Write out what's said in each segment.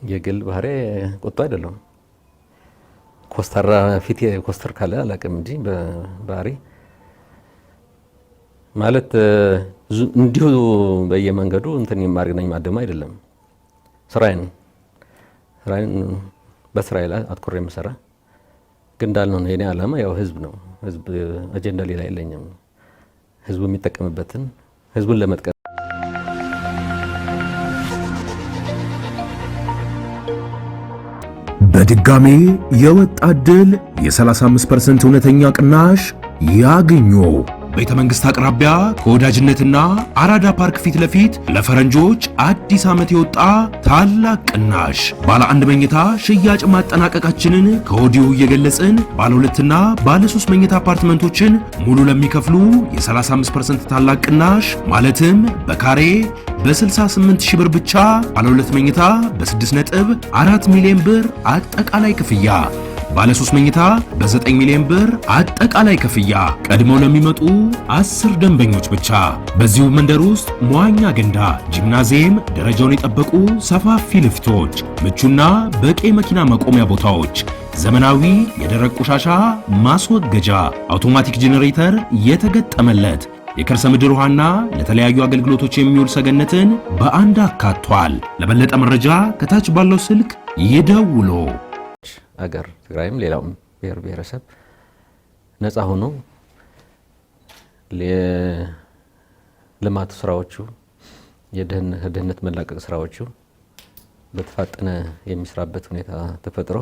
የግል ባህሪ ቁጣ አይደለም። ኮስተራ ፊት ኮስተር ካለ አላውቅም እንጂ በባህሪ ማለት እንዲሁ በየመንገዱ እንትን የማርገናኝ ማደም አይደለም። ስራዬን በስራዬ ላይ አትኩሬ የምሰራ ግን እንዳልነው የኔ ዓላማ ያው ህዝብ ነው። ህዝብ አጀንዳ ሌላ የለኝም። ህዝቡ የሚጠቀምበትን ህዝቡን ለመጥቀም በድጋሜ የወጣት ድል የ35% እውነተኛ ቅናሽ ያግኙ። ቤተ መንግስት አቅራቢያ ከወዳጅነትና አራዳ ፓርክ ፊት ለፊት ለፈረንጆች አዲስ ዓመት የወጣ ታላቅ ቅናሽ ባለ 1 መኝታ ሽያጭ ማጠናቀቃችንን ከወዲሁ እየገለጽን ባለ 2ና ባለ 3 መኝታ አፓርትመንቶችን ሙሉ ለሚከፍሉ የ35% ታላቅ ቅናሽ ማለትም በካሬ በ68 ሺህ ብር ብቻ ባለ 2 መኝታ በ6.4 ሚሊዮን ብር አጠቃላይ ክፍያ ባለ 3 መኝታ በ9 ሚሊዮን ብር አጠቃላይ ክፍያ ቀድመው ለሚመጡ 10 ደንበኞች ብቻ። በዚሁ መንደር ውስጥ መዋኛ ገንዳ፣ ጂምናዚየም፣ ደረጃውን የጠበቁ ሰፋፊ ልፍቶች፣ ምቹና በቂ መኪና መቆሚያ ቦታዎች፣ ዘመናዊ የደረቅ ቆሻሻ ማስወገጃ፣ አውቶማቲክ ጄኔሬተር የተገጠመለት የከርሰ ምድር ውሃና ለተለያዩ አገልግሎቶች የሚውል ሰገነትን በአንድ አካቷል። ለበለጠ መረጃ ከታች ባለው ስልክ ይደውሉ። አገር ትግራይም ሌላውም ብሔር ብሔረሰብ ነፃ ሆኖ ለልማት ስራዎቹ የድህነት መላቀቅ ስራዎቹ በተፋጠነ የሚስራበት ሁኔታ ተፈጥሮ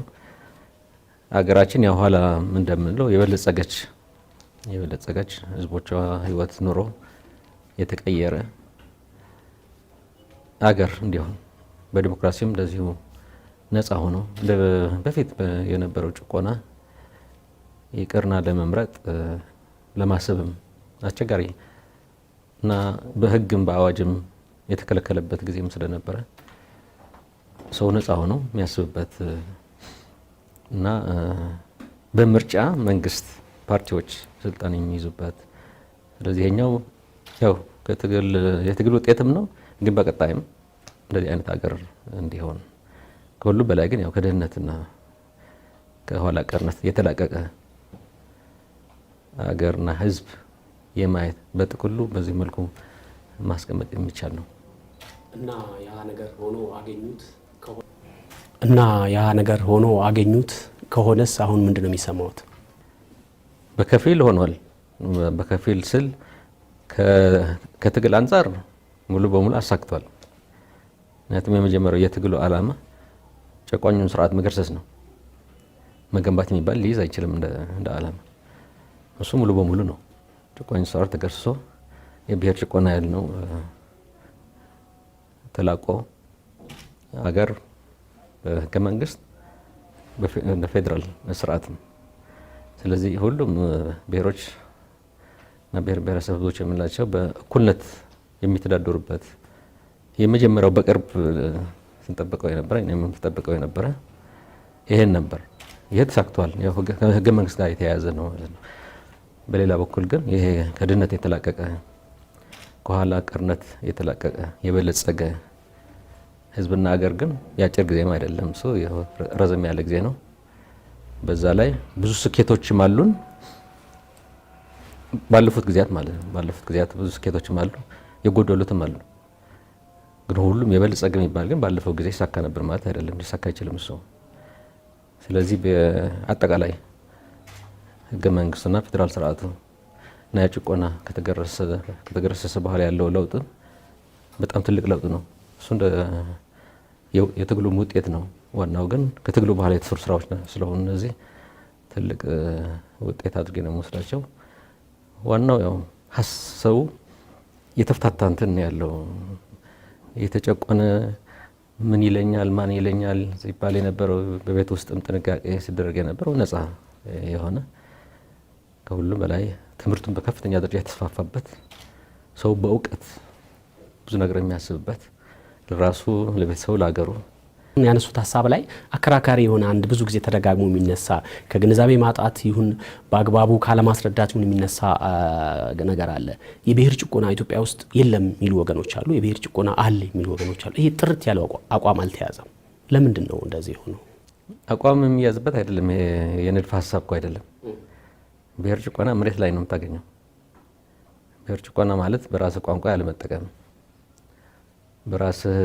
አገራችን ያው ኋላ እንደምንለው የበለጸገች ህዝቦቿ ህይወት ኑሮ የተቀየረ አገር እንዲሆን በዲሞክራሲም እንደዚሁ ነፃ ሆኖ በፊት የነበረው ጭቆና ይቅርና ለመምረጥ ለማሰብም አስቸጋሪ እና በህግም በአዋጅም የተከለከለበት ጊዜም ስለነበረ ሰው ነፃ ሆኖ የሚያስብበት እና በምርጫ መንግስት ፓርቲዎች ስልጣን የሚይዙበት ስለዚህ ይሄኛው ያው የትግል ውጤትም ነው። ግን በቀጣይም እንደዚህ አይነት ሀገር እንዲሆን ከሁሉ በላይ ግን ያው ከድህነትና ከኋላ ቀርነት የተላቀቀ ሀገርና ህዝብ የማየት በጥቅሉ በዚህ መልኩ ማስቀመጥ የሚቻል ነው እና ያ ነገር ሆኖ አገኙት ከሆነስ አሁን ምንድነው የሚሰማውት? በከፊል ሆኗል። በከፊል ስል ከትግል አንፃር ሙሉ በሙሉ አሳክቷል። ምክንያቱም የመጀመሪያው የትግሉ ዓላማ ጨቋኙን ስርዓት መገርሰስ ነው። መገንባት የሚባል ሊይዝ አይችልም እንደ ዓላማ። እሱ ሙሉ በሙሉ ነው። ጨቋኙ ስርዓት ተገርሶ የብሔር ጭቆና ያልነው ተላቆ አገር በህገ መንግስት በፌደራል ስርዓት ነው። ስለዚህ ሁሉም ብሔሮች እና ብሔር ብሔረሰቦች የምንላቸው በእኩልነት የሚተዳደሩበት የመጀመሪያው በቅርብ ስንጠብቀው የነበረ እኔም ተጠብቀው የነበረ ይሄን ነበር። ይሄ ተሳክቷል። ያው ህገ መንግስት ጋር የተያያዘ ነው ማለት ነው። በሌላ በኩል ግን ይሄ ከድህነት የተላቀቀ ከኋላ ቀርነት የተላቀቀ የበለጸገ ህዝብና ሀገር ግን የአጭር ጊዜም አይደለም። እሱ ረዘም ያለ ጊዜ ነው። በዛ ላይ ብዙ ስኬቶችም አሉን። ባለፉት ጊዜያት ማለት ነው። ባለፉት ጊዜያት ብዙ ስኬቶችም አሉ፣ የጎደሉትም አሉ። ግን ሁሉም የበለጸገ የሚባል ግን ባለፈው ጊዜ ይሳካ ነበር ማለት አይደለም። ሊሳካ አይችልም እሱ። ስለዚህ በአጠቃላይ ህገ መንግስቱና ፌደራል ስርዓቱ እና የጭቆና ከተገረሰሰ በኋላ ያለው ለውጥ በጣም ትልቅ ለውጥ ነው። እሱ እንደ የትግሉ ውጤት ነው። ዋናው ግን ከትግሉ በኋላ የተሰሩ ስራዎች ስለሆኑ እነዚህ ትልቅ ውጤት አድርጌ ነው የምወስዳቸው። ዋናው ያው ሀሳቡ የተፍታታ እንትን ያለው የተጨቆነ ምን ይለኛል ማን ይለኛል ሲባል የነበረው በቤት ውስጥም ጥንቃቄ ሲደረግ የነበረው ነፃ የሆነ ከሁሉም በላይ ትምህርቱን በከፍተኛ ደረጃ የተስፋፋበት ሰው በእውቀት ብዙ ነገር የሚያስብበት ለራሱ ለቤተሰቡ ለሀገሩ ያነሱት ሐሳብ ላይ አከራካሪ የሆነ አንድ ብዙ ጊዜ ተደጋግሞ የሚነሳ ከግንዛቤ ማጣት ይሁን በአግባቡ ካለማስረዳት ይሁን የሚነሳ ነገር አለ። የብሔር ጭቆና ኢትዮጵያ ውስጥ የለም የሚሉ ወገኖች አሉ፣ የብሔር ጭቆና አለ የሚሉ ወገኖች አሉ። ይሄ ጥርት ያለው አቋም አልተያዘም። ለምንድን ነው እንደዚህ ሆነው? አቋም የሚያዝበት አይደለም። የንድፍ ሀሳብ እኮ አይደለም። ብሔር ጭቆና መሬት ላይ ነው የምታገኘው። ብሔር ጭቆና ማለት በራስህ ቋንቋ ያለመጠቀም፣ በራስህ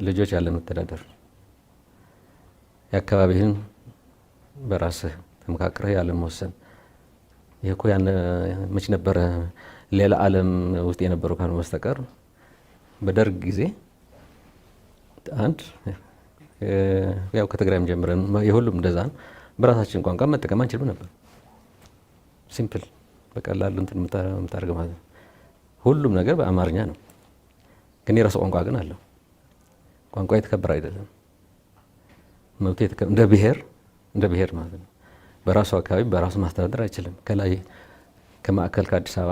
ልጆች ያለመተዳደር፣ የአካባቢህን በራስህ ተመካክረህ ያለመወሰን። ይህ እኮ መች ነበረ ሌላ ዓለም ውስጥ የነበረው ካልሆነ በስተቀር በደርግ ጊዜ አንድ ያው ከትግራይም ጀምረን የሁሉም እንደዛ ነው። በራሳችን ቋንቋ መጠቀም አንችልም ነበር። ሲምፕል በቀላሉ እንትን የምታደርገው ማለት ነው። ሁሉም ነገር በአማርኛ ነው፣ ግን የራሱ ቋንቋ ግን አለው። ቋንቋ የተከበረ አይደለም። መብቱ እንደ ብሔር ማለት ነው። በራሱ አካባቢ በራሱ ማስተዳደር አይችልም። ከላይ ከማዕከል ከአዲስ አበባ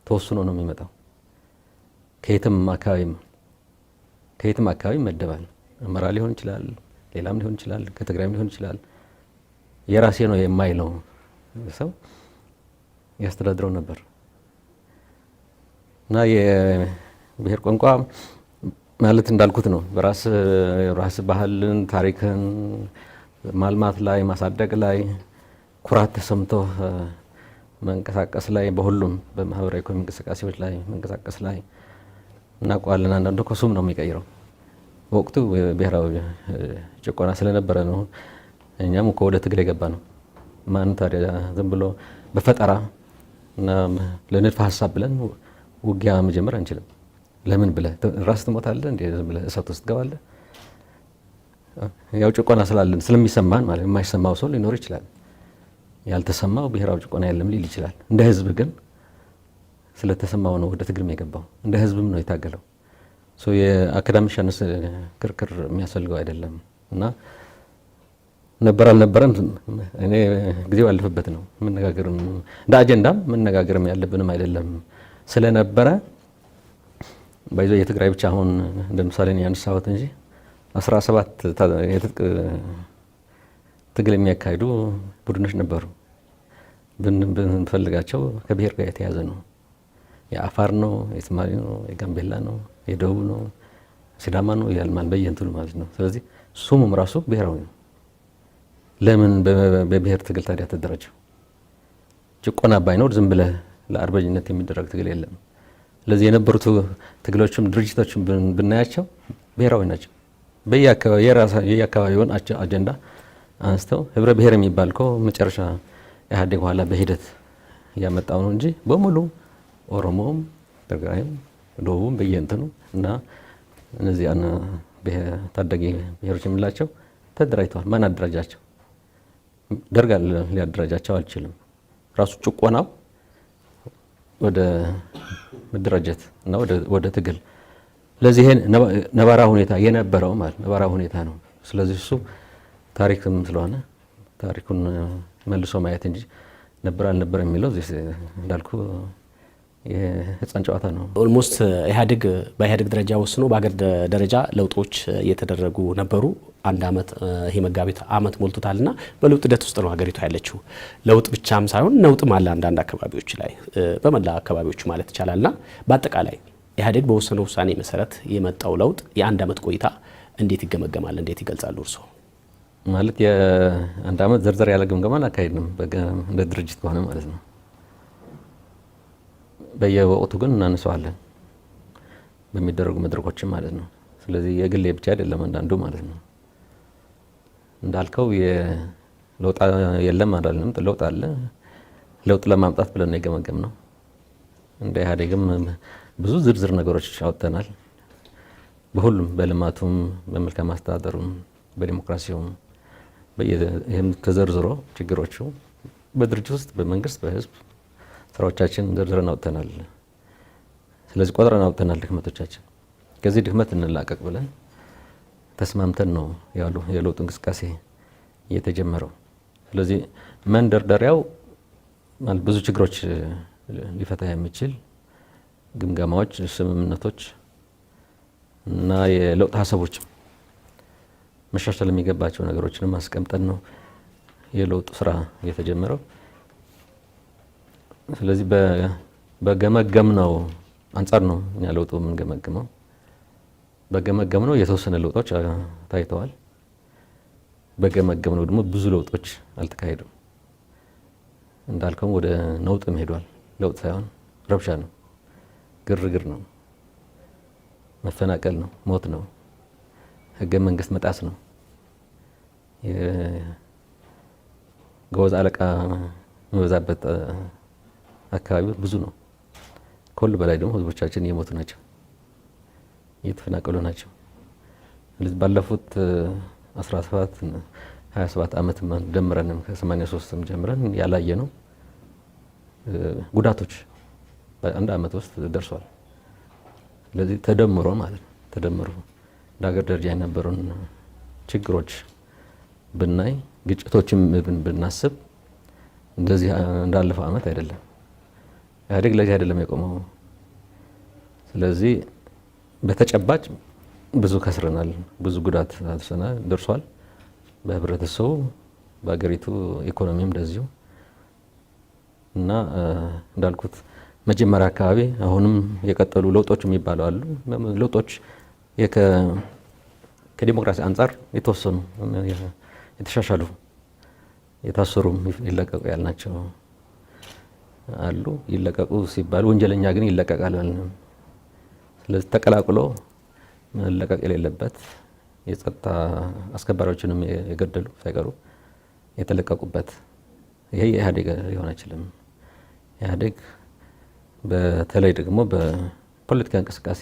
ተወስኖ ነው የሚመጣው። ከየትም አካባቢ ይመደባል። አማራ ሊሆን ይችላል፣ ሌላም ሊሆን ይችላል፣ ከትግራይም ሊሆን ይችላል። የራሴ ነው የማይለው ሰው ያስተዳድረው ነበር እና የብሔር ቋንቋ ማለት እንዳልኩት ነው። በራስ ባህልን፣ ታሪክን ማልማት ላይ ማሳደግ ላይ ኩራት ተሰምቶ መንቀሳቀስ ላይ በሁሉም በማህበራዊ ኢኮኖሚ እንቅስቃሴዎች ላይ መንቀሳቀስ ላይ እናውቀዋለን። አንዳንዱ ከሱም ነው የሚቀይረው። በወቅቱ ብሔራዊ ጭቆና ስለነበረ ነው እኛም እኮ ወደ ትግል የገባ ነው። ማን ታዲያ ዝም ብሎ በፈጠራ እና ለንድፈ ሀሳብ ብለን ውጊያ መጀመር አንችልም። ለምን ብለህ ራስ ትሞታለህ እንዴ? ዝም ብለህ እሳት ውስጥ ትገባለህ? ያው ጭቆና ስላለን ስለሚሰማን ማለት የማይሰማው ሰው ሊኖር ይችላል። ያልተሰማው ብሔራዊ ጭቆና የለም ሊል ይችላል። እንደ ህዝብ ግን ስለተሰማው ነው ወደ ትግልም የገባው። እንደ ህዝብም ነው የታገለው። የአካዳሚሻንስ ክርክር የሚያስፈልገው አይደለም እና ነበር አልነበረም እኔ ጊዜው ያለፈበት ነው። መነጋገርም እንደ አጀንዳም መነጋገርም ያለብንም አይደለም ስለነበረ ባይዞ የትግራይ ብቻ አሁን እንደ ምሳሌ ያነሳሁት እንጂ 17 የትጥቅ ትግል የሚያካሂዱ ቡድኖች ነበሩ። ብንፈልጋቸው ከብሔር ጋር የተያዘ ነው። የአፋር ነው፣ የሶማሌ ነው፣ የጋምቤላ ነው፣ የደቡብ ነው፣ ሲዳማ ነው ያልማል በየእንትኑ ማለት ነው። ስለዚህ ሱሙም ራሱ ብሔራዊ ነው። ለምን በብሔር ትግል ታዲያ ተደራጀው? ጭቆና ባይኖር ዝም ብለህ ለአርበኝነት የሚደረግ ትግል የለም። ስለዚህ የነበሩት ትግሎችም ድርጅቶችም ብናያቸው ብሔራዊ ናቸው። የየአካባቢውን አጀንዳ አንስተው ህብረ ብሔር የሚባል እኮ መጨረሻ ኢህአዴግ በኋላ በሂደት እያመጣው ነው እንጂ በሙሉ ኦሮሞም፣ ትግራይም፣ ደቡብም በየእንትኑ እና እነዚህ ታዳጊ ብሔሮች የምንላቸው ተደራጅተዋል። ማን አደራጃቸው? ደርግ ሊያደራጃቸው አልችልም። ራሱ ጭቆናው ወደ መደራጀት እና ወደ ትግል። ስለዚህ ይሄን ነባራ ሁኔታ የነበረው ማለት ነባራ ሁኔታ ነው። ስለዚህ እሱ ታሪክም ስለሆነ ታሪኩን መልሶ ማየት እንጂ ነበር አልነበር የሚለው እንዳልኩ የህፃን ጨዋታ ነው። ኦልሞስት በኢህአዴግ ደረጃ ወስኖ በአገር ደረጃ ለውጦች እየተደረጉ ነበሩ። አንድ አመት ይሄ መጋቢት አመት ሞልቶታልና በለውጥ ሂደት ውስጥ ነው ሀገሪቷ ያለችው። ለውጥ ብቻም ሳይሆን ነውጥም አለ አንዳንድ አካባቢዎች ላይ በመላ አካባቢዎች ማለት ይቻላልና በአጠቃላይ ኢህአዴግ በወሰነው ውሳኔ መሰረት የመጣው ለውጥ የአንድ አመት ቆይታ እንዴት ይገመገማል? እንዴት ይገልጻሉ እርስዎ? ማለት የአንድ አመት ዘርዘር ያለ ግምገማን አካሄድንም እንደ ድርጅት ከሆነ ማለት ነው። በየወቅቱ ግን እናነሳዋለን በሚደረጉ መድረኮችም ማለት ነው። ስለዚህ የግሌ ብቻ አይደለም አንዳንዱ ማለት ነው። እንዳልከው የለውጥ የለም አይደለም፣ ለውጥ አለ። ለውጥ ለማምጣት ብለን ነው የገመገምነው። እንደ ኢህአዴግም ብዙ ዝርዝር ነገሮች አውጥተናል። በሁሉም በልማቱም፣ በመልካም አስተዳደሩም፣ በዲሞክራሲውም ይህም ተዘርዝሮ ችግሮቹ በድርጅት ውስጥ በመንግስት በህዝብ ስራዎቻችን ዘርዝረን አውጥተናል። ስለዚህ ቆጥረን አውጥተናል ድክመቶቻችን። ከዚህ ድክመት እንላቀቅ ብለን ተስማምተን ነው ያሉ የለውጥ እንቅስቃሴ እየተጀመረው። ስለዚህ መንደርደሪያው ማለት ብዙ ችግሮች ሊፈታ የሚችል ግምገማዎች፣ ስምምነቶች እና የለውጥ ሀሳቦች መሻሻል የሚገባቸው ነገሮችንም አስቀምጠን ነው የለውጥ ስራ እየተጀመረው። ስለዚህ በገመገምነው አንጻር ነው እኛ ለውጡ የምንገመግመው። በገመገምነው የተወሰነ ለውጦች ታይተዋል። በገመገምነው ደግሞ ብዙ ለውጦች አልተካሄዱም። እንዳልከው ወደ ነውጥም ሄዷል። ለውጥ ሳይሆን ረብሻ ነው፣ ግርግር ነው፣ መፈናቀል ነው፣ ሞት ነው፣ ህገ መንግስት መጣስ ነው። የጎበዝ አለቃ የሚበዛበት አካባቢ ብዙ ነው። ከሁሉ በላይ ደግሞ ህዝቦቻችን እየሞቱ ናቸው፣ እየተፈናቀሉ ናቸው። ስለዚህ ባለፉት 27 ዓመት ደምረንም ከ83 ጀምረን ያላየ ነው ጉዳቶች በአንድ ዓመት ውስጥ ደርሷል። ስለዚህ ተደምሮ ማለት ነው ተደምሮ እንደ ሀገር ደረጃ የነበሩን ችግሮች ብናይ ግጭቶችም ብናስብ እንደዚህ እንዳለፈው ዓመት አይደለም። ኢህአዴግ ለዚህ አይደለም የቆመው። ስለዚህ በተጨባጭ ብዙ ከስረናል፣ ብዙ ጉዳት ደርሷል። በህብረተሰቡ በሀገሪቱ ኢኮኖሚም እንደዚሁ እና እንዳልኩት መጀመሪያ አካባቢ አሁንም የቀጠሉ ለውጦች የሚባሉ አሉ። ለውጦች ከዲሞክራሲ አንጻር የተወሰኑ የተሻሻሉ የታሰሩም ይለቀቁ ያልናቸው አሉ። ይለቀቁ ሲባል ወንጀለኛ ግን ይለቀቃል አልንም። ስለዚህ ተቀላቅሎ መለቀቅ የሌለበት የጸጥታ አስከባሪዎችንም የገደሉ ሳይቀሩ የተለቀቁበት ይሄ የኢህአዴግ ሊሆን አይችልም። ኢህአዴግ በተለይ ደግሞ በፖለቲካ እንቅስቃሴ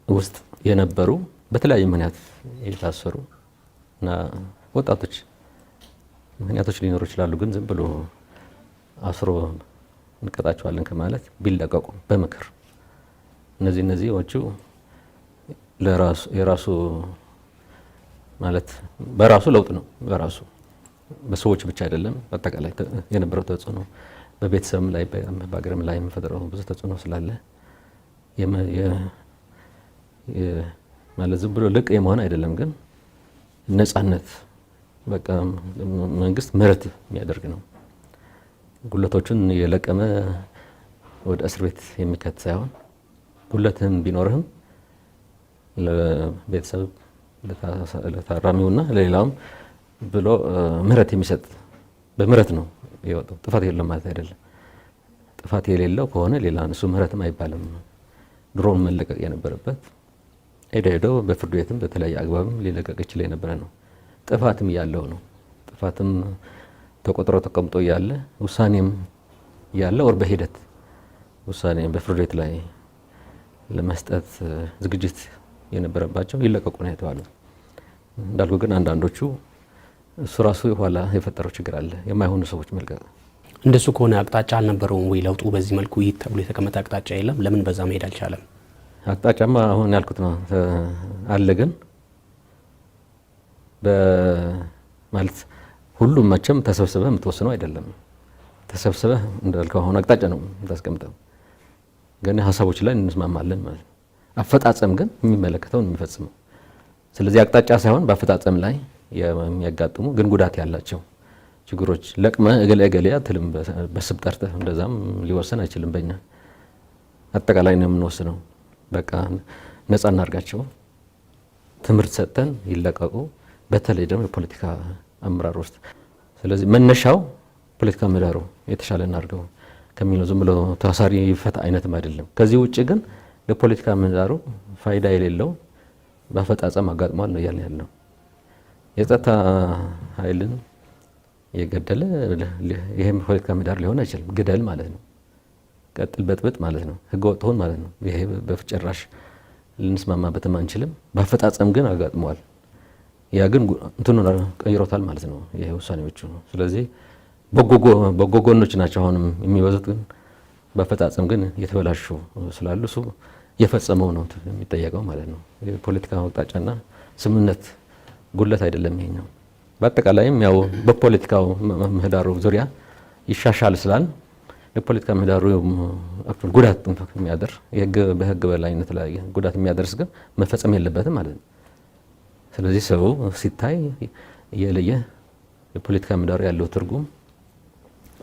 ውስጥ የነበሩ በተለያዩ ምክንያት የታሰሩ እና ወጣቶች ምክንያቶች ሊኖሩ ይችላሉ። ግን ዝም ብሎ አስሮ እንቀጣቸዋለን ከማለት ቢለቀቁ በምክር እነዚህዎቹ የራሱ ማለት በራሱ ለውጥ ነው። በራሱ በሰዎች ብቻ አይደለም፣ አጠቃላይ የነበረው ተጽዕኖ በቤተሰብም ላይ በሀገርም ላይ የሚፈጥረው ብዙ ተጽዕኖ ስላለ ማለት ዝም ብሎ ልቅ የመሆን አይደለም፣ ግን ነጻነት በቃ መንግስት ምህረት የሚያደርግ ነው። ጉለቶቹን የለቀመ ወደ እስር ቤት የሚከት ሳይሆን ጉለትህም ቢኖርህም ለቤተሰብ ለታራሚውና ለሌላውም ብሎ ምህረት የሚሰጥ በምህረት ነው የወጣው። ጥፋት የለም ማለት አይደለም። ጥፋት የሌለው ከሆነ ሌላ እሱ ምህረትም አይባልም። ድሮን መለቀቅ የነበረበት ሄዶ በፍርድ ቤትም በተለያየ አግባብም ሊለቀቅ ይችል የነበረ ነው። ጥፋትም ያለው ነው። ጥፋትም ተቆጥሮ ተቀምጦ ያለ ውሳኔም ያለ ወር በሂደት ውሳኔ በፍርድ ቤት ላይ ለመስጠት ዝግጅት የነበረባቸው ይለቀቁ ነው የተባሉት። እንዳልኩ ግን አንዳንዶቹ እሱ ራሱ የኋላ የፈጠረው ችግር አለ፣ የማይሆኑ ሰዎች መልቀቅ። እንደሱ ከሆነ አቅጣጫ አልነበረውም ወይ? ለውጡ በዚህ መልኩ ይህ ተብሎ የተቀመጠ አቅጣጫ የለም። ለምን በዛ መሄድ አልቻለም? አቅጣጫማ አሁን ያልኩት ነው አለ። ግን ማለት ሁሉም መቼም ተሰብስበህ የምትወስነው አይደለም። ተሰብስበህ እንዳልከው አሁን አቅጣጫ ነው የምታስቀምጠው፣ ግን ሀሳቦች ላይ እንስማማለን ማለት ነው። አፈጻጸም ግን የሚመለከተውን የሚፈጽመው። ስለዚህ አቅጣጫ ሳይሆን በአፈጻጸም ላይ የሚያጋጥሙ ግን ጉዳት ያላቸው ችግሮች ለቅመ እገሌ አትልም። በስብ ጠርተህ እንደዛም ሊወሰን አይችልም። በእኛ አጠቃላይ ነው የምንወስነው። በቃ ነፃ እናርጋቸው፣ ትምህርት ሰጥተን ይለቀቁ። በተለይ ደግሞ የፖለቲካ አመራር ውስጥ ስለዚህ መነሻው ፖለቲካ ምህዳሩ የተሻለ እናርገው ከሚለው ዝም ብሎ ታሳሪ ይፈታ አይነትም አይደለም። ከዚህ ውጭ ግን ለፖለቲካ ምህዳሩ ፋይዳ የሌለው በአፈጻጸም አጋጥሟል ነው እያልን ያለው። የጸጥታ ኃይልን የገደለ ይሄም ፖለቲካ ምህዳር ሊሆን አይችልም። ግደል ማለት ነው፣ ቀጥል በጥብጥ ማለት ነው፣ ህገወጥ ሆን ማለት ነው። ይሄ በፍጨራሽ ልንስማማበትም አንችልም። በአፈጻጸም ግን አጋጥሟል። ያ ግን እንትኑን ቀይሮታል ማለት ነው ይሄ ውሳኔዎቹ። ስለዚህ በጎ ጎኖች ናቸው አሁንም የሚበዙት፣ ግን በአፈጻጸም ግን የተበላሹ ስላሉ እሱ የፈጸመው ነው የሚጠየቀው ማለት ነው። የፖለቲካ አቅጣጫና ስምምነት ጉለት አይደለም ይሄኛው። በአጠቃላይም ያው በፖለቲካው ምህዳሩ ዙሪያ ይሻሻል ስላል ለፖለቲካ ምህዳሩ ጉዳት የሚያደርስ በህግ በላይነት ላይ ጉዳት የሚያደርስ ግን መፈጸም የለበትም ማለት ነው። ስለዚህ ሰው ሲታይ የለየ የፖለቲካ ምህዳሩ ያለው ትርጉም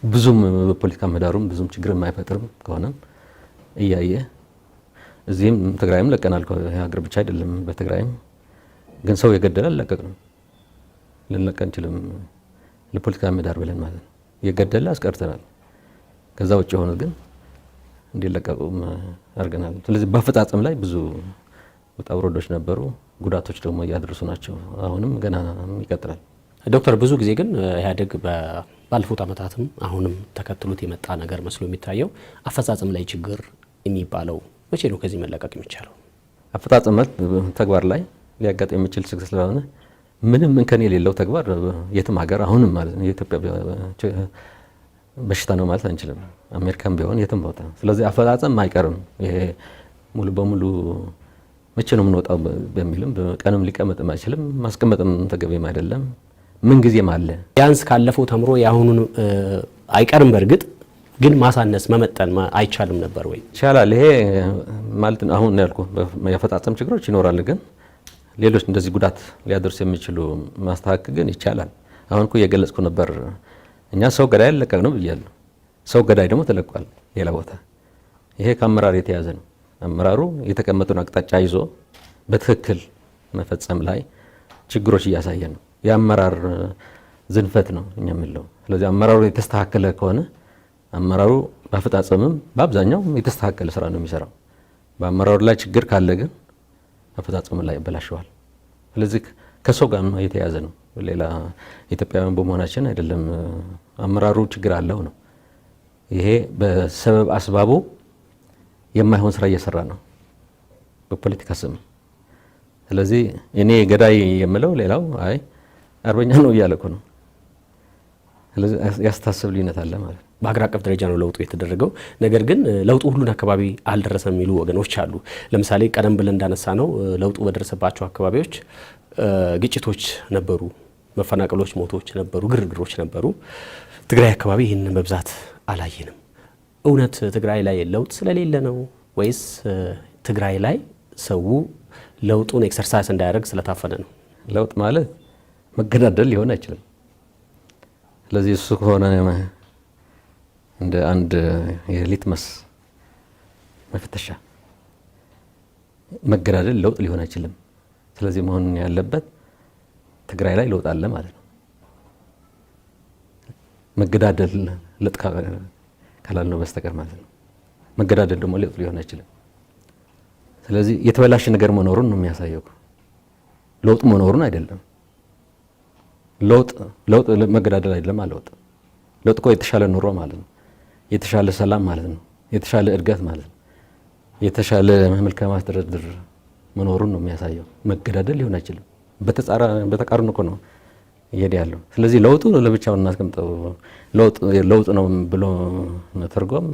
ብዙም በፖለቲካ ምህዳሩም ብዙም ችግር የማይፈጥርም ከሆነም እያየ እዚህም ትግራይም ለቀናል። ሀገር ብቻ አይደለም በትግራይም ግን ሰው የገደለ አልለቀቅንም። ልንለቅ አንችልም። ለፖለቲካ ምህዳር ብለን ማለት ነው የገደለ አስቀርተናል። ከዛ ውጭ የሆነ ግን እንዲለቀቁም አድርገናል። ስለዚህ በአፈጻጸም ላይ ብዙ ውጣ ውረዶች ነበሩ። ጉዳቶች ደግሞ እያደረሱ ናቸው። አሁንም ገና ይቀጥላል። ዶክተር ብዙ ጊዜ ግን ኢህአዴግ ባለፉት ዓመታትም አሁንም ተከትሎት የመጣ ነገር መስሎ የሚታየው አፈጻጸም ላይ ችግር የሚባለው መቼ ነው ከዚህ መለቀቅ የሚቻለው? አፈጻጸም ተግባር ላይ ሊያጋጥም የሚችል ችግር ስለሆነ ምንም እንከን የሌለው ተግባር የትም ሀገር አሁንም ማለት ነው የኢትዮጵያ በሽታ ነው ማለት አንችልም። አሜሪካም ቢሆን የትም ቦታ። ስለዚህ አፈጻጸም አይቀርም። ይሄ ሙሉ በሙሉ መቼ ነው የምንወጣው በሚልም ቀንም ሊቀመጥም አይችልም። ማስቀመጥም ተገቢም አይደለም። ምን ጊዜም አለ። ቢያንስ ካለፈው ተምሮ የአሁኑን አይቀርም። በእርግጥ ግን ማሳነስ መመጠን አይቻልም ነበር ወይ? ይቻላል። ይሄ ማለት አሁን ያልኩ የአፈጻጸም ችግሮች ይኖራሉ። ግን ሌሎች እንደዚህ ጉዳት ሊያደርሱ የሚችሉ ማስተካከል ግን ይቻላል። አሁን እኮ እየገለጽኩ ነበር። እኛ ሰው ገዳይ ለቀቅ ነው ብያለሁ። ሰው ገዳይ ደግሞ ተለቋል ሌላ ቦታ። ይሄ ከአመራር የተያዘ ነው። አመራሩ የተቀመጡን አቅጣጫ ይዞ በትክክል መፈጸም ላይ ችግሮች እያሳየ ነው። የአመራር ዝንፈት ነው እኛ የምንለው። ስለዚህ አመራሩ የተስተካከለ ከሆነ አመራሩ በአፈጻጸምም በአብዛኛው የተስተካከለ ስራ ነው የሚሰራው። በአመራሩ ላይ ችግር ካለ ግን አፈጻጸሙ ላይ ይበላሸዋል። ስለዚህ ከሰው ጋር የተያዘ ነው። ሌላ ኢትዮጵያውያን በመሆናችን አይደለም። አመራሩ ችግር አለው ነው። ይሄ በሰበብ አስባቡ የማይሆን ስራ እየሰራ ነው በፖለቲካ ስም። ስለዚህ እኔ ገዳይ የምለው ሌላው አይ አርበኛ ነው እያለ እኮ ነው። ስለዚህ ያስታስብ ልዩነት አለ ማለት ነው። በሀገር አቀፍ ደረጃ ነው ለውጡ የተደረገው። ነገር ግን ለውጡ ሁሉን አካባቢ አልደረሰም የሚሉ ወገኖች አሉ። ለምሳሌ ቀደም ብለን እንዳነሳ ነው ለውጡ በደረሰባቸው አካባቢዎች ግጭቶች ነበሩ፣ መፈናቀሎች፣ ሞቶች ነበሩ፣ ግርግሮች ነበሩ። ትግራይ አካባቢ ይህንን በብዛት አላየንም። እውነት ትግራይ ላይ ለውጥ ስለሌለ ነው ወይስ ትግራይ ላይ ሰው ለውጡን ኤክሰርሳይዝ እንዳያደርግ ስለታፈነ ነው? ለውጥ ማለት መገዳደል ሊሆን አይችልም። ስለዚህ እሱ ከሆነ እንደ አንድ የሊትመስ መፍተሻ መገዳደል ለውጥ ሊሆን አይችልም። ስለዚህ መሆን ያለበት ትግራይ ላይ ለውጥ አለ ማለት ነው። መገዳደል ለውጥ ካላልነው በስተቀር ማለት ነው። መገዳደል ደግሞ ለውጥ ሊሆን አይችልም። ስለዚህ የተበላሸ ነገር መኖሩን ነው የሚያሳየው፣ ለውጥ መኖሩን አይደለም። ለውጥ መገዳደል አይደለም። ለውጥ እኮ የተሻለ ኑሮ ማለት ነው፣ የተሻለ ሰላም ማለት ነው፣ የተሻለ እድገት ማለት ነው፣ የተሻለ መልካም አስተዳደር መኖሩን ነው የሚያሳየው። መገዳደል ሊሆን አይችልም። በተቃርኖ እኮ ነው እየሄደ ያለው። ስለዚህ ለውጡ ለብቻው እናስቀምጠው፣ ለውጥ ነው ብሎ መተርጎም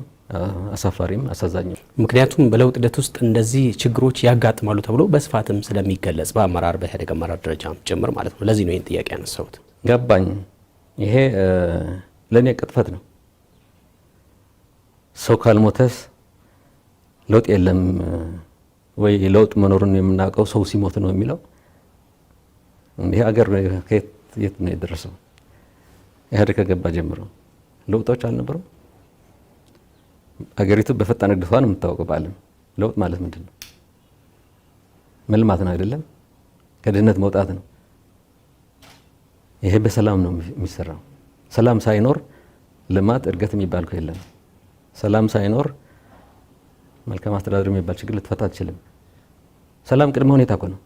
አሳፋሪም አሳዛኝም። ምክንያቱም በለውጥ ሂደት ውስጥ እንደዚህ ችግሮች ያጋጥማሉ ተብሎ በስፋትም ስለሚገለጽ በአመራር በኢህአዴግ አመራር ደረጃም ጭምር ማለት ነው። ለዚህ ነው ይህን ጥያቄ ያነሳሁት። ገባኝ። ይሄ ለእኔ ቅጥፈት ነው። ሰው ካልሞተስ ለውጥ የለም ወይ? ለውጥ መኖሩን የምናውቀው ሰው ሲሞት ነው የሚለው። ይሄ ሀገር የት ነው የደረሰው? ኢህአዴግ ከገባ ጀምሮ ለውጦች አልነበሩም። አገሪቱ በፈጣን እድገቷ ነው የምታወቀው በዓለም። ለውጥ ማለት ምንድን ነው? መልማት ነው አይደለም? ከድህነት መውጣት ነው። ይሄ በሰላም ነው የሚሰራው። ሰላም ሳይኖር ልማት እድገት የሚባል እኮ የለም። ሰላም ሳይኖር መልካም አስተዳደር የሚባል ችግር ልትፈታ አትችልም። ሰላም ቅድመ ሁኔታ እኮ ነው።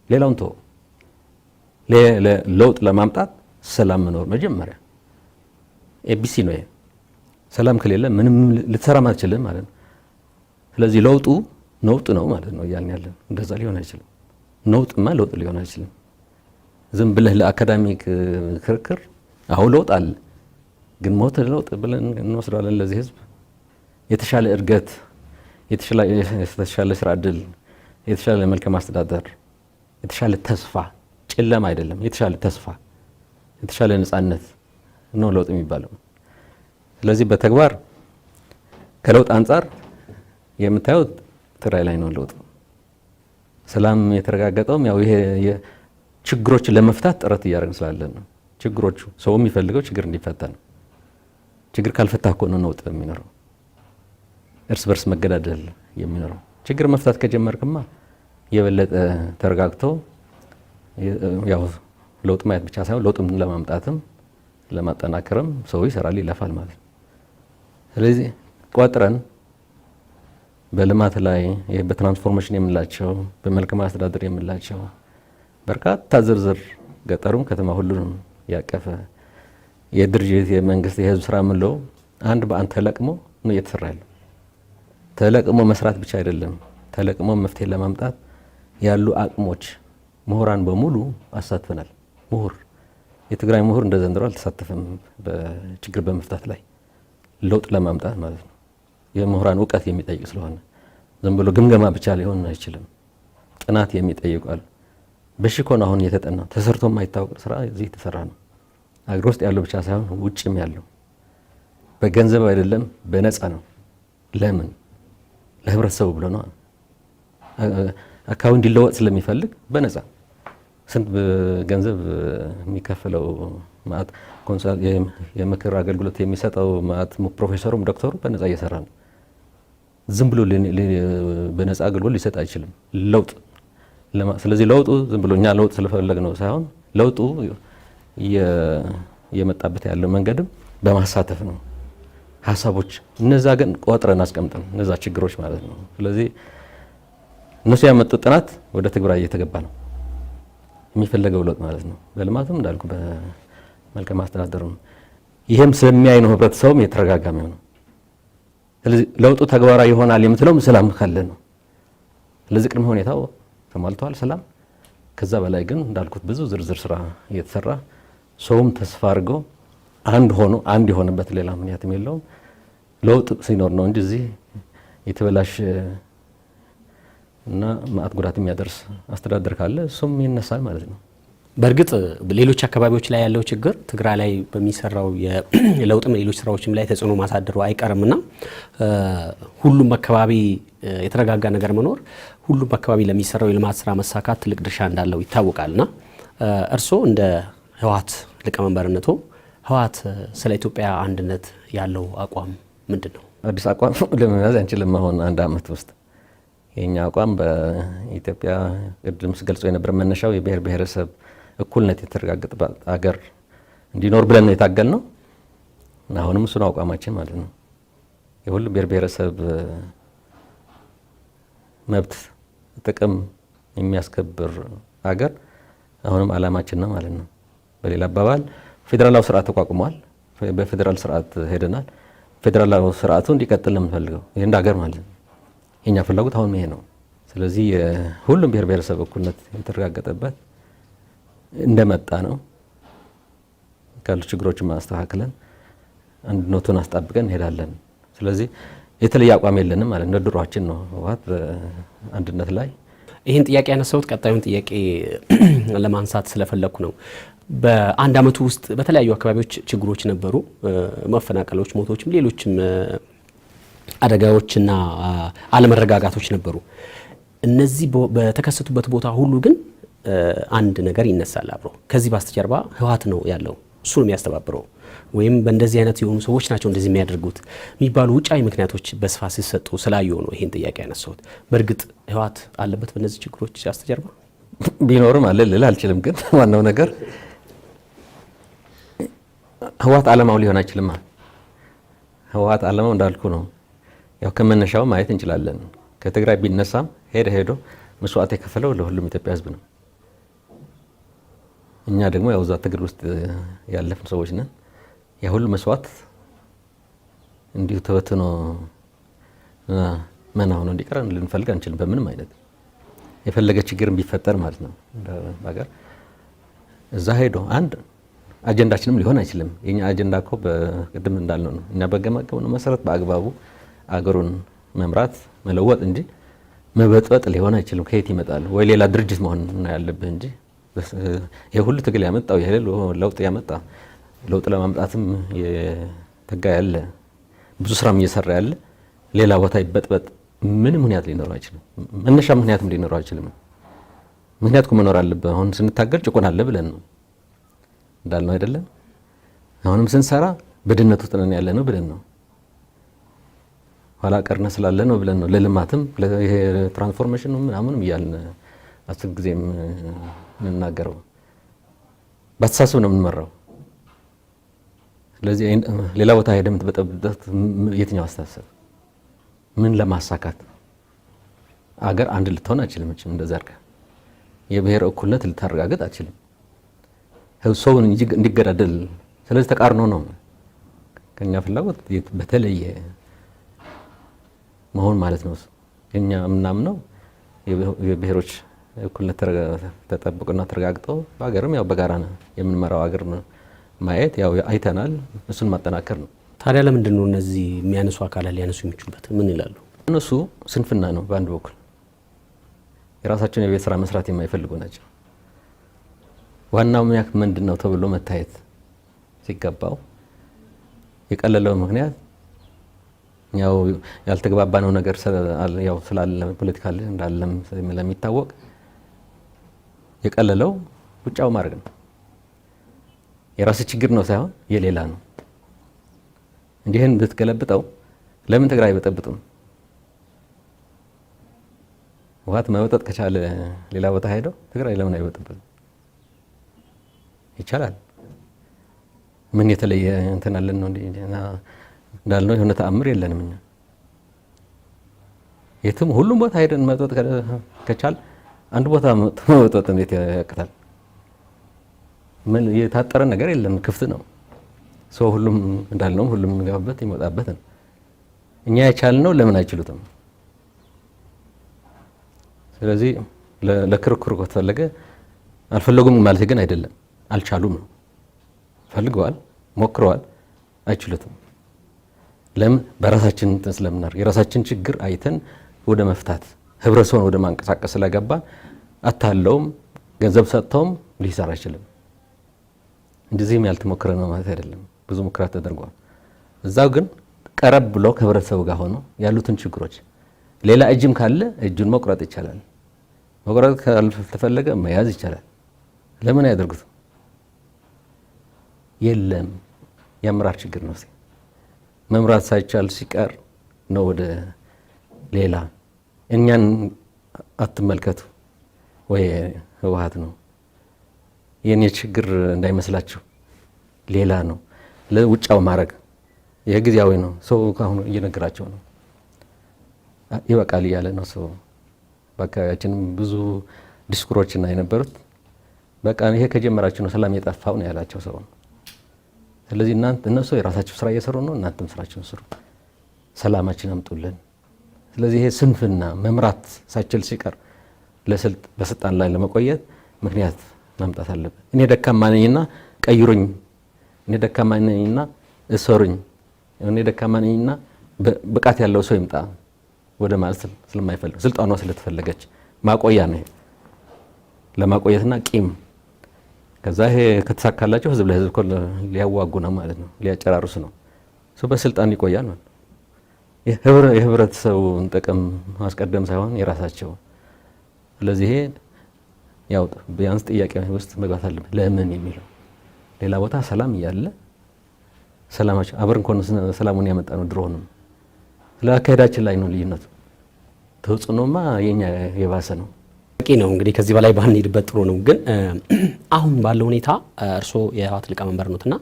ሌላውን ተወው። ለውጥ ለማምጣት ሰላም መኖር መጀመሪያ ኤቢሲ ነው። ይሄ ሰላም ከሌለ ምንም ልትሰራም አትችልም ማለት ነው። ስለዚህ ለውጡ ነውጥ ነው ማለት ነው እያልን ያለን። እንደዛ ሊሆን አይችልም። ነውጥማ ለውጥ ሊሆን አይችልም። ዝም ብለህ ለአካዳሚክ ክርክር አሁን ለውጥ አለ ግን ሞት ለውጥ ብለን እንወስዳለን። ለዚህ ህዝብ የተሻለ እድገት፣ የተሻለ ስራ እድል፣ የተሻለ መልካም አስተዳደር፣ የተሻለ ተስፋ፣ ጨለማ አይደለም፣ የተሻለ ተስፋ፣ የተሻለ ነፃነት ነው ለውጥ የሚባለው። ስለዚህ በተግባር ከለውጥ አንጻር የምታየው ትግራይ ላይ ነው ለውጥ። ሰላም የተረጋገጠውም ያው ይሄ ችግሮችን ለመፍታት ጥረት እያደረግን ስላለን ነው። ችግሮቹ ሰው የሚፈልገው ችግር እንዲፈታ ነው። ችግር ካልፈታ እኮ ነው ለውጥ የሚኖረው፣ እርስ በርስ መገዳደል የሚኖረው። ችግር መፍታት ከጀመርክማ የበለጠ ተረጋግቶ ያው ለውጥ ማየት ብቻ ሳይሆን ለውጥም ለማምጣትም ለማጠናከርም ሰው ይሰራል ይለፋል ማለት ነው። ስለዚህ ቆጥረን በልማት ላይ በትራንስፎርሜሽን የምላቸው በመልካም አስተዳደር የምላቸው በርካታ ዝርዝር ገጠሩም ከተማ ሁሉንም ያቀፈ የድርጅት የመንግስት የህዝብ ስራ ምንለው አንድ በአንድ ተለቅሞ ነው እየተሰራ ያለው። ተለቅሞ መስራት ብቻ አይደለም፣ ተለቅሞ መፍትሄ ለማምጣት ያሉ አቅሞች ምሁራን በሙሉ አሳትፈናል። የትግራይ ምሁር እንደ ዘንድሮ አልተሳተፈም በችግር በመፍታት ላይ ለውጥ ለማምጣት ማለት ነው። የምሁራን እውቀት የሚጠይቅ ስለሆነ ዝም ብሎ ግምገማ ብቻ ሊሆን አይችልም። ጥናት የሚጠይቃል። በሽኮን አሁን እየተጠና ተሰርቶ የማይታወቅ ስራ እዚህ የተሰራ ነው። አገር ውስጥ ያለው ብቻ ሳይሆን ውጭም ያለው በገንዘብ አይደለም በነፃ ነው። ለምን? ለህብረተሰቡ ብሎ ነው። አካባቢ እንዲለወጥ ስለሚፈልግ በነፃ ስንት ገንዘብ የሚከፈለው ማለት ኮንሳል የምክር አገልግሎት የሚሰጠው ማለት ፕሮፌሰሩም ዶክተሩ በነፃ እየሰራ ነው። ዝም ብሎ በነፃ አገልግሎት ሊሰጥ አይችልም ለውጥ። ስለዚህ ለውጡ ዝም ብሎ እኛ ለውጥ ስለፈለግ ነው ሳይሆን ለውጡ የመጣበት ያለው መንገድም በማሳተፍ ነው። ሀሳቦች እነዛ ግን ቆጥረን አስቀምጠን እነዛ ችግሮች ማለት ነው። ስለዚህ እነሱ ያመጡት ጥናት ወደ ትግበራ እየተገባ ነው የሚፈለገው ለውጥ ማለት ነው። በልማቱም እንዳልኩ በመልካም አስተዳደሩም ይሄም ስለሚያይ ነው ህብረተሰቡም የተረጋጋ ነው። ስለዚህ ለውጡ ተግባራዊ ይሆናል የምትለው ሰላም ካለ ነው። ስለዚህ ቅድመ ሁኔታው ተሟልቷል ሰላም። ከዛ በላይ ግን እንዳልኩት ብዙ ዝርዝር ስራ እየተሰራ ሰውም ተስፋ አድርጎ አንድ የሆነበት ሌላ ምክንያትም የለውም ለውጥ ሲኖር ነው እንጂ እዚህ የተበላሸ እና ማአት ጉዳት የሚያደርስ አስተዳደር ካለ እሱም ይነሳል ማለት ነው። በእርግጥ ሌሎች አካባቢዎች ላይ ያለው ችግር ትግራይ ላይ በሚሰራው የለውጥም ሌሎች ስራዎችም ላይ ተጽዕኖ ማሳደሩ አይቀርምና ሁሉም አካባቢ የተረጋጋ ነገር መኖር ሁሉም አካባቢ ለሚሰራው የልማት ስራ መሳካት ትልቅ ድርሻ እንዳለው ይታወቃልና እርስዎ እንደ ህወሓት ሊቀመንበርነቶ ህወሓት ስለ ኢትዮጵያ አንድነት ያለው አቋም ምንድን ነው? አዲስ አቋም ለመያዝ አንችልም። አሁን አንድ አመት ውስጥ የኛ አቋም በኢትዮጵያ ቅድም ስገልጾ የነበረ መነሻው የብሔር ብሔረሰብ እኩልነት የተረጋገጠበት አገር እንዲኖር ብለን ነው የታገልነው። አሁንም እሱ ነው አቋማችን ማለት ነው። የሁሉ ብሔር ብሔረሰብ መብት ጥቅም የሚያስከብር አገር አሁንም አላማችን ነው ማለት ነው። በሌላ አባባል ፌደራላዊ ስርዓት ተቋቁሟል። በፌደራል ስርዓት ሄደናል። ፌደራላዊ ስርዓቱ እንዲቀጥል ነው የምንፈልገው ይሄ እንደ ሀገር ማለት ነው። የኛ ፍላጎት አሁን ይሄ ነው። ስለዚህ ሁሉም ብሔር ብሔረሰብ እኩልነት የተረጋገጠበት እንደመጣ ነው። ካሉ ችግሮችን ማስተካከለን አንድነቱን አስጠብቀን እንሄዳለን። ስለዚህ የተለየ አቋም የለንም ማለት ነው። ድሯችን ነው ህወሓት በአንድነት ላይ። ይህን ጥያቄ ያነሳሁት ቀጣዩን ጥያቄ ለማንሳት ስለፈለኩ ነው። በአንድ አመቱ ውስጥ በተለያዩ አካባቢዎች ችግሮች ነበሩ፣ መፈናቀሎች፣ ሞቶችም ሌሎችም አደጋዎችና አለመረጋጋቶች ነበሩ። እነዚህ በተከሰቱበት ቦታ ሁሉ ግን አንድ ነገር ይነሳል አብሮ። ከዚህ በስተጀርባ ህወሓት ነው ያለው፣ እሱ ነው የሚያስተባብረው፣ ወይም በእንደዚህ አይነት የሆኑ ሰዎች ናቸው እንደዚህ የሚያደርጉት የሚባሉ ውጫዊ ምክንያቶች በስፋት ሲሰጡ ስላየው ነው ይሄን ጥያቄ ያነሳሁት። በእርግጥ ህወሓት አለበት በእነዚህ ችግሮች በስተጀርባ? ቢኖርም አለ ልል አልችልም፣ ግን ዋናው ነገር ህወሓት አለማው ሊሆን አይችልም። ህወሓት አለማው እንዳልኩ ነው። ያው ከመነሻው ማየት እንችላለን። ከትግራይ ቢነሳም ሄዶ መስዋዕት የከፈለው ለሁሉም ኢትዮጵያ ህዝብ ነው። እኛ ደግሞ ያው እዛ ትግል ውስጥ ያለፍን ሰዎች ነን። ያ ሁሉ መስዋዕት እንዲሁ ተበትኖ መና ሆኖ እንዲቀር ልንፈልግ አንችልም በምንም አይነት። የፈለገ ችግር ቢፈጠር ማለት ነው በሀገር እዛ ሄዶ አንድ አጀንዳችንም ሊሆን አይችልም። የኛ አጀንዳ እኮ በቅድም እንዳልነው ነው። እኛ በገመገምነው መሰረት በአግባቡ አገሩን መምራት መለወጥ እንጂ መበጥበጥ ሊሆን አይችልም። ከየት ይመጣል? ወይ ሌላ ድርጅት መሆን ነው ያለብህ እንጂ ይሄ ሁሉ ትግል ያመጣው ይሄ ለውጥ ያመጣ ለውጥ ለማምጣትም የተጋ ያለ ብዙ ስራም እየሰራ ያለ ሌላ ቦታ ይበጥበጥ ምንም ምክንያት ሊኖረው አይችልም። መነሻ ምክንያትም ሊኖረው አይችልም። ምክንያት እኮ መኖር አለበት። አሁን ስንታገል ጭቆና አለ ብለን ነው እንዳልነው አይደለም። አሁንም ስንሰራ በድህነት ውስጥ ነን ያለ ነው ብለን ነው። ኋላ ቀርነት ስላለ ነው ብለን ነው ለልማትም ይሄ ትራንስፎርሜሽኑ ምናምንም እያልን አስር ጊዜም እንናገረው። በአስተሳሰብ ነው የምንመራው። ስለዚህ ሌላ ቦታ ሄደህ የምትበጠብጠት የትኛው አስተሳሰብ ምን ለማሳካት? አገር አንድ ልትሆን አችልም። እንደዛ አድርገህ የብሔር እኩልነት ልታረጋግጥ አችልም። ሰውን እንዲገዳደል። ስለዚህ ተቃርኖ ነው ከኛ ፍላጎት በተለየ መሆን ማለት ነው። እኛ ምናምነው የብሔሮች እኩልነት ተጠብቆና ተረጋግጦ በአገርም ያው በጋራ ነው የምንመራው አገር ማየት ያው አይተናል። እሱን ማጠናከር ነው። ታዲያ ለምንድን ነው እነዚህ የሚያነሱ አካላት ሊያነሱ የሚችሉበት ምን ይላሉ? እነሱ ስንፍና ነው በአንድ በኩል የራሳቸውን የቤት ስራ መስራት የማይፈልጉ ናቸው። ዋናው ምክንያት ምንድነው ተብሎ መታየት ሲገባው የቀለለው ምክንያት ያው ያልተግባባነው ነገር ያው ስላለ ፖለቲካል እንዳለም ስለሚታወቅ የቀለለው ውጫው ማድረግ ነው። የራስ ችግር ነው ሳይሆን የሌላ ነው። እንዲህን ብትገለብጠው ለምን ትግራይ አይበጠብጥም? ውሃት መበጠጥ ከቻለ ሌላ ቦታ ሄደው ትግራይ ለምን አይበጠብጥም? ይቻላል። ምን የተለየ እንትን አለን ነው እንዳልነው የሆነ ተአምር የለንም እኛ። የትም ሁሉም ቦታ ሄደን መበጠጥ ከቻል አንድ ቦታ መበጠጥ እንዴት ያቅታል? ምን የታጠረ ነገር የለም፣ ክፍት ነው። ሰው ሁሉም እንዳልነው ሁሉም የሚገባበት ይመጣበት ነው። እኛ የቻልነው ለምን አይችሉትም? ስለዚህ ለክርክሩ ከተፈለገ አልፈለጉም ማለት ግን አይደለም፣ አልቻሉም ነው። ፈልገዋል፣ ሞክረዋል፣ አይችሉትም። ለምን? በራሳችን እንትን ስለምናደርግ የራሳችን ችግር አይተን ወደ መፍታት ህብረተሰቡን ወደ ማንቀሳቀስ ስለገባን አታለውም ገንዘብ ሰጥተውም ሊሰራ አይችልም። እንደዚህም ያልተሞከረ ነው ማለት አይደለም። ብዙ ሙከራ ተደርጓል። እዛው ግን ቀረብ ብሎ ከህብረተሰቡ ጋር ሆኖ ያሉትን ችግሮች ሌላ እጅም ካለ እጁን መቁረጥ ይቻላል። መቁረጥ ካልተፈለገ መያዝ ይቻላል። ለምን አያደርጉትም? የለም የአመራር ችግር ነው። መምራት ሳይቻል ሲቀር ነው ወደ ሌላ እኛን አትመልከቱ ወይ ህወሓት ነው የኔ ችግር እንዳይመስላችሁ ሌላ ነው ለውጫው ማድረግ የጊዜያዊ ነው። ሰው ካሁን እየነገራቸው ነው ይበቃል እያለ ነው ሰው። በአካባቢያችንም ብዙ ዲስኩሮችና የነበሩት በቃ ይሄ ከጀመራችሁ ነው ሰላም የጠፋው ነው ያላቸው ሰው። ስለዚህ እነሱ የራሳቸው ስራ እየሰሩ ነው፣ እናንተም ስራችሁን ስሩ፣ ሰላማችን አምጡልን። ስለዚህ ይሄ ስንፍና መምራት ሳይችል ሲቀር በስልጣን ላይ ለመቆየት ምክንያት ማምጣት አለበት። እኔ ደካማ ነኝና ቀይሩኝ፣ እኔ ደካማ ነኝና እሰሩኝ፣ እኔ ደካማ ነኝና ብቃት ያለው ሰው ይምጣ ወደ ማለት ስለማይፈልግ ስልጣኗ ስለተፈለገች ማቆያ ነው ለማቆየትና ቂም። ከዛ ይሄ ከተሳካላቸው ህዝብ ለህዝብ እኮ ሊያዋጉ ነው ማለት ነው፣ ሊያጨራርሱ ነው። ሰው በስልጣን ይቆያል ማለት የህብረተሰቡን ጥቅም ማስቀደም ሳይሆን የራሳቸው። ስለዚህ ያው ቢያንስ ጥያቄ ውስጥ መግባት አለበት። ለምን የሚለው ሌላ ቦታ ሰላም እያለ ሰላማችን አብረን እንኳን ሰላሙን ያመጣ ነው ድሮንም ስለአካሄዳችን ላይ ነው ልዩነቱ። ተጽዕኖማ የኛ የባሰ ነው። በቂ ነው እንግዲህ ከዚህ በላይ ባንሄድበት ጥሩ ነው። ግን አሁን ባለው ሁኔታ እርስዎ የህወሓት ሊቀመንበር ነዎትና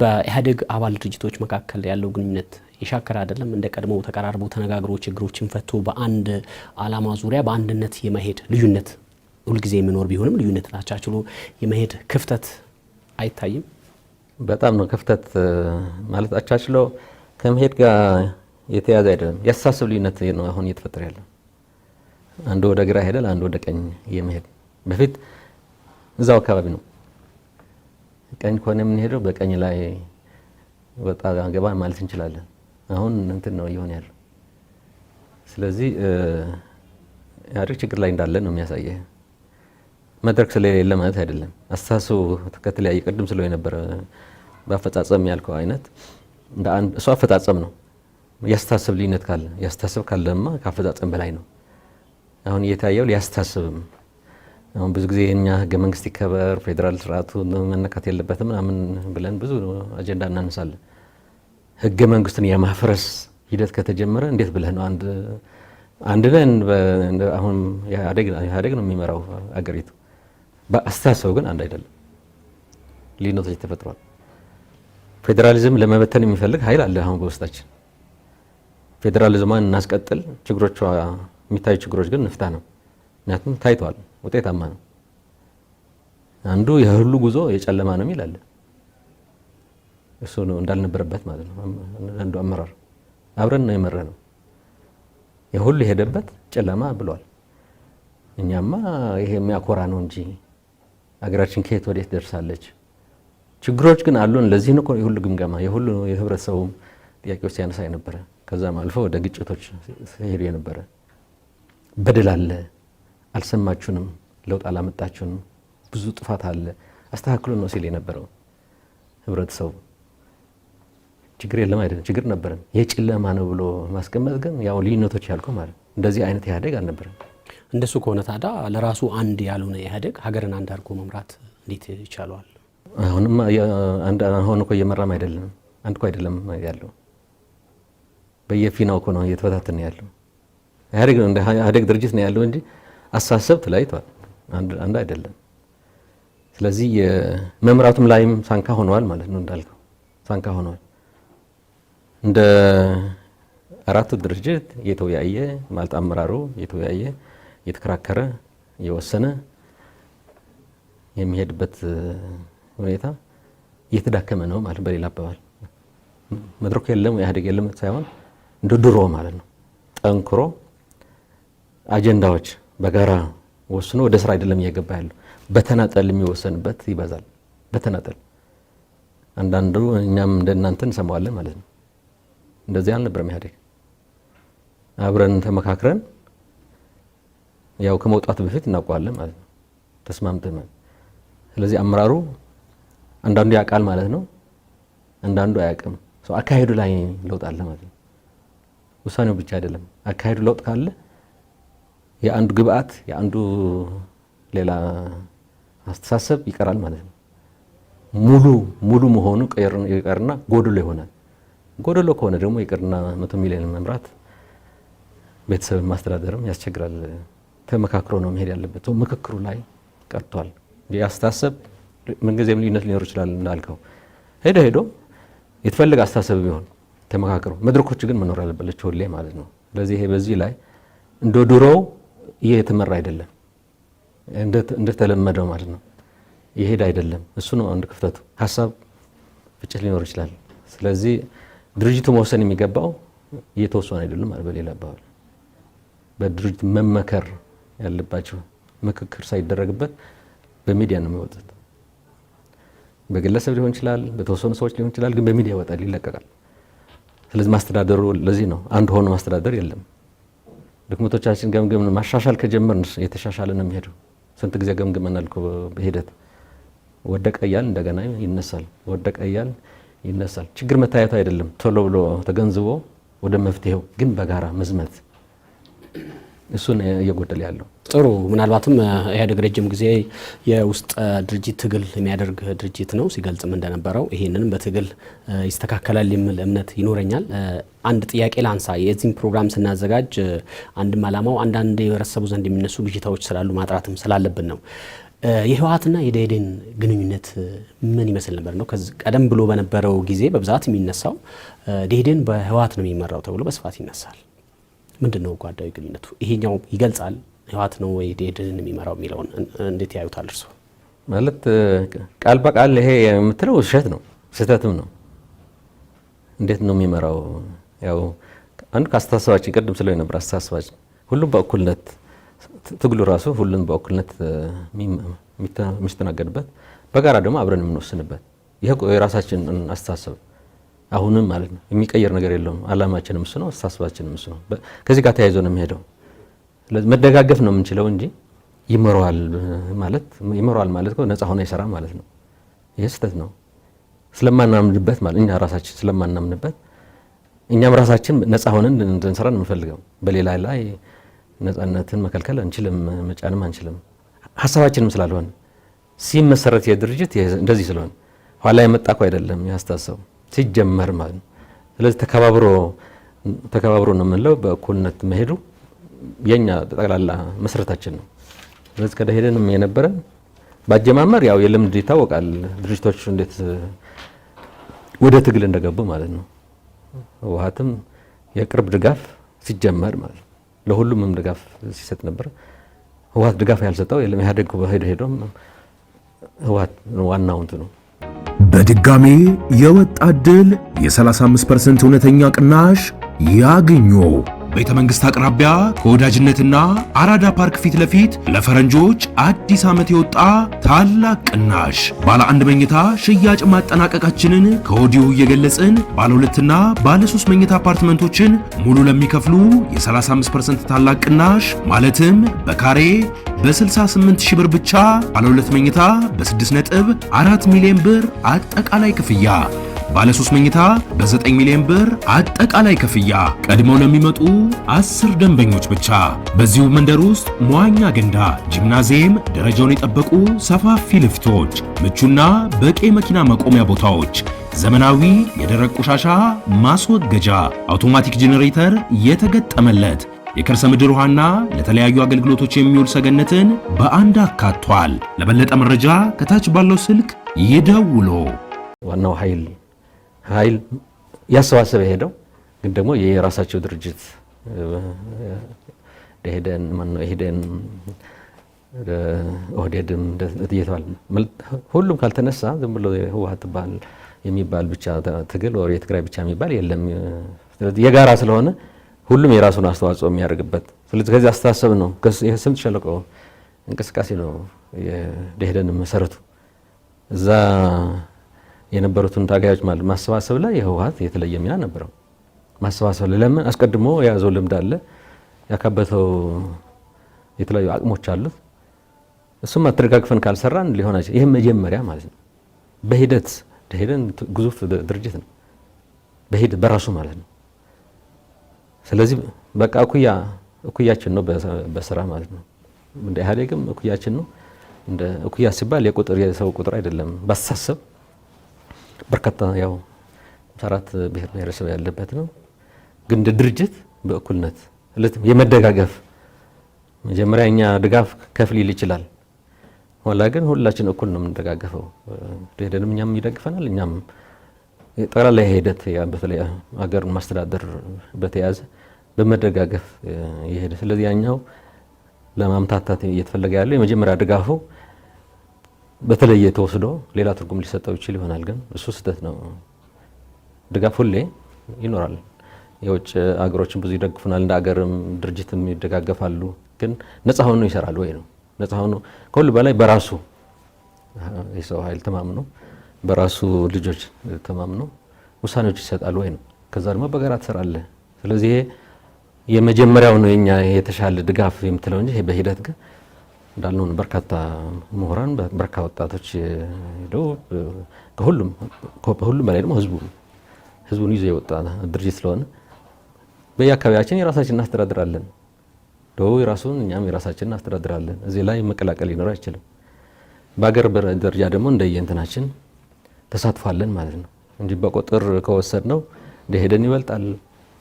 በኢህአዴግ አባል ድርጅቶች መካከል ያለው ግንኙነት የሻከረ አይደለም? እንደ ቀድሞው ተቀራርቦ ተነጋግሮ ችግሮችን ፈቶ በአንድ አላማ ዙሪያ በአንድነት የመሄድ ልዩነት ሁልጊዜ የሚኖር ቢሆንም ልዩነትን አቻችሎ የመሄድ ክፍተት አይታይም? በጣም ነው ክፍተት ማለት አቻችሎ ከመሄድ ጋር የተያዘ አይደለም። ያሳስብ ልዩነት ነው አሁን እየተፈጠረ ያለው። አንዱ ወደ ግራ ሄዳል፣ አንዱ ወደ ቀኝ የመሄድ በፊት እዛው አካባቢ ነው። ቀኝ ከሆነ የምንሄደው በቀኝ ላይ ወጣ ገባ ማለት እንችላለን። አሁን እንትን ነው እየሆነ ያለው። ስለዚህ ኢህአዴግ ችግር ላይ እንዳለ ነው የሚያሳየው። መድረክ ስለሌለ ማለት አይደለም። አስተሳሰቡ ከተለያየ ቅድም ስለው የነበረ በአፈጻጸም ያልከው አይነት እንደ አንድ እሱ አፈጻጸም ነው። ያስተሳሰብ ልዩነት ካለ ያስተሳሰብ ካለማ ከአፈጻጸም በላይ ነው። አሁን እየታየው ሊያስተሳስብም አሁን ብዙ ጊዜ እኛ ህገ መንግስት ይከበር ፌዴራል ስርዓቱ መነካት የለበትም ምናምን ብለን ብዙ አጀንዳ እናነሳለን። ህገ መንግስትን የማፍረስ ሂደት ከተጀመረ እንዴት ብለህ ነው አንድ ነን አሁን ኢህአዴግ ነው የሚመራው አገሪቱ። በአስተሳሰብ ግን አንድ አይደለም። ልዩነቶች ተፈጥሯል። ፌዴራሊዝም ለመበተን የሚፈልግ ኃይል አለ አሁን በውስጣችን። ፌዴራሊዝሟን እናስቀጥል፣ ችግሮቿ የሚታዩ ችግሮች ግን እንፍታ ነው። ምክንያቱም ታይቷል፣ ውጤታማ ነው። አንዱ የሁሉ ጉዞ የጨለማ ነው የሚል አለ። እሱ ነው እንዳልነበረበት ማለት ነው። አንዱ አመራር አብረን ነው የመረነው። የሁሉ የሄደበት ጨለማ ብሏል። እኛማ ይሄ የሚያኮራ ነው እንጂ አገራችን ከየት ወዴት ደርሳለች? ችግሮች ግን አሉን። ለዚህ ነው የሁሉ ግምገማ የሁሉ የህብረተሰቡም ጥያቄዎች ሲያነሳ የነበረ ከዛም አልፎ ወደ ግጭቶች ሲሄዱ የነበረ በደል አለ፣ አልሰማችሁንም፣ ለውጥ አላመጣችሁንም፣ ብዙ ጥፋት አለ፣ አስተካክሉ ነው ሲል የነበረው ህብረተሰቡ። ችግር የለም አይደለም፣ ችግር ነበረን። የጨለማ ነው ብሎ ማስቀመጥ ግን ያው ልዩነቶች ያልከው ማለት እንደዚህ አይነት ኢህአዴግ አልነበረም። እንደሱ ከሆነ ታዲያ ለራሱ አንድ ያልሆነ ኢህአዴግ ሀገርን አንድ አድርጎ መምራት እንዴት ይቻለዋል? አሁንም አሁን እኮ እየመራም አይደለም፣ አንድ እኮ አይደለም ያለው፣ በየፊናው እኮ ነው እየተበታተነ ያለው። ኢህአዴግ ነው እንደ ኢህአዴግ ድርጅት ነው ያለው እንጂ አሳሰብ ተለያይቷል፣ አንድ አይደለም። ስለዚህ የመምራቱም ላይም ሳንካ ሆነዋል ማለት ነው። እንዳልከው ሳንካ ሆነዋል። እንደ አራቱ ድርጅት የተወያየ ማለት አመራሩ የተወያየ የተከራከረ የወሰነ የሚሄድበት ሁኔታ እየተዳከመ ነው ማለት በሌላ አባባል መድረክ የለም ኢህአዴግ የለም ሳይሆን እንደ ድሮ ማለት ነው። ጠንክሮ አጀንዳዎች በጋራ ወስኖ ወደ ስራ አይደለም እየገባ ያለው፣ በተናጠል የሚወሰንበት ይበዛል። በተናጠል አንዳንዱ እኛም እንደናንተ እንሰማዋለን ማለት ነው። እንደዚህ አልነበረም ኢህአዴግ። አብረን ተመካክረን ያው ከመውጣቱ በፊት እናውቀዋለን ማለት ነው፣ ተስማምተን ማለት። ስለዚህ አመራሩ አንዳንዱ ያውቃል ማለት ነው፣ አንዳንዱ አያውቅም። አካሄዱ ላይ ለውጥ አለ ማለት ነው። ውሳኔው ብቻ አይደለም፣ አካሄዱ ለውጥ ካለ የአንዱ ግብአት የአንዱ ሌላ አስተሳሰብ ይቀራል ማለት ነው። ሙሉ መሆኑ ይቀርና ጎድሎ ይሆናል። ጎድሎ ከሆነ ደግሞ ይቅርና 100 ሚሊዮን መምራት ቤተሰብን ማስተዳደርም ያስቸግራል። ተመካክሮ ነው መሄድ ያለበት። ምክክሩ ላይ ቀርቷል። የአስተሳሰብ ምንጊዜም ልዩነት ሊኖር ይችላል እንዳልከው ሄዶ የተፈለገ አስተሳሰብ ቢሆን ተመካክሮ መድረኮች ግን መኖር አለባቸው ሁሌ ማለት ነው። ስለዚህ ይሄ በዚህ ላይ እንደ ድሮው እየተመራ አይደለም፣ እንደተለመደው ማለት ነው ይሄድ አይደለም። እሱ ነው አንድ ክፍተቱ። ሀሳብ ፍጭት ሊኖር ይችላል። ስለዚህ ድርጅቱ መወሰን የሚገባው እየተወሰነ አይደለም ማለት በሌላ አባባል በድርጅት መመከር ያለባቸው ምክክር ሳይደረግበት በሚዲያ ነው የሚወጡት። በግለሰብ ሊሆን ይችላል፣ በተወሰኑ ሰዎች ሊሆን ይችላል፣ ግን በሚዲያ ይወጣል፣ ይለቀቃል። ስለዚህ ማስተዳደሩ ለዚህ ነው አንድ ሆኖ ማስተዳደር የለም። ድክመቶቻችን ገምገም ማሻሻል ከጀመርን የተሻሻለ ነው የሚሄደው። ስንት ጊዜ ገምግመናል እኮ በሂደት ወደቀ እያል እንደገና ይነሳል፣ ወደቀ እያል ይነሳል። ችግር መታየቱ አይደለም ቶሎ ብሎ ተገንዝቦ ወደ መፍትሄው ግን በጋራ መዝመት እሱን እየጎደለ ያለው። ጥሩ። ምናልባትም ኢህአዴግ ረጅም ጊዜ የውስጥ ድርጅት ትግል የሚያደርግ ድርጅት ነው ሲገልጽም እንደነበረው ይሄንንም በትግል ይስተካከላል የሚል እምነት ይኖረኛል። አንድ ጥያቄ ላንሳ። የዚህም ፕሮግራም ስናዘጋጅ አንድም ዓላማው አንዳንድ የህብረተሰቡ ዘንድ የሚነሱ ብዥታዎች ስላሉ ማጥራትም ስላለብን ነው። የህወሓትና የደኢህዴን ግንኙነት ምን ይመስል ነበር ነው? ቀደም ብሎ በነበረው ጊዜ በብዛት የሚነሳው ደኢህዴን በህወሓት ነው የሚመራው ተብሎ በስፋት ይነሳል። ምንድነው ጓዳዊ ግንኙነቱ? ይሄኛው ይገልጻል ህወሓት ነው ወይ ደኢህዴንን የሚመራው የሚለውን እንዴት ያዩታል እርሱ? ማለት ቃል በቃል ይሄ የምትለው ውሸት ነው፣ ስህተትም ነው። እንዴት ነው የሚመራው? ያው አንዱ ከአስተሳሰባችን ቅድም ስለው የነበር አስተሳሰባችን ሁሉም በእኩልነት ትግሉ ራሱ ሁሉም በእኩልነት የሚስተናገድበት በጋራ ደግሞ አብረን የምንወስንበት ይሄ የራሳችን አስተሳሰብ አሁንም ማለት ነው የሚቀየር ነገር የለውም። አላማችንም እሱ ነው፣ አስተሳሰባችንም እሱ ነው። ከዚህ ጋር ተያይዞ ነው የሚሄደው። ስለዚህ መደጋገፍ ነው የምንችለው እንጂ ይመራዋል ማለት ነው ነፃ ሆነ ይሰራ ማለት ነው። ይሄ ስህተት ነው። ስለማናምንበት ማለት እኛ ራሳችን ስለማናምንበት እኛም ራሳችን ነፃ ሆነን እንድንሰራ ነው የምንፈልገው። በሌላ ላይ ነፃነትን መከልከል አንችልም፣ መጫንም አንችልም። ሀሳባችንም ስላልሆነ ሲመሰረት የድርጅት እንደዚህ ስለሆነ ኋላ የመጣ እኮ አይደለም ያስተሳሰቡ ሲጀመር ማለት ነው። ስለዚህ ተከባብሮ ተከባብሮ ነው የምንለው በእኩልነት መሄዱ የኛ ጠቅላላ መስረታችን ነው። ስለዚህ ከደኢህዴንም የነበረን ባጀማመር ያው የልምድ ይታወቃል ድርጅቶች እንዴት ወደ ትግል እንደገቡ ማለት ነው። ህወሓትም የቅርብ ድጋፍ ሲጀመር ማለት ነው ለሁሉም ድጋፍ ሲሰጥ ነበር። ህወሓት ድጋፍ ያልሰጠው የለም ኢህአዴግ ሄዶም ህወሓት ዋናው እንትኑ በድጋሜ የወጣት ድል የ35% እውነተኛ ቅናሽ ያግኙ። ቤተ መንግሥት አቅራቢያ ከወዳጅነትና አራዳ ፓርክ ፊት ለፊት ለፈረንጆች አዲስ ዓመት የወጣ ታላቅ ቅናሽ ባለ 1 መኝታ ሽያጭ ማጠናቀቃችንን ከወዲሁ እየገለጽን ባለ 2ና ባለ 3 መኝታ አፓርትመንቶችን ሙሉ ለሚከፍሉ የ35% ታላቅ ቅናሽ ማለትም በካሬ በ68,000 ብር ብቻ ባለ 2 መኝታ በ6.4 ሚሊዮን ብር አጠቃላይ ክፍያ ባለ 3 መኝታ በ9 ሚሊዮን ብር አጠቃላይ ክፍያ ቀድመው ለሚመጡ 10 ደንበኞች ብቻ። በዚሁ መንደር ውስጥ መዋኛ ገንዳ፣ ጂምናዚየም፣ ደረጃውን የጠበቁ ሰፋፊ ልፍቶች፣ ምቹና በቂ መኪና መቆሚያ ቦታዎች፣ ዘመናዊ የደረቅ ቆሻሻ ማስወገጃ፣ አውቶማቲክ ጄኔሬተር የተገጠመለት የከርሰ ምድር ውሃና ለተለያዩ አገልግሎቶች የሚውል ሰገነትን በአንድ አካቷል። ለበለጠ መረጃ ከታች ባለው ስልክ ይደውሉ። ዋናው ኃይል ያሰባሰበ ሄደው ግን ደግሞ የራሳቸው ድርጅት ደኢህዴን ኦህዴድም እየተባለ ሁሉም ካልተነሳ ዝም ብሎ ህወሓት የሚባል ብቻ ትግል ወይ የትግራይ ብቻ የሚባል የለም። ስለዚህ የጋራ ስለሆነ ሁሉም የራሱን አስተዋጽኦ የሚያደርግበት ስለዚህ ከዚህ አስተሳሰብ ነው የስምጥ ሸለቆ እንቅስቃሴ ነው የደኢህዴን መሰረቱ። እዛ የነበሩትን ታጋዮች ማለት ማሰባሰብ ላይ የህወሓት የተለየ ሚና ነበረው። ማሰባሰብ ለምን አስቀድሞ የያዘው ልምድ አለ፣ ያካበተው የተለያዩ አቅሞች አሉት። እሱም አተረጋግፈን ካልሰራን ሊሆን አይችልም። ይሄም መጀመሪያ ማለት ነው። በሂደት ደኢህዴን ግዙፍ ድርጅት ነው በሂደት በራሱ ማለት ነው። ስለዚህ በቃ እኩያችን ነው በስራ ማለት ነው። እንደ ኢህአዴግም እኩያችን ነው። እንደ እኩያ ሲባል የሰው ቁጥር አይደለም። ባስተሳሰብ በርካታ ያው 4 ብሔር ብሔረሰብ ያለበት ነው። ግን እንደ ድርጅት በእኩልነት የመደጋገፍ መጀመሪያ እኛ ድጋፍ ከፍሊል ይችላል። ኋላ ግን ሁላችን እኩል ነው የምንደጋገፈው። ደኢህዴንም እኛም ይደግፈናል። እኛም ጠቅላላ ሂደት በተለይ ሀገርን ማስተዳደር በተያዘ በመደጋገፍ ይሄድ። ስለዚህ ያኛው ለማምታታት እየተፈለገ ያለው የመጀመሪያ ድጋፉ በተለየ ተወስዶ ሌላ ትርጉም ሊሰጠው ይችል ይሆናል። ግን እሱ ስህተት ነው። ድጋፍ ሁሌ ይኖራል። የውጭ አገሮችን ብዙ ይደግፉናል፣ እንደ አገርም ድርጅትም ይደጋገፋሉ። ግን ነፃ ሆኖ ይሰራል ወይ ነው? ነፃ ሆኖ ከሁሉ በላይ በራሱ የሰው ኃይል ተማምኖ በራሱ ልጆች ተማምኖ ውሳኔዎች ይሰጣል ወይ ነው? ከዛ ደግሞ በጋራ ትሰራለህ። ስለዚህ የመጀመሪያው ነው የኛ የተሻለ ድጋፍ የምትለው እንጂ ይሄ በሂደት ግን እንዳልነው በርካታ ምሁራን በርካታ ወጣቶች ሄደው ከሁሉም በላይ ደግሞ ህዝቡን ይዞ የወጣ ድርጅት ስለሆነ በየአካባቢያችን የራሳችንን እናስተዳድራለን። ደው የራሱን እኛም የራሳችንን እናስተዳድራለን። እዚህ ላይ መቀላቀል ሊኖር አይችልም። በአገር ደረጃ ደግሞ እንደየእንትናችን ተሳትፏለን ማለት ነው እንጂ በቁጥር ከወሰድ ነው ደኢህዴን ይበልጣል።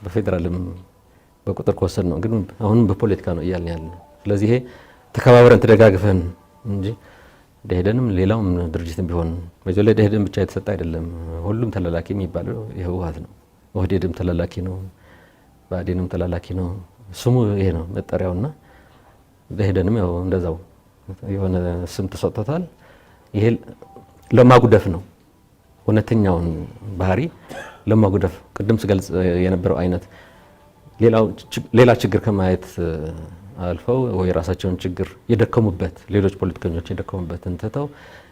በፌደራልም በቁጥር ከወሰድ ነው ግን አሁንም በፖለቲካ ነው እያልን ያለን። ስለዚህ ይሄ ተከባብረን ተደጋግፈን እንጂ ደኢህዴንም ሌላውም ድርጅትም ቢሆን በጀለ ደኢህዴን ብቻ የተሰጠ አይደለም። ሁሉም ተላላኪ የሚባለው የህወሓት ነው። ኦህዴድም ተላላኪ ነው፣ ብአዴንም ተላላኪ ነው። ስሙ ይሄ ነው መጠሪያውና ደኢህዴንም ያው እንደዛው የሆነ ስም ተሰጥቶታል። ይሄ ለማጉደፍ ነው። እውነተኛውን ባህሪ ለማጉደፍ ቅድም ስገልጽ የነበረው አይነት ሌላ ችግር ከማየት አልፈው ወይ ራሳቸውን ችግር የደከሙበት ሌሎች ፖለቲከኞች የደከሙበትን ትተው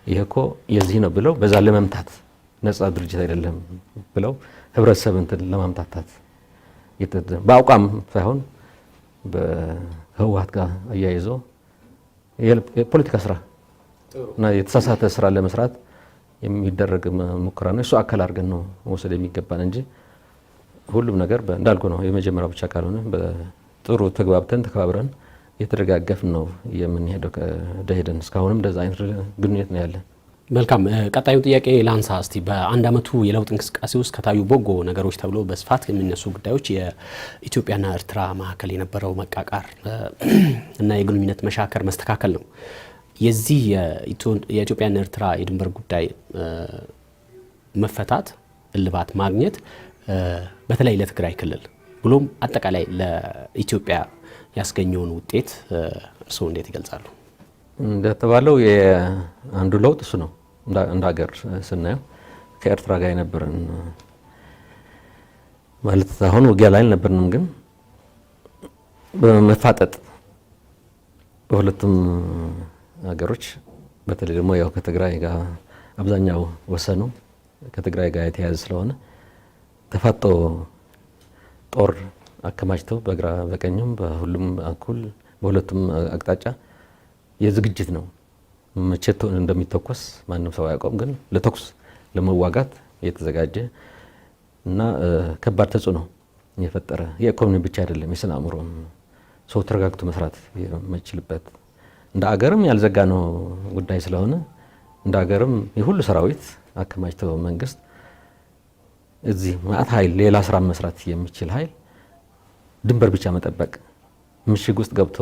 ይሄ እኮ የዚህ ነው ብለው በዛ ለመምታት ነፃ ድርጅት አይደለም ብለው ህብረተሰብን ለማምታታት በአቋም ሳይሆን በህወሓት ጋር አያይዞ የፖለቲካ ስራ እና የተሳሳተ ስራ ለመስራት የሚደረግ ሙከራ ነው። እሱ አካል አድርገን ነው መውሰድ የሚገባን እንጂ ሁሉም ነገር እንዳልኩ ነው የመጀመሪያው ብቻ ካልሆነ በጥሩ ተግባብተን ተከባብረን የተደጋገፍን ነው የምንሄደው ከደኢህዴን። እስካሁንም እንደዛ አይነት ግንኙነት ነው ያለን። መልካም ቀጣዩ ጥያቄ ላንሳ እስቲ። በአንድ አመቱ የለውጥ እንቅስቃሴ ውስጥ ከታዩ በጎ ነገሮች ተብሎ በስፋት የሚነሱ ጉዳዮች የኢትዮጵያና ኤርትራ መካከል የነበረው መቃቃር እና የግንኙነት መሻከር መስተካከል ነው። የዚህ የኢትዮጵያና ኤርትራ የድንበር ጉዳይ መፈታት እልባት ማግኘት በተለይ ለትግራይ ክልል ብሎም አጠቃላይ ለኢትዮጵያ ያስገኘውን ውጤት እርስዎ እንዴት ይገልጻሉ? እንደተባለው አንዱ ለውጥ እሱ ነው። እንደ ሀገር ስናየው ከኤርትራ ጋር የነበረን ማለት አሁን ውጊያ ላይ አልነበርንም፣ ግን በመፋጠጥ በሁለቱም ሀገሮች በተለይ ደግሞ ያው ከትግራይ ጋር አብዛኛው ወሰኑ ከትግራይ ጋር የተያያዘ ስለሆነ ተፋጦ ጦር አከማችተው በግራ በቀኝም በሁሉም በኩል በሁለቱም አቅጣጫ የዝግጅት ነው። መቼ እንደሚተኮስ ማንም ሰው አያውቀውም፣ ግን ለተኩስ ለመዋጋት የተዘጋጀ እና ከባድ ተጽዕኖ የፈጠረ የኢኮኖሚ ብቻ አይደለም የስነ አእምሮም ሰው ተረጋግቶ መስራት የማይችልበት እንደ አገርም ያልዘጋ ነው ጉዳይ ስለሆነ እንደ አገርም የሁሉ ሰራዊት አከማችተው መንግስት እዚህ ማአት ኃይል ሌላ ስራ መስራት የሚችል ኃይል ድንበር ብቻ መጠበቅ ምሽግ ውስጥ ገብቶ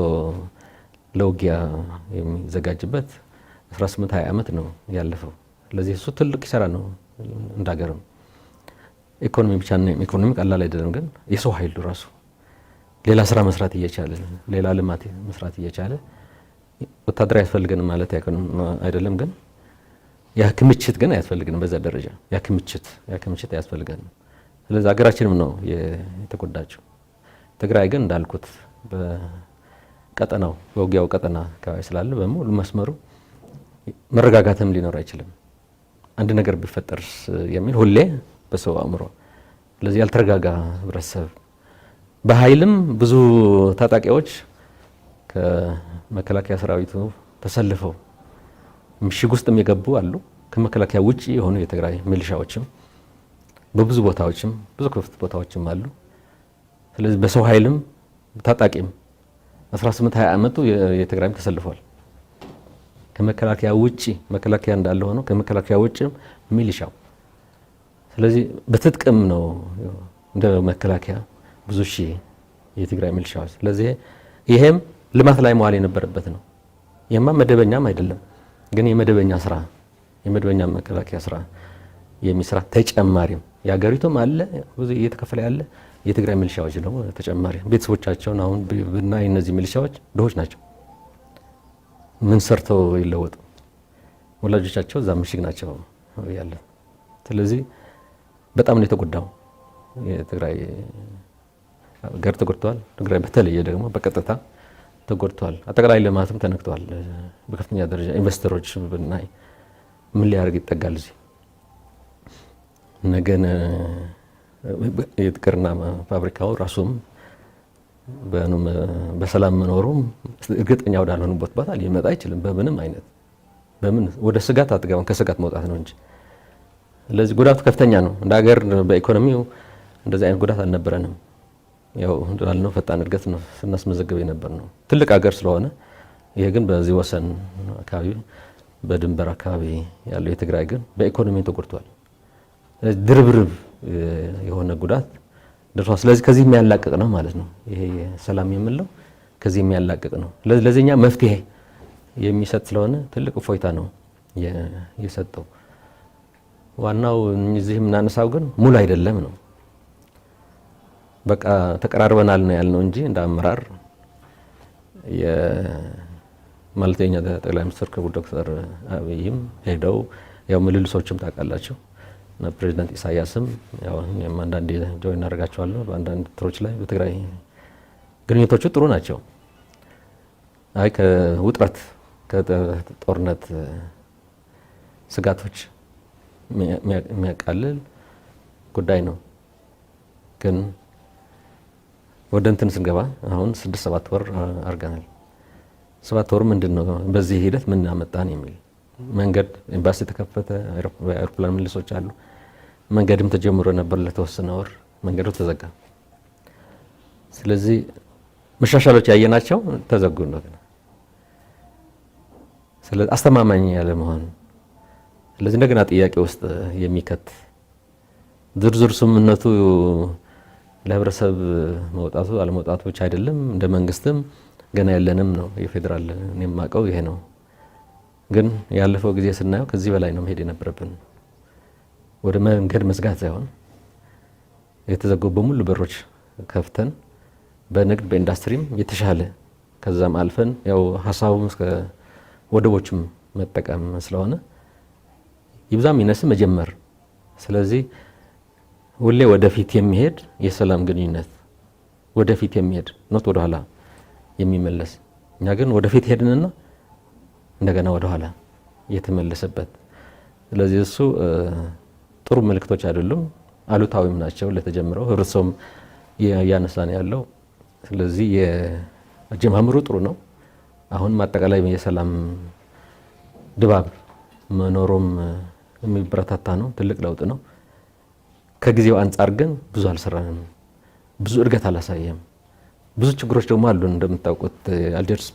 ለውጊያ የሚዘጋጅበት 18-20 ዓመት ነው ያለፈው። ስለዚህ እሱ ትልቅ ይሰራ ነው እንደ ሀገርም ኢኮኖሚ ብቻ ነው። ኢኮኖሚ ቀላል አይደለም፣ ግን የሰው ኃይሉ ራሱ ሌላ ስራ መስራት እየቻለ ሌላ ልማት መስራት እየቻለ ወታደር ያስፈልገን ማለት አይደለም፣ ግን ያ ክምችት ግን አያስፈልገንም። በዛ ደረጃ ያ ክምችት አያስፈልገንም። ስለዚህ ሀገራችንም ነው የተጎዳችው። ትግራይ ግን እንዳልኩት በቀጠናው በውጊያው ቀጠና አካባቢ ስላለ በሙሉ መስመሩ መረጋጋትም ሊኖር አይችልም። አንድ ነገር ቢፈጠር የሚል ሁሌ በሰው አእምሮ። ስለዚህ ያልተረጋጋ ህብረተሰብ በኃይልም ብዙ ታጣቂዎች ከመከላከያ ሰራዊቱ ተሰልፈው ምሽግ ውስጥ የሚገቡ አሉ። ከመከላከያ ውጪ የሆኑ የትግራይ ሚሊሻዎችም በብዙ ቦታዎችም ብዙ ክፍት ቦታዎችም አሉ። ስለዚህ በሰው ኃይልም ታጣቂም 18-20 ዓመቱ የትግራይም ተሰልፏል። ከመከላከያ ውጪ መከላከያ እንዳለ ሆኖ ከመከላከያ ውጪ ሚሊሻው። ስለዚህ በትጥቅም ነው እንደ መከላከያ ብዙ ሺህ የትግራይ ሚሊሻዎች። ስለዚህ ይሄም ልማት ላይ መዋል የነበረበት ነው። ይሄማ መደበኛም አይደለም፣ ግን የመደበኛ ስራ የመደበኛ መከላከያ ስራ የሚስራ ተጨማሪም የሀገሪቱም አለ ብዙ እየተከፈለ ያለ የትግራይ ሚሊሻዎች ደግሞ ተጨማሪ ቤተሰቦቻቸውን አሁን ብናይ እነዚህ ሚሊሻዎች ድሆች ናቸው። ምን ሰርተው ይለወጡ? ወላጆቻቸው እዛ ምሽግ ናቸው ያለ። ስለዚህ በጣም ነው የተጎዳው። የትግራይ ሀገር ተጎድቷል። ትግራይ በተለየ ደግሞ በቀጥታ ተጎድቷል። አጠቃላይ ልማትም ተነክቷል በከፍተኛ ደረጃ። ኢንቨስተሮች ብናይ ምን ሊያደርግ ይጠጋል እዚህ ነገን የትቅርና ፋብሪካው ራሱም በሰላም መኖሩም እርግጠኛ ወዳልሆነበት ቦታ ሊመጣ አይችልም። በምንም አይነት በምን ወደ ስጋት አትገባም። ከስጋት መውጣት ነው እንጂ። ስለዚህ ጉዳቱ ከፍተኛ ነው። እንደ ሀገር በኢኮኖሚው እንደዚህ አይነት ጉዳት አልነበረንም። ያው እንዳልነው ፈጣን እድገት ነው ስናስመዘግብ የነበር ነው ትልቅ ሀገር ስለሆነ። ይሄ ግን በዚህ ወሰን አካባቢ በድንበር አካባቢ ያለው የትግራይ ግን በኢኮኖሚ ተጎድቷል። ድርብርብ የሆነ ጉዳት ደርሷል። ስለዚህ ከዚህ የሚያላቅቅ ነው ማለት ነው። ይሄ ሰላም የምንለው ከዚህ የሚያላቅቅ ነው። ለዚህኛ መፍትሄ የሚሰጥ ስለሆነ ትልቅ እፎይታ ነው የሰጠው። ዋናው እዚህ የምናነሳው ግን ሙሉ አይደለም ነው። በቃ ተቀራርበናል ነው ያልነው እንጂ እንደ አመራር የማለተኛ ጠቅላይ ሚኒስትር ክቡር ዶክተር አብይም ሄደው ያው ምልልሶችም ታውቃላችሁ እና ፕሬዝዳንት ኢሳያስም ያው አንዳንዴ ጆይን እናደርጋቸዋለሁ በአንዳንድ ትሮች ላይ በትግራይ ግንኙነቶቹ ጥሩ ናቸው። አይ ከውጥረት ከጦርነት ስጋቶች የሚያቃልል ጉዳይ ነው። ግን ወደ እንትን ስንገባ አሁን 6-7 ወር አድርገናል። 7 ወር ምንድን ነው በዚህ ሂደት ምን አመጣን የሚል መንገድ ኤምባሲ ተከፈተ፣ አውሮፕላን መልሶች አሉ። መንገድም ተጀምሮ ነበር ለተወሰነ ወር መንገዱ ተዘጋ። ስለዚህ መሻሻሎች ያየናቸው ተዘጉ ነው። ስለዚህ አስተማማኝ ያለ መሆን ስለዚህ እንደገና ጥያቄ ውስጥ የሚከት ዝርዝር ስምምነቱ ለህብረተሰብ መውጣቱ አለመውጣቱ ብቻ አይደለም፣ እንደ መንግስትም ገና ያለንም ነው የፌዴራል እኔም ማቀው ይሄ ነው። ግን ያለፈው ጊዜ ስናየው ከዚህ በላይ ነው መሄድ የነበረብን። ወደ መንገድ መዝጋት ሳይሆን የተዘጉ በሙሉ በሮች ከፍተን በንግድ በኢንዱስትሪም የተሻለ ከዛም አልፈን ያው ሀሳቡም እስከ ወደቦችም መጠቀም ስለሆነ ይብዛም ይነስም መጀመር። ስለዚህ ሁሌ ወደፊት የሚሄድ የሰላም ግንኙነት ወደፊት የሚሄድ ኖት ወደ ኋላ የሚመለስ። እኛ ግን ወደፊት ሄድንና እንደገና ወደ ኋላ የተመለሰበት። ስለዚህ እሱ ጥሩ ምልክቶች አይደሉም፣ አሉታዊም ናቸው ለተጀመረው ህብረተሰቡም እያነሳን ያለው። ስለዚህ የአጀማመሩ ጥሩ ነው። አሁንም አጠቃላይ የሰላም ድባብ መኖሩም የሚበረታታ ነው፣ ትልቅ ለውጥ ነው። ከጊዜው አንጻር ግን ብዙ አልሰራንም፣ ብዙ እድገት አላሳየም። ብዙ ችግሮች ደግሞ አሉ። እንደምታውቁት አልጀርስ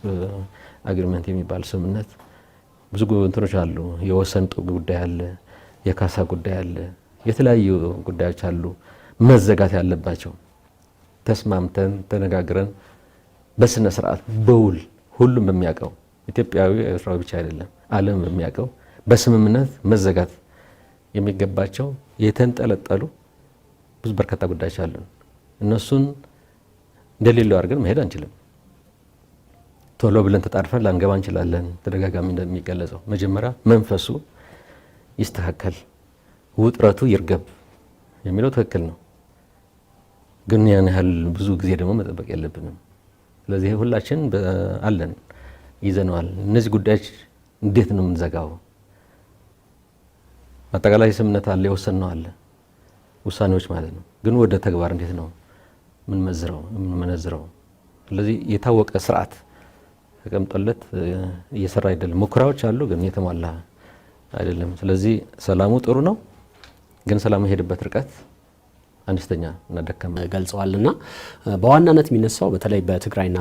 አግሪመንት የሚባል ስምምነት ብዙ እንትኖች አሉ። የወሰን ጉዳይ አለ፣ የካሳ ጉዳይ አለ፣ የተለያዩ ጉዳዮች አሉ መዘጋት ያለባቸው። ተስማምተን ተነጋግረን በስነ ስርዓት በውል ሁሉም በሚያውቀው ኢትዮጵያዊ ኤርትራዊ ብቻ አይደለም ዓለም በሚያውቀው በስምምነት መዘጋት የሚገባቸው የተንጠለጠሉ ብዙ በርካታ ጉዳዮች አሉ። እነሱን እንደሌለው አድርገን መሄድ አንችልም። ቶሎ ብለን ተጣድፈን ላንገባ እንችላለን። ተደጋጋሚ እንደሚገለጸው መጀመሪያ መንፈሱ ይስተካከል፣ ውጥረቱ ይርገብ የሚለው ትክክል ነው። ግን ያን ያህል ብዙ ጊዜ ደግሞ መጠበቅ የለብንም። ስለዚህ ሁላችን አለን ይዘነዋል። እነዚህ ጉዳዮች እንዴት ነው የምንዘጋው? አጠቃላይ ስምምነት አለ፣ የወሰንነው አለ፣ ውሳኔዎች ማለት ነው። ግን ወደ ተግባር እንዴት ነው የምንመነዝረው? ስለዚህ የታወቀ ስርዓት ተቀምጦለት እየሰራ አይደለም። ሙከራዎች አሉ፣ ግን የተሟላ አይደለም። ስለዚህ ሰላሙ ጥሩ ነው፣ ግን ሰላሙ የሄደበት ርቀት አነስተኛ እና ደካማ ገልጸዋልና በዋናነት የሚነሳው በተለይ በትግራይና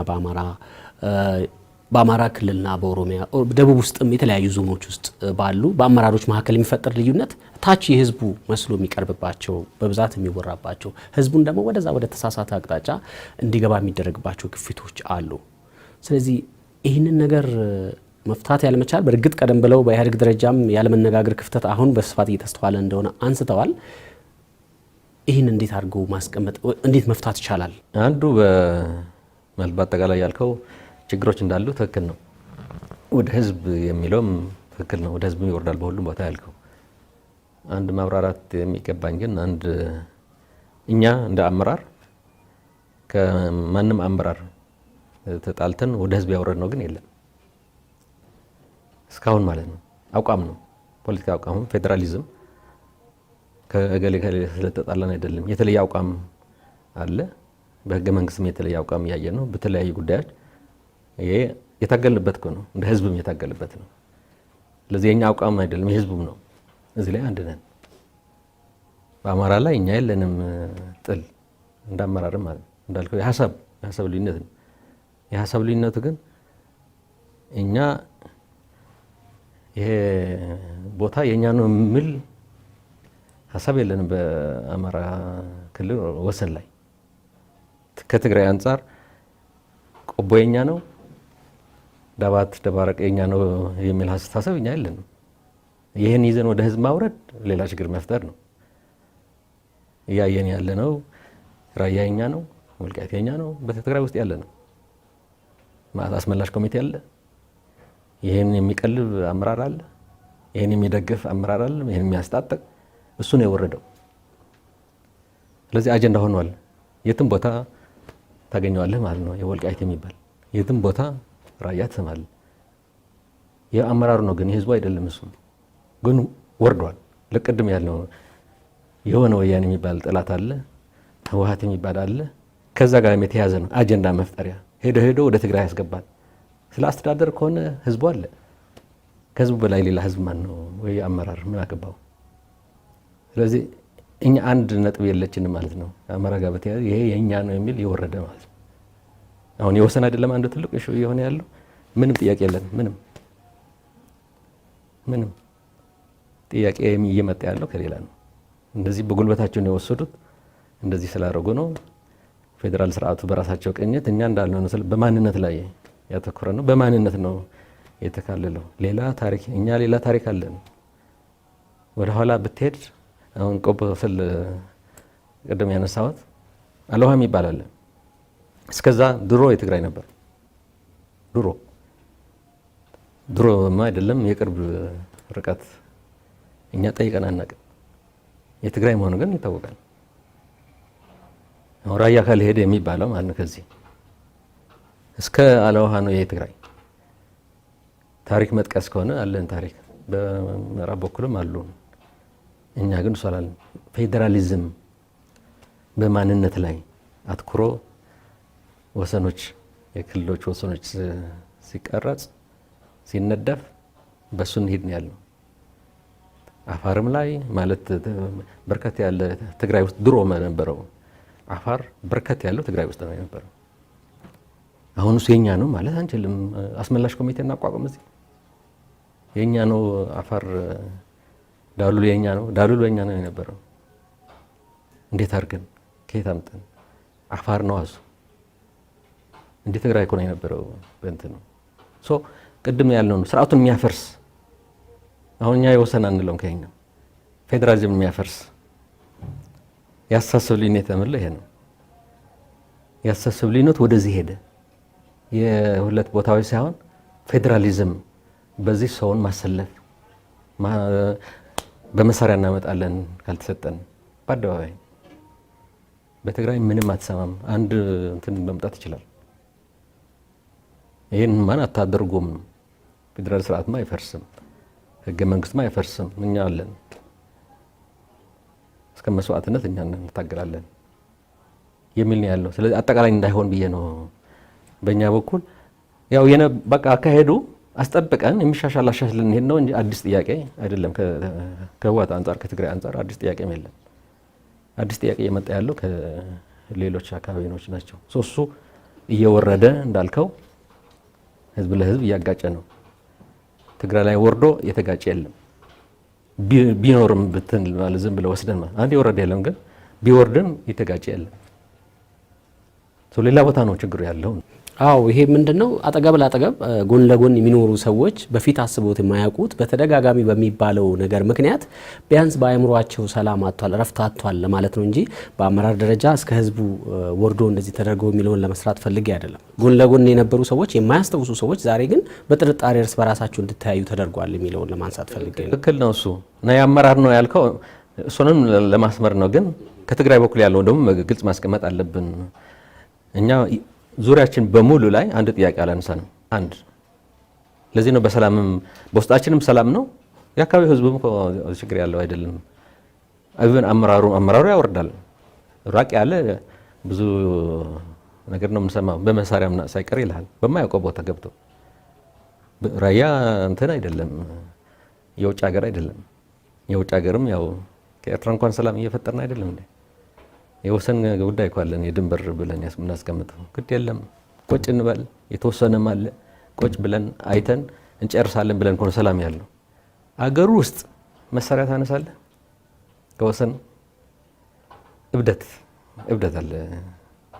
በአማራ ክልልና በኦሮሚያ ደቡብ ውስጥም የተለያዩ ዞኖች ውስጥ ባሉ በአመራሮች መካከል የሚፈጠር ልዩነት ታች የህዝቡ መስሎ የሚቀርብባቸው በብዛት የሚወራባቸው ህዝቡን ደግሞ ወደዛ ወደ ተሳሳተ አቅጣጫ እንዲገባ የሚደረግባቸው ግፊቶች አሉ። ስለዚህ ይህንን ነገር መፍታት ያለመቻል በእርግጥ ቀደም ብለው በኢህአዴግ ደረጃም ያለመነጋገር ክፍተት አሁን በስፋት እየተስተዋለ እንደሆነ አንስተዋል። ይህን እንዴት አድርጎ ማስቀመጥ እንዴት መፍታት ይቻላል? አንዱ በአጠቃላይ ያልከው ችግሮች እንዳሉ ትክክል ነው። ወደ ህዝብ የሚለውም ትክክል ነው። ወደ ህዝብ ይወርዳል በሁሉም ቦታ ያልከው። አንድ ማብራራት የሚገባኝ ግን እኛ እንደ አመራር ከማንም አመራር ተጣልተን ወደ ህዝብ ያወረድ ነው ግን የለም እስካሁን ማለት ነው። አቋም ነው፣ ፖለቲካ አቋም፣ ፌዴራሊዝም ከእገሌ ስለተጣላን አይደለም። የተለየ አቋም አለ። በህገ መንግስትም የተለየ አቋም እያየ ነው። በተለያዩ ጉዳዮች ይሄ የታገልበት ነው፣ እንደ ህዝብም የታገልበት ነው። ስለዚህ የኛ አቋም አይደለም የህዝቡም ነው። እዚህ ላይ አንድ ነን። በአማራ ላይ እኛ የለንም ጥል እንዳመራርም ማለት እንዳልከው የሀሳብ ልዩነት ነው። የሀሳብ ልዩነቱ ግን እኛ ይሄ ቦታ የኛ ነው የሚል ሀሳብ የለንም። በአማራ ክልል ወሰን ላይ ከትግራይ አንጻር ቆቦ የኛ ነው፣ ዳባት ደባረቅ የኛ ነው የሚል ሀሳብ እኛ የለንም። ይህን ይዘን ወደ ህዝብ ማውረድ ሌላ ችግር መፍጠር ነው። እያየን ያለ ነው። ራያ የኛ ነው፣ ወልቃይት የኛ ነው። በትግራይ ውስጥ ያለ ነው። አስመላሽ ኮሚቴ አለ። ይህን የሚቀልብ አመራር አለ። ይህን የሚደግፍ አመራር አለ። ይህን የሚያስታጥቅ እሱ ነው የወረደው። ስለዚህ አጀንዳ ሆኗል። የትም ቦታ ታገኘዋለህ ማለት ነው። የወልቃይት የሚባል የትም ቦታ ራያ ትሰማለህ። የአመራሩ ነው ግን የህዝቡ አይደለም። እሱ ግን ወርዷል። ለቅድም ያልነው የሆነ ወያኔ የሚባል ጥላት አለ፣ ህወሓት የሚባል አለ። ከዛ ጋር የተያዘ ነው አጀንዳ መፍጠሪያ። ሄዶ ወደ ትግራይ ያስገባል። ስለ አስተዳደር ከሆነ ህዝቡ አለ። ከህዝቡ በላይ ሌላ ህዝብ ማን ነው? ወይ አመራር ምን አገባው? ስለዚህ እኛ አንድ ነጥብ የለችንም ማለት ነው። አማራ ጋር በተያያዘ ይሄ የኛ ነው የሚል የወረደ ማለት ነው። አሁን የወሰን አይደለም አንዱ ትልቅ እሹ የሆነ ያለው ምንም ጥያቄ የለን። ምንም ጥያቄ እየመጣ ያለው ከሌላ ነው። እንደዚህ በጉልበታቸውን የወሰዱት እንደዚህ ስላደረጉ ነው። ፌዴራል ስርዓቱ በራሳቸው ቅኝት እኛ እንዳልነው በማንነት ላይ ያተኮረ ነው። በማንነት ነው የተካለለው። ሌላ ታሪክ እኛ ሌላ ታሪክ አለን። ወደ ኋላ ብትሄድ አሁን ቆቦ ስል ቀደም ያነሳሁት አለውሃ ይባላል። እስከዛ ድሮ የትግራይ ነበር። ድሮማ አይደለም የቅርብ ርቀት እኛ ጠይቀን አናውቅም። የትግራይ መሆኑ ግን ይታወቃል። አሁን ራያ ካልሄደ የሚባለው ማለት ነው። ከዚህ እስከ አለውሃ ነው የትግራይ ታሪክ መጥቀስ ከሆነ አለን ታሪክ በምዕራብ በኩልም አሉ። እኛ ግን ሷላል ፌዴራሊዝም በማንነት ላይ አትኩሮ ወሰኖች የክልሎች ወሰኖች ሲቀረጽ ሲነደፍ በሱ እንሂድ ነው ያለው። አፋርም ላይ ማለት በርከት ያለ ትግራይ ውስጥ ድሮ ነበረው። አፋር በርከት ያለው ትግራይ ውስጥ ነው የነበረው። አሁን እሱ የኛ ነው ማለት አንችልም። አስመላሽ ኮሚቴ እናቋቁም። እዚህ የኛ ነው አፋር ዳሉል የኛ ነው፣ ዳሉል የኛ ነው የነበረው። እንዴት አድርገን ከየት አምጠን አፋር ነው አሱ እንዴ ትግራይ እኮ ነው የነበረው። በእንት ነው ሶ ቅድም ያልነው ነው ስርዓቱን የሚያፈርስ አሁን እኛ የወሰን አንለውም። ከኛ ፌዴራሊዝም የሚያፈርስ ያሳስብ ልዩነት ተመለ ይሄ ነው ያሳስብ ልዩነት ወደዚህ ሄደ። የሁለት ቦታዎች ሳይሆን ፌዴራሊዝም በዚህ ሰውን ማሰለፍ በመሳሪያ እናመጣለን ካልተሰጠን በአደባባይ በትግራይ ምንም አትሰማም። አንድ እንትን መምጣት ይችላል። ይሄን ማን አታደርጎም። ፌዴራል ስርዓትማ አይፈርስም፣ ህገ መንግስትማ አይፈርስም። እኛ አለን እስከ መስዋዕትነት እኛ እንታገላለን የሚል ነው ያለው። ስለዚህ አጠቃላይ እንዳይሆን ብዬ ነው በእኛ በኩል ያው በቃ አካሄዱ አስጠብቀን የሚሻሻል አሻሽልን እንሄድ ነው እንጂ አዲስ ጥያቄ አይደለም። ከህወሓት አንጻር ከትግራይ አንጻር አዲስ ጥያቄም የለም። አዲስ ጥያቄ እየመጣ ያለው ከሌሎች አካባቢዎች ናቸው። እሱ እየወረደ እንዳልከው ህዝብ ለህዝብ እያጋጨ ነው። ትግራይ ላይ ወርዶ የተጋጨ የለም። ቢኖርም ብትን ማለት ዝም ብለው ወስደን ማለት አንድ የወረደ የለም፣ ግን ቢወርድም የተጋጨ የለም። ሌላ ቦታ ነው ችግሩ ያለው። አዎ ይሄ ምንድነው አጠገብ ለአጠገብ ጎን ለጎን የሚኖሩ ሰዎች በፊት አስበውት የማያውቁት በተደጋጋሚ በሚባለው ነገር ምክንያት ቢያንስ በአእምሯቸው ሰላም አጥቷል፣ ረፍት አጥቷል ለማለት ነው እንጂ በአመራር ደረጃ እስከ ህዝቡ ወርዶ እንደዚህ ተደርገው የሚለውን ለመስራት ፈልጌ አይደለም። ጎን ለጎን የነበሩ ሰዎች የማያስታውሱ ሰዎች ዛሬ ግን በጥርጣሬ እርስ በራሳቸው እንድታያዩ ተደርጓል የሚለውን ለማንሳት ፈልጌ ነው። ትክክል ነው እሱ እና የአመራር ነው ያልከው እሱንም ለማስመር ነው። ግን ከትግራይ በኩል ያለው ደግሞ ግልጽ ማስቀመጥ አለብን። እኛ ዙሪያችን በሙሉ ላይ አንድ ጥያቄ አላነሳንም። አንድ ለዚህ ነው በሰላምም በውስጣችንም ሰላም ነው። የአካባቢው ህዝብም ችግር ያለው አይደለም። አብን አመራሩ ያወርዳል። ራቅ ያለ ብዙ ነገር ነው የምንሰማው። በመሳሪያም ሳይቀር ይልሃል በማያውቀው ቦታ ገብቶ ራያ እንትን አይደለም፣ የውጭ ሀገር አይደለም። የውጭ ሀገርም ያው ከኤርትራ እንኳን ሰላም እየፈጠርን አይደለም እንዴ? የወሰን ጉዳይ እኮ አለን የድንበር ብለን የምናስቀምጠው ግድ የለም። ቆጭ እንበል የተወሰነም አለ ቆጭ ብለን አይተን እንጨርሳለን ብለን ኮን ሰላም ያለው አገሩ ውስጥ መሳሪያ ታነሳለህ። ከወሰን እብደት አለ።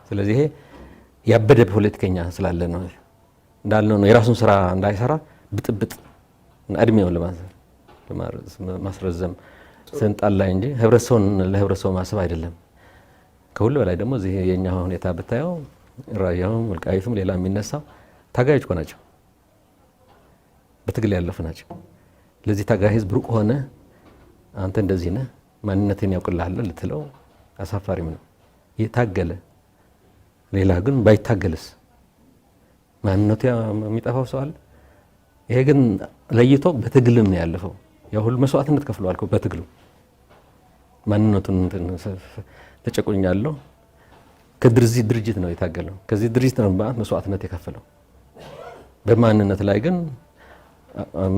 ስለዚህ ይሄ ያበደ ፖለቲከኛ ስላለ ነው እንዳልነው ነው የራሱን ስራ እንዳይሰራ ብጥብጥ እድሜውን ለማስረዘም ስንጣል ላይ እንጂ ህብረተሰቡን ለህብረተሰቡ ማሰብ አይደለም። ከሁሉ በላይ ደግሞ እዚህ የኛ ሁኔታ ብታየው ራያውም ወልቃይቱም ሌላ የሚነሳው ታጋዮች እኮ ናቸው፣ በትግል ያለፉ ናቸው። ለዚህ ታጋይ ህዝብ ሩቅ ሆነ አንተ እንደዚህ ነህ ማንነትን ያውቅልሃል ልትለው አሳፋሪም ነው። የታገለ ሌላ ግን ባይታገልስ ማንነቱ የሚጠፋው ሰው አለ። ይሄ ግን ለይቶ በትግልም ነው ያለፈው። ያው ሁሉ መስዋዕትነት ከፍሏል እኮ በትግሉ ማንነቱን ተጨቆኛለሁ። ከዚህ ድርጅት ነው የታገለው። ከዚህ ድርጅት ነው መስዋዕትነት የከፈለው። በማንነት ላይ ግን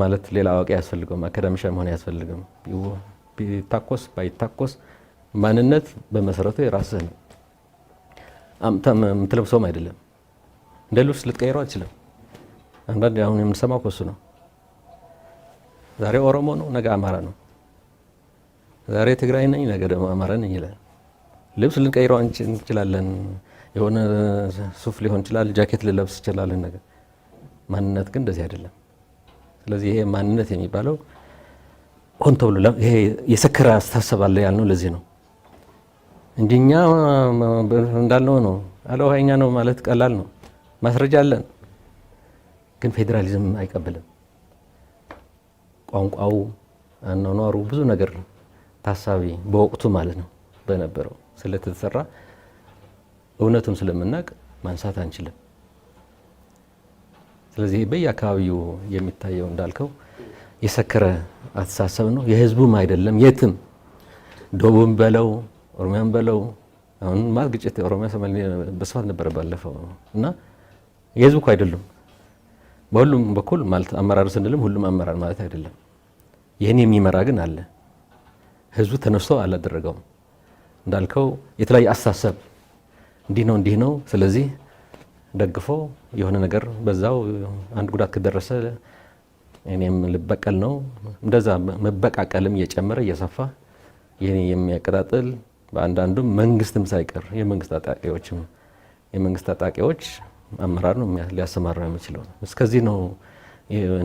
ማለት ሌላ አዋቂ ያስፈልገው አካዳሚሻ መሆን ያስፈልገው። ቢታኮስ ባይታኮስ ማንነት በመሰረቱ የራስህ ነው። የምትለብሰውም አይደለም። እንደ ልብስ ልትቀይረው አትችልም። አንዳንድ አሁን የምንሰማው እሱ ነው። ዛሬ ኦሮሞ ነው፣ ነገ አማራ ነው። ዛሬ ትግራይ ነኝ ነገ ደግሞ አማራ ነኝ ይላል። ልብስ ልንቀይረው እንችላለን። የሆነ ሱፍ ሊሆን ይችላል፣ ጃኬት ልለብስ ይችላል ነገር። ማንነት ግን እንደዚህ አይደለም። ስለዚህ ይሄ ማንነት የሚባለው ሆን ተብሎ ይሄ የሰከረ አስተሳሰብ አለ ያልነው ለዚህ ነው እንጂ እኛ እንዳልነው ነው አለውሃኛ ነው ማለት ቀላል ነው። ማስረጃ አለን። ግን ፌዴራሊዝም አይቀበልም። ቋንቋው፣ አኗኗሩ ብዙ ነገር ታሳቢ በወቅቱ ማለት ነው በነበረው ስለተሰራ እውነቱን ስለምናውቅ ማንሳት አንችልም። ስለዚህ በየአካባቢው የሚታየው እንዳልከው የሰከረ አስተሳሰብ ነው። የህዝቡም አይደለም። የትም ደቡብም በለው ኦሮሚያም በለው አሁን ማለት ግጭት ኦሮሚያ ሶማሌ በስፋት ነበር ባለፈው እና የህዝቡ እኮ አይደሉም። በሁሉም በኩል ማለት አመራር ስንልም ሁሉም አመራር ማለት አይደለም። ይህን የሚመራ ግን አለ። ህዝቡ ተነስቶ አላደረገውም። እንዳልከው የተለያየ አስተሳሰብ እንዲህ ነው ስለዚህ ደግፎ የሆነ ነገር በዛው አንድ ጉዳት ከደረሰ እኔም ልበቀል ነው እንደዛ መበቃቀልም እየጨመረ እየሰፋ ይሄን የሚያቀጣጥል በአንዳንዱም መንግስትም ሳይቀር የመንግስት ታጣቂዎች አመራር ነው ሊያሰማራ የሚችለው። እስከዚህ ነው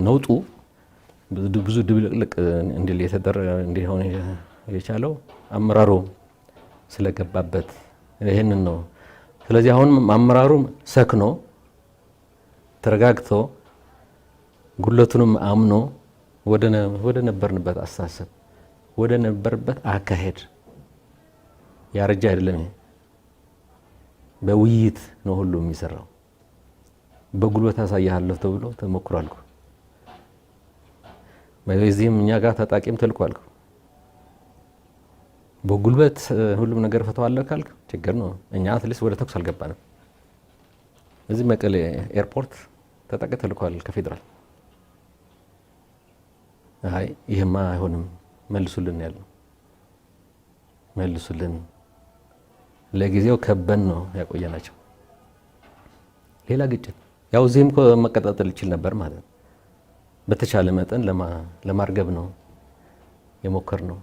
ነውጡ ብዙ ድብልቅልቅ እንዲል የተደረገ እንዲሆን የቻለው አመራሩ ስለገባበት ይሄንን ነው። ስለዚህ አሁን አመራሩ ሰክኖ ተረጋግቶ ጉለቱንም አምኖ ወደ ነበርንበት አስተሳሰብ ወደ ነበርበት አካሄድ ያረጃ አይደለም። በውይይት ነው ሁሉ የሚሰራው። በጉልበት አሳያለሁ ተብሎ ተሞክሯል። በዚህም እኛ ጋር ታጣቂም ተልኳል። በጉልበት ሁሉም ነገር ፈተዋለሁ ካልክ ችግር ነው። እኛ አትሊስት ወደ ተኩስ አልገባንም። እዚህ መቀሌ ኤርፖርት ታጣቂ ተልኳል ከፌደራል። አይ ይሄማ አይሆንም መልሱልን ያለው መልሱልን። ለጊዜው ከበን ነው ያቆየናቸው። ሌላ ግጭት ያው እዚህም መቀጣጠል ይችል ነበር ማለት ነው። በተቻለ መጠን ለማርገብ ነው የሞከር ነው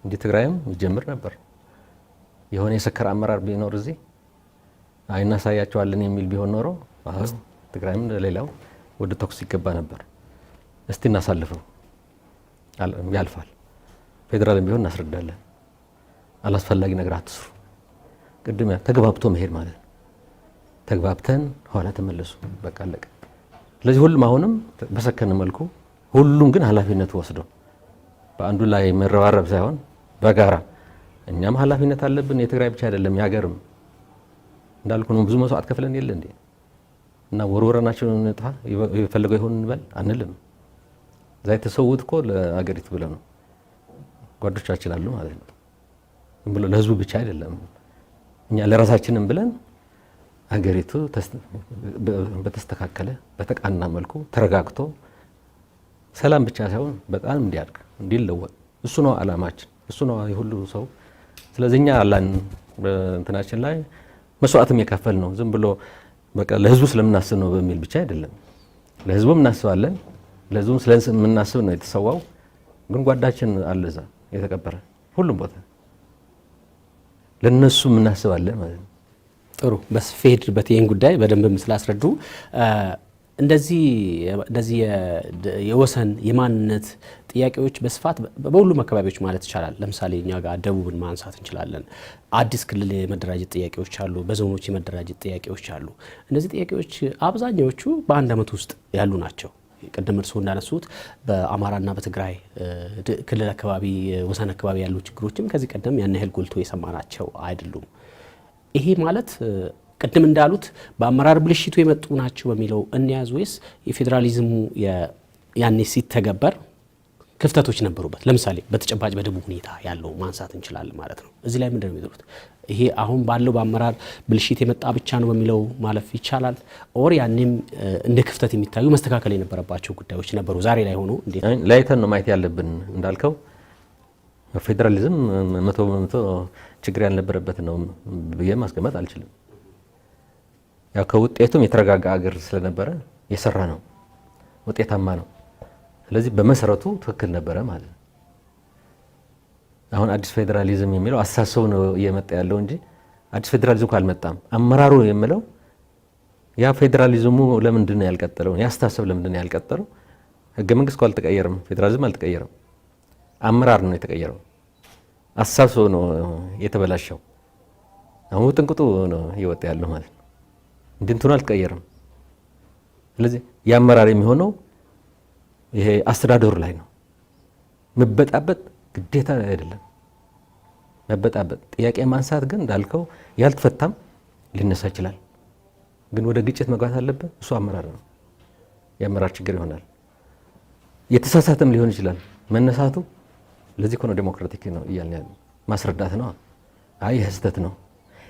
እንጂ ትግራይም ይጀምር ነበር። የሆነ የሰከረ አመራር ቢኖር እዚህ እናሳያቸዋለን የሚል ቢሆን ኖሮ ትግራይም ሌላው ወደ ተኩስ ይገባ ነበር። እስቲ እናሳልፈው ያልፋል። ፌደራልም ቢሆን እናስረዳለን። አላስፈላጊ ነገር አትስሩ። ቅድም ተግባብቶ መሄድ ማለት ነው። ተግባብተን ኋላ ተመለሱ። በቃ አለቀ። ስለዚህ ሁሉም አሁንም በሰከነ መልኩ ሁሉም ግን ኃላፊነት ወስዶ በአንዱ ላይ መረባረብ ሳይሆን በጋራ እኛም ኃላፊነት አለብን። የትግራይ ብቻ አይደለም የሀገርም እንዳልኩ ነው። ብዙ መስዋዕት ከፍለን የለ እንዴ እና ወርወራናቸውን እንጣ የፈለገው ይሁን እንበል አንልም። እዛ የተሰውት እኮ ለአገሪቱ ብለው ነው ጓዶቻችን አሉ ማለት ነው። ብሎ ለህዝቡ ብቻ አይደለም እኛ ለራሳችንም ብለን አገሪቱ በተስተካከለ በተቃና መልኩ ተረጋግቶ ሰላም ብቻ ሳይሆን በጣም እንዲያድግ እንዲለወጥ እሱ ነው አላማችን፣ እሱ ነው የሁሉ ሰው። ስለዚህ እኛ አላን በእንትናችን ላይ መስዋዕትም የከፈል ነው። ዝም ብሎ በቃ ለህዝቡ ስለምናስብ ነው በሚል ብቻ አይደለም። ለህዝቡም እናስባለን፣ ለህዝቡም ስለምናስብ ነው የተሰዋው። ግን ጓዳችን አለዛ የተቀበረ ሁሉም ቦታ ለነሱ እናስባለን ማለት ነው። ጥሩ በስፌድበት ይህን ጉዳይ በደንብ ስላስረዱ እንደዚህ የወሰን የማንነት ጥያቄዎች በስፋት በሁሉም አካባቢዎች ማለት ይቻላል። ለምሳሌ እኛ ጋር ደቡብን ማንሳት እንችላለን። አዲስ ክልል የመደራጀት ጥያቄዎች አሉ፣ በዞኖች የመደራጀት ጥያቄዎች አሉ። እነዚህ ጥያቄዎች አብዛኛዎቹ በአንድ ዓመት ውስጥ ያሉ ናቸው። ቅድም እርስዎ እንዳነሱት በአማራና በትግራይ ክልል አካባቢ ወሰን አካባቢ ያሉ ችግሮችም ከዚህ ቀደም ያን ያህል ጎልቶ የሰማናቸው አይደሉም። ይሄ ማለት ቅድም እንዳሉት በአመራር ብልሽቱ የመጡ ናቸው በሚለው እንያዝ ወይስ የፌዴራሊዝሙ ያኔ ሲተገበር ክፍተቶች ነበሩበት? ለምሳሌ በተጨባጭ በደቡብ ሁኔታ ያለው ማንሳት እንችላለን ማለት ነው። እዚህ ላይ ምንድነው የሚሉት? ይሄ አሁን ባለው በአመራር ብልሽት የመጣ ብቻ ነው በሚለው ማለፍ ይቻላል? ኦር ያኔም እንደ ክፍተት የሚታዩ መስተካከል የነበረባቸው ጉዳዮች ነበሩ? ዛሬ ላይ ሆኖ እንዴት ላይተን ነው ማየት ያለብን? እንዳልከው ፌዴራሊዝም 100% ችግር ያልነበረበት ነው ብዬ ማስቀመጥ አልችልም። ያው ከውጤቱም የተረጋጋ ሀገር ስለነበረ የሰራ ነው፣ ውጤታማ ነው። ስለዚህ በመሰረቱ ትክክል ነበረ ማለት ነው። አሁን አዲስ ፌዴራሊዝም የሚለው አስተሳሰብ ነው እየመጣ ያለው እንጂ አዲስ ፌዴራሊዝም አልመጣም። አመራሩ የሚለው ያ ፌዴራሊዝሙ ለምንድን ነው ያልቀጠለው? ያ አስተሳሰብ ለምንድን ነው ያልቀጠለው? ህገ መንግስት አልተቀየረም፣ ፌዴራሊዝም አልተቀየረም። አመራር ነው የተቀየረው። አስተሳሰብ ነው የተበላሸው። አሁን ጥንቅጡ ነው እየወጣ ያለው ማለት ነው። እንትኑ አልተቀየረም። ስለዚህ የአመራር የሚሆነው ይሄ አስተዳደሩ ላይ ነው። መበጣበጥ ግዴታ አይደለም። መበጣበጥ ጥያቄ ማንሳት ግን እንዳልከው ያልተፈታም ሊነሳ ይችላል። ግን ወደ ግጭት መግባት አለበት። እሱ አመራር ነው። የአመራር ችግር ይሆናል። የተሳሳተም ሊሆን ይችላል መነሳቱ። ለዚህ ነው ዴሞክራቲክ ነው እያልን ያለ ማስረዳት ነው። አይ ይሄ ስህተት ነው፣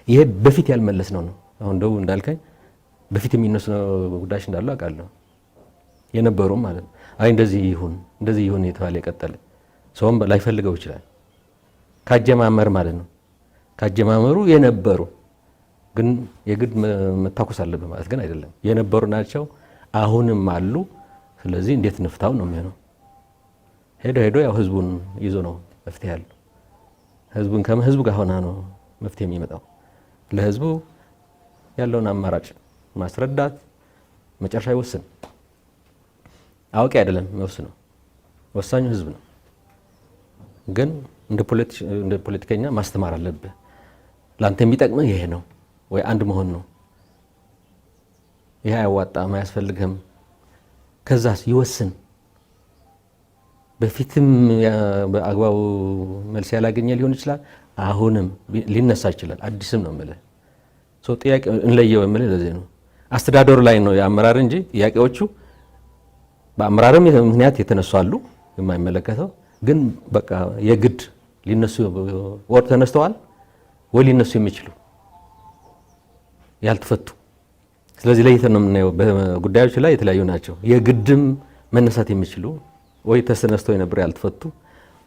ይሄ በፊት ያልመለስ ነው። አሁን ደው እንዳልከኝ በፊት የሚነሱ ጉዳዮች እንዳሉ አውቃለሁ የነበሩም ማለት ነው። አይ እንደዚህ ይሁን የተባለ የቀጠለ ሰውም ላይፈልገው ይችላል። ካጀማመር ማለት ነው። ካጀማመሩ የነበሩ ግን የግድ መታኮስ አለበት ማለት ግን አይደለም። የነበሩ ናቸው፣ አሁንም አሉ። ስለዚህ እንዴት እንፍታው ነው የሚሆነው። ሄዶ ያው ህዝቡን ይዞ ነው መፍትሄ ያለው። ህዝቡ ጋር ሆና ነው መፍትሄ የሚመጣው። ለህዝቡ ያለውን አማራጭ ማስረዳት፣ መጨረሻ ይወስን። አዋቂ አይደለም የሚወስነው፣ ወሳኙ ህዝብ ነው። ግን እንደ ፖለቲከኛ ማስተማር አለብህ። ለአንተ የሚጠቅመህ ይሄ ነው ወይ አንድ መሆን ነው። ይሄ አያዋጣም፣ አያስፈልግህም። ከዛስ ይወስን። በፊትም በአግባቡ መልስ ያላገኘ ሊሆን ይችላል። አሁንም ሊነሳ ይችላል። አዲስም ነው የምልህ። ጥያቄ እንለየው የምልህ ለዚህ ነው። አስተዳደሩ ላይ ነው የአመራር እንጂ ጥያቄዎቹ በአመራርም ምክንያት የተነሱ አሉ የማይመለከተው ግን በቃ የግድ ሊነሱ ወር ተነስተዋል ወይ ሊነሱ የሚችሉ ያልተፈቱ። ስለዚህ ለይተን ነው የምናየው። በጉዳዮች ላይ የተለያዩ ናቸው። የግድም መነሳት የሚችሉ ወይ ተነስተው የነበሩ ያልተፈቱ፣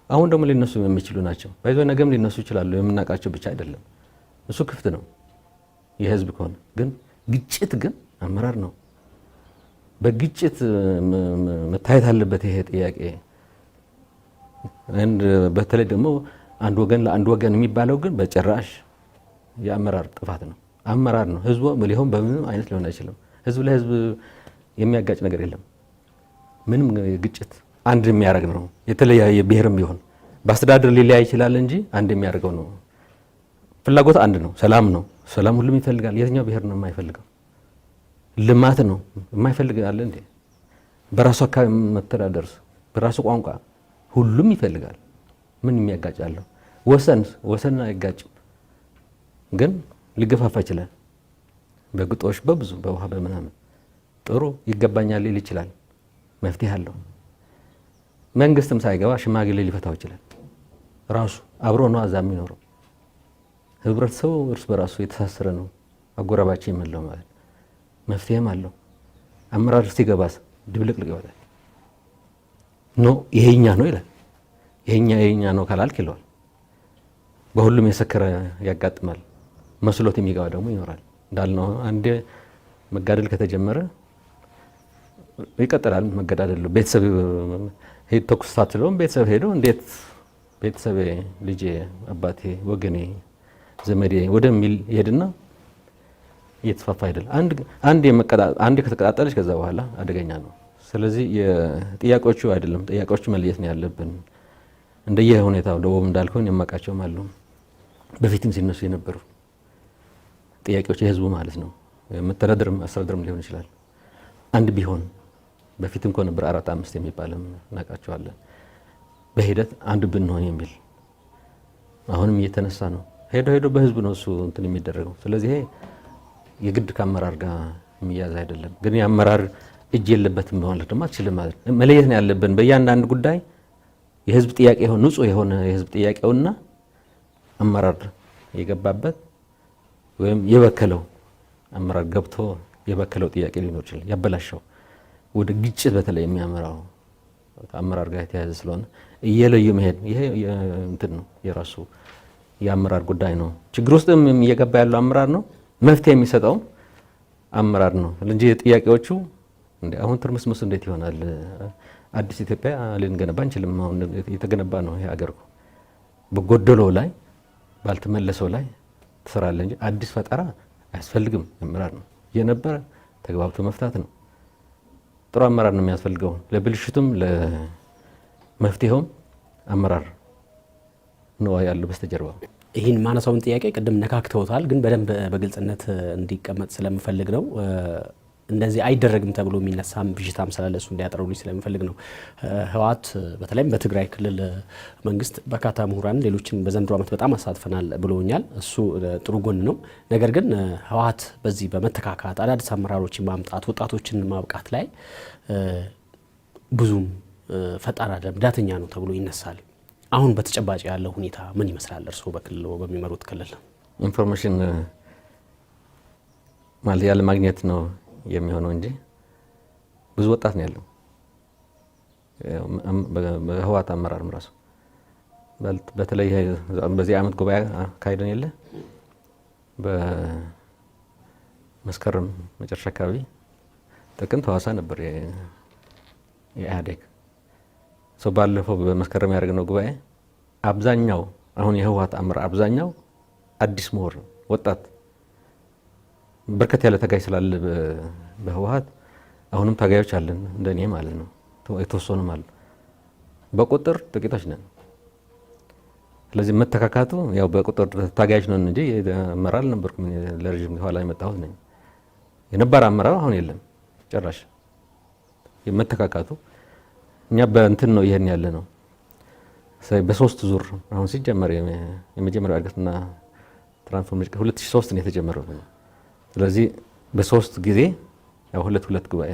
አሁን ደግሞ ሊነሱ የሚችሉ ናቸው። ባይዞ ነገም ሊነሱ ይችላሉ። የምናውቃቸው ብቻ አይደለም። እሱ ክፍት ነው የህዝብ ከሆነ። ግን ግጭት ግን አመራር ነው። በግጭት መታየት አለበት ይሄ ጥያቄ። በተለይ ደግሞ አንድ ወገን ለአንድ ወገን የሚባለው ግን በጭራሽ የአመራር ጥፋት ነው። አመራር ነው። ህዝቡ ሊሆን በምንም አይነት ሊሆን አይችልም። ህዝብ ለህዝብ የሚያጋጭ ነገር የለም። ምንም ግጭት አንድ የሚያደርግ ነው። የተለያየ ብሔርም ቢሆን በአስተዳደር ሊለያይ ይችላል እንጂ አንድ የሚያደርገው ነው። ፍላጎት አንድ ነው። ሰላም ነው። ሰላም ሁሉም ይፈልጋል። የትኛው ብሔር ነው የማይፈልገው? ልማት ነው የማይፈልግ አለ እንዴ? በራሱ አካባቢ መተዳደር፣ በራሱ ቋንቋ ሁሉም ይፈልጋል። ምን የሚያጋጫለው? ወሰን አይጋጭም፣ ግን ሊገፋፋ ይችላል። በግጦሽ በብዙ በውሃ በምናምን ጥሩ ይገባኛል ሊል ይችላል። መፍትሄ አለው። መንግስትም ሳይገባ ሽማግሌ ሊፈታው ይችላል። ራሱ አብሮ ነው አዛ የሚኖረው። ህብረተሰቡ እርስ በራሱ የተሳሰረ ነው። አጎራባች የምንለው ማለት መፍትሄም አለው። አመራር ሲገባስ ድብልቅልቅ ይወጣል። ኖ ይሄኛ ነው ይላል። ይሄኛ ነው ካላልክ ይለዋል። በሁሉም የሰከረ ያጋጥማል። መስሎት የሚገባ ደግሞ ይኖራል። እንዳልነው አንዴ መጋደል ከተጀመረ ይቀጥላል። መገዳደል ቤተሰብ ሄድ ተኩስ ሳትለውም ቤተሰብ ሄዶ እንዴት ቤተሰብ ልጄ፣ አባቴ፣ ወገኔ፣ ዘመዴ ወደሚል ይሄድና እየተስፋፋ አይደል። አንድ ከተቀጣጠለች ከዛ በኋላ አደገኛ ነው። ስለዚህ የጥያቄዎቹ አይደለም ጥያቄዎቹ መለየት ነው ያለብን። እንደየ ሁኔታው ደቡብ እንዳልከው የማውቃቸውም አሉ በፊትም ሲነሱ የነበሩ ጥያቄዎች የህዝቡ ማለት ነው። መተዳደርም አስተዳደርም ሊሆን ይችላል። አንድ ቢሆን በፊትም እኮ ነበር 4-5 የሚባልም እናውቃቸዋለን። በሂደት አንድ ብንሆን የሚል አሁንም እየተነሳ ነው። ሄዶ በህዝብ ነው እሱ እንትን የሚደረገው። ስለዚህ የግድ ከአመራር ጋር የሚያዝ አይደለም። ግን የአመራር እጅ የለበትም ማለት ደግሞ አትችልም ማለት ነው። መለየት ነው ያለብን በእያንዳንዱ ጉዳይ የህዝብ ጥያቄ የሆነ ንጹህ የሆነ የህዝብ ጥያቄውና አመራር የገባበት ወይም የበከለው አመራር ገብቶ የበከለው ጥያቄ ሊኖር ይችላል። ያበላሸው ወደ ግጭት በተለይ የሚያመራው አመራር ጋር የተያያዘ ስለሆነ እየለዩ መሄድ ይሄ እንትን ነው የራሱ የአመራር ጉዳይ ነው። ችግር ውስጥም እየገባ ያለው አመራር ነው። መፍትሄ የሚሰጠው አመራር ነው እንጂ ጥያቄዎቹ አሁን ትርምስምስ እንዴት ይሆናል? አዲስ ኢትዮጵያ ልንገነባ እንችልም። አሁን የተገነባ ነው ይሄ ሀገር በጎደለው ላይ ባልተመለሰው ላይ ትሰራለህ እንጂ አዲስ ፈጠራ አያስፈልግም። አመራር ነው የነበረ ተግባብቶ መፍታት ነው። ጥሩ አመራር ነው የሚያስፈልገው። ለብልሽቱም ለመፍትሄውም አመራር ነው ያለው በስተጀርባ። ይህን ማነሳውን ጥያቄ ቅድም ነካክተውታል፣ ግን በደንብ በግልጽነት እንዲቀመጥ ስለምፈልግ ነው። እንደዚህ አይደረግም ተብሎ የሚነሳም ብዥታም ስላለ እሱ እንዲያጠሩልኝ ስለምፈልግ ነው። ህወሓት በተለይም በትግራይ ክልል መንግስት በርካታ ምሁራን ሌሎችን በዘንድሮ ዓመት በጣም አሳትፈናል ብሎኛል። እሱ ጥሩ ጎን ነው። ነገር ግን ህወሓት በዚህ በመተካካት አዳዲስ አመራሮችን ማምጣት ወጣቶችን ማብቃት ላይ ብዙም ፈጣን አይደለም፣ ዳተኛ ነው ተብሎ ይነሳል። አሁን በተጨባጭ ያለው ሁኔታ ምን ይመስላል? እርስዎ በክልሉ በሚመሩት ክልል ኢንፎርሜሽን ማለት ያለ ማግኘት ነው የሚሆነው እንጂ ብዙ ወጣት ነው ያለው በህወሓት አመራርም ራሱ በተለይ በዚህ ዓመት ጉባኤ ካይደን የለ በመስከረም መጨረሻ አካባቢ ጥቅምት ሐዋሳ ነበር የኢህአዴግ ሰው ባለፈው በመስከረም ያደረግነው ጉባኤ አብዛኛው አሁን የህወሓት አመራር አብዛኛው አዲስ ምሁር ወጣት በርከት ያለ ታጋይ ስላለ በህወሓት አሁንም ታጋዮች አለን እንደኔ ማለት ነው። የተወሰኑ ማለት በቁጥር ጥቂቶች ነን። ስለዚህ መተካካቱ ያው በቁጥር ታጋዮች ነን እንጂ አመራር አልነበርኩም። ለረጅም ጊዜ ኋላ የመጣሁት ነኝ። የነባር አመራር አሁን የለም ጭራሽ። የመተካካቱ እኛ በእንትን ነው ይሄን ያለ ነው። በሶስት ዙር አሁን ሲጀመር የመጀመሪያው እድገትና ትራንስፎርሜሽን 2003 ነው የተጀመረው። ስለዚህ በሶስት ጊዜ ያው ሁለት ጉባኤ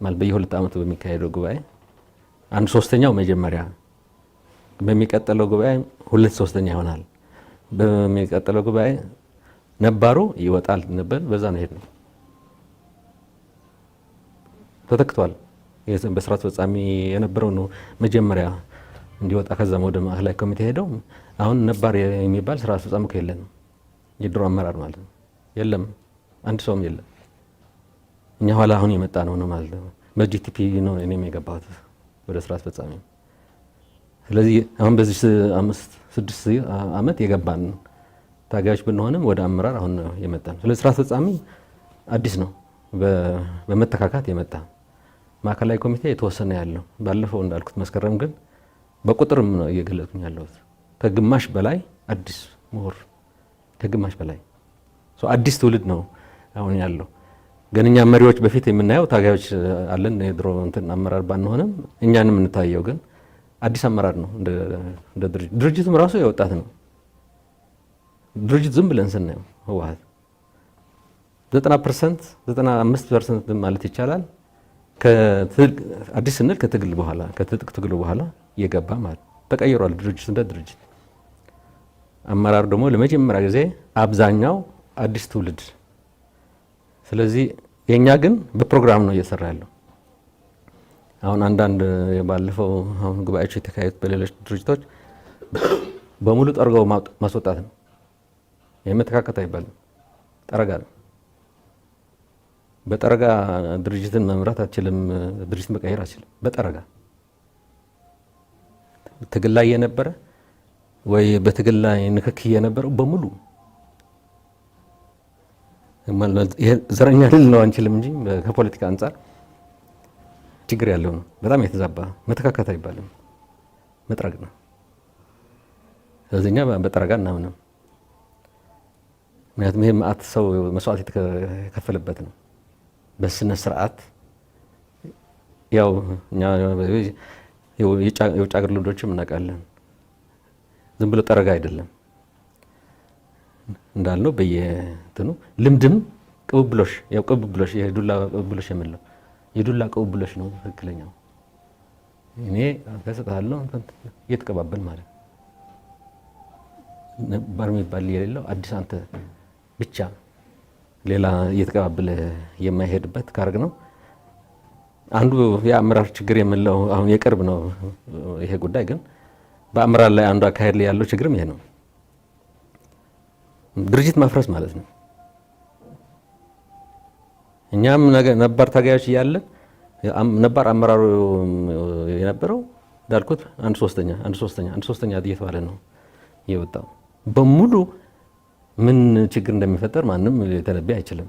ማለት በየሁለት ዓመቱ በሚካሄደው ጉባኤ 1/3ኛው መጀመሪያ በሚቀጥለው ጉባኤ 2/3 ይሆናል። በሚቀጥለው ጉባኤ ነባሩ ይወጣል ነበር። በዛ ነው ሄድነው። ተተክቷል። በስራ አስፈጻሚ የነበረው ነው መጀመሪያ እንዲወጣ ከዛም ወደ ማዕከላዊ ኮሚቴ ሄደው አሁን ነባር የሚባል ስራ አስፈጻሚ የለንም። የድሮ አመራር ማለት ነው የለም። አንድ ሰውም የለም። እኛ ኋላ አሁን የመጣ ነው ማለት ነው። በጂቲፒ ነው እኔም የገባሁት ወደ ስራ አስፈጻሚ። ስለዚህ አሁን በዚህ 5-6 ዓመት የገባን ታጋዮች ብንሆንም ወደ አመራር አሁን ነው የመጣን። ስለዚህ ስራ አስፈጻሚ አዲስ ነው በመተካካት የመጣ ማዕከላዊ ኮሚቴ የተወሰነ ያለው ባለፈው እንዳልኩት መስከረም ግን በቁጥርም ነው እየገለጽኩኝ ያለሁት ከግማሽ በላይ አዲስ ምሁር ከግማሽ በላይ አዲስ ትውልድ ነው አሁን ያለው። ግን እኛ መሪዎች በፊት የምናየው ታጋዮች አለን የድሮ እንትን አመራር ባንሆንም እኛንም እንታየው ግን አዲስ አመራር ነው። እንደ ድርጅቱም ራሱ የወጣት ነው ድርጅት ዝም ብለን ስናየው ህወሓት 90% 95% ማለት ይቻላል አዲስ ስንል ከትግል በኋላ ከትጥቅ ትግሉ በኋላ የገባ ማለት ተቀይሯል ድርጅት እንደ ድርጅት። አመራር ደግሞ ለመጀመሪያ ጊዜ አብዛኛው አዲስ ትውልድ። ስለዚህ የኛ ግን በፕሮግራም ነው እየሰራ ያለው። አሁን አንዳንድ ባለፈው አሁን ጉባኤዎች የተካሄዱት በሌሎች ድርጅቶች በሙሉ ጠርገው ማስወጣት ነው። የመተካከት አይባልም፣ ጠረጋ ነው። በጠረጋ ድርጅትን መምራት አትችልም፣ ድርጅትን መቀየር አትችልም። በጠረጋ ትግል ላይ የነበረ ወይ በትግል ላይ ንክክ የነበረው በሙሉ ይሄ ዘረኛ ልል ነው አንችልም እንጂ ከፖለቲካ አንጻር ችግር ያለው ነው። በጣም የተዛባ መተካከት አይባልም፣ መጥረግ ነው። ስለዚህ እኛ በጠረጋ እናምንም። ምክንያቱም ይሄ መዓት ሰው መስዋዕት የተከፈለበት ነው። በስነ ስርዓት ያው እኛ የውጭ ሀገር ልምዶችም እናውቃለን። ዝም ብሎ ጠረጋ አይደለም እንዳልነው በየእንትኑ ልምድም ቅብብሎሽ ያው ቅብብሎሽ የዱላ ቅብብሎሽ የምንለው የዱላ ቅብብሎሽ ነው ትክክለኛው። እኔ አስከሰታለሁ እየተቀባበል ማለት ነበር የሚባል የሌለው አዲስ አንተ ብቻ ሌላ እየተቀባበለ የማይሄድበት ካርግ ነው። አንዱ የአመራር ችግር የምንለው አሁን የቅርብ ነው ይሄ ጉዳይ። ግን በአመራር ላይ አንዱ አካሄድ ላይ ያለው ችግርም ይሄ ነው። ድርጅት ማፍረስ ማለት ነው። እኛም ነባር ታጋዮች እያለን ነባር አመራሩ የነበረው እንዳልኩት አንድ ሶስተኛ እየተባለ ነው የወጣው። በሙሉ ምን ችግር እንደሚፈጠር ማንም ሊተነብይ አይችልም።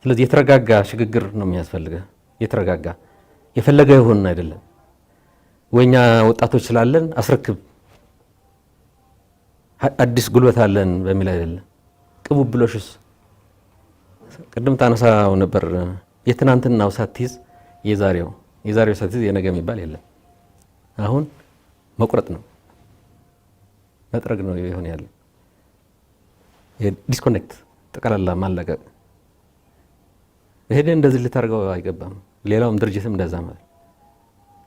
ስለዚህ የተረጋጋ ሽግግር ነው የሚያስፈልገው። የተረጋጋ የፈለገ ይሁን አይደለም ወኛ ወጣቶች ስላለን አስረክብ አዲስ ጉልበት አለን በሚል አይደለም። ቅቡብሎሽስ ቅድም ታነሳው ነበር። የትናንትናው ሳትይዝ የዛሬው ሳትይዝ የነገ የሚባል የለም። አሁን መቁረጥ ነው መጥረግ ነው ይሆን ያለ ዲስኮኔክት ጠቅላላ ማለቀቅ። ይሄ እንደዚህ ልታደርገው አይገባም። ሌላውም ድርጅትም እንደዛ ማለት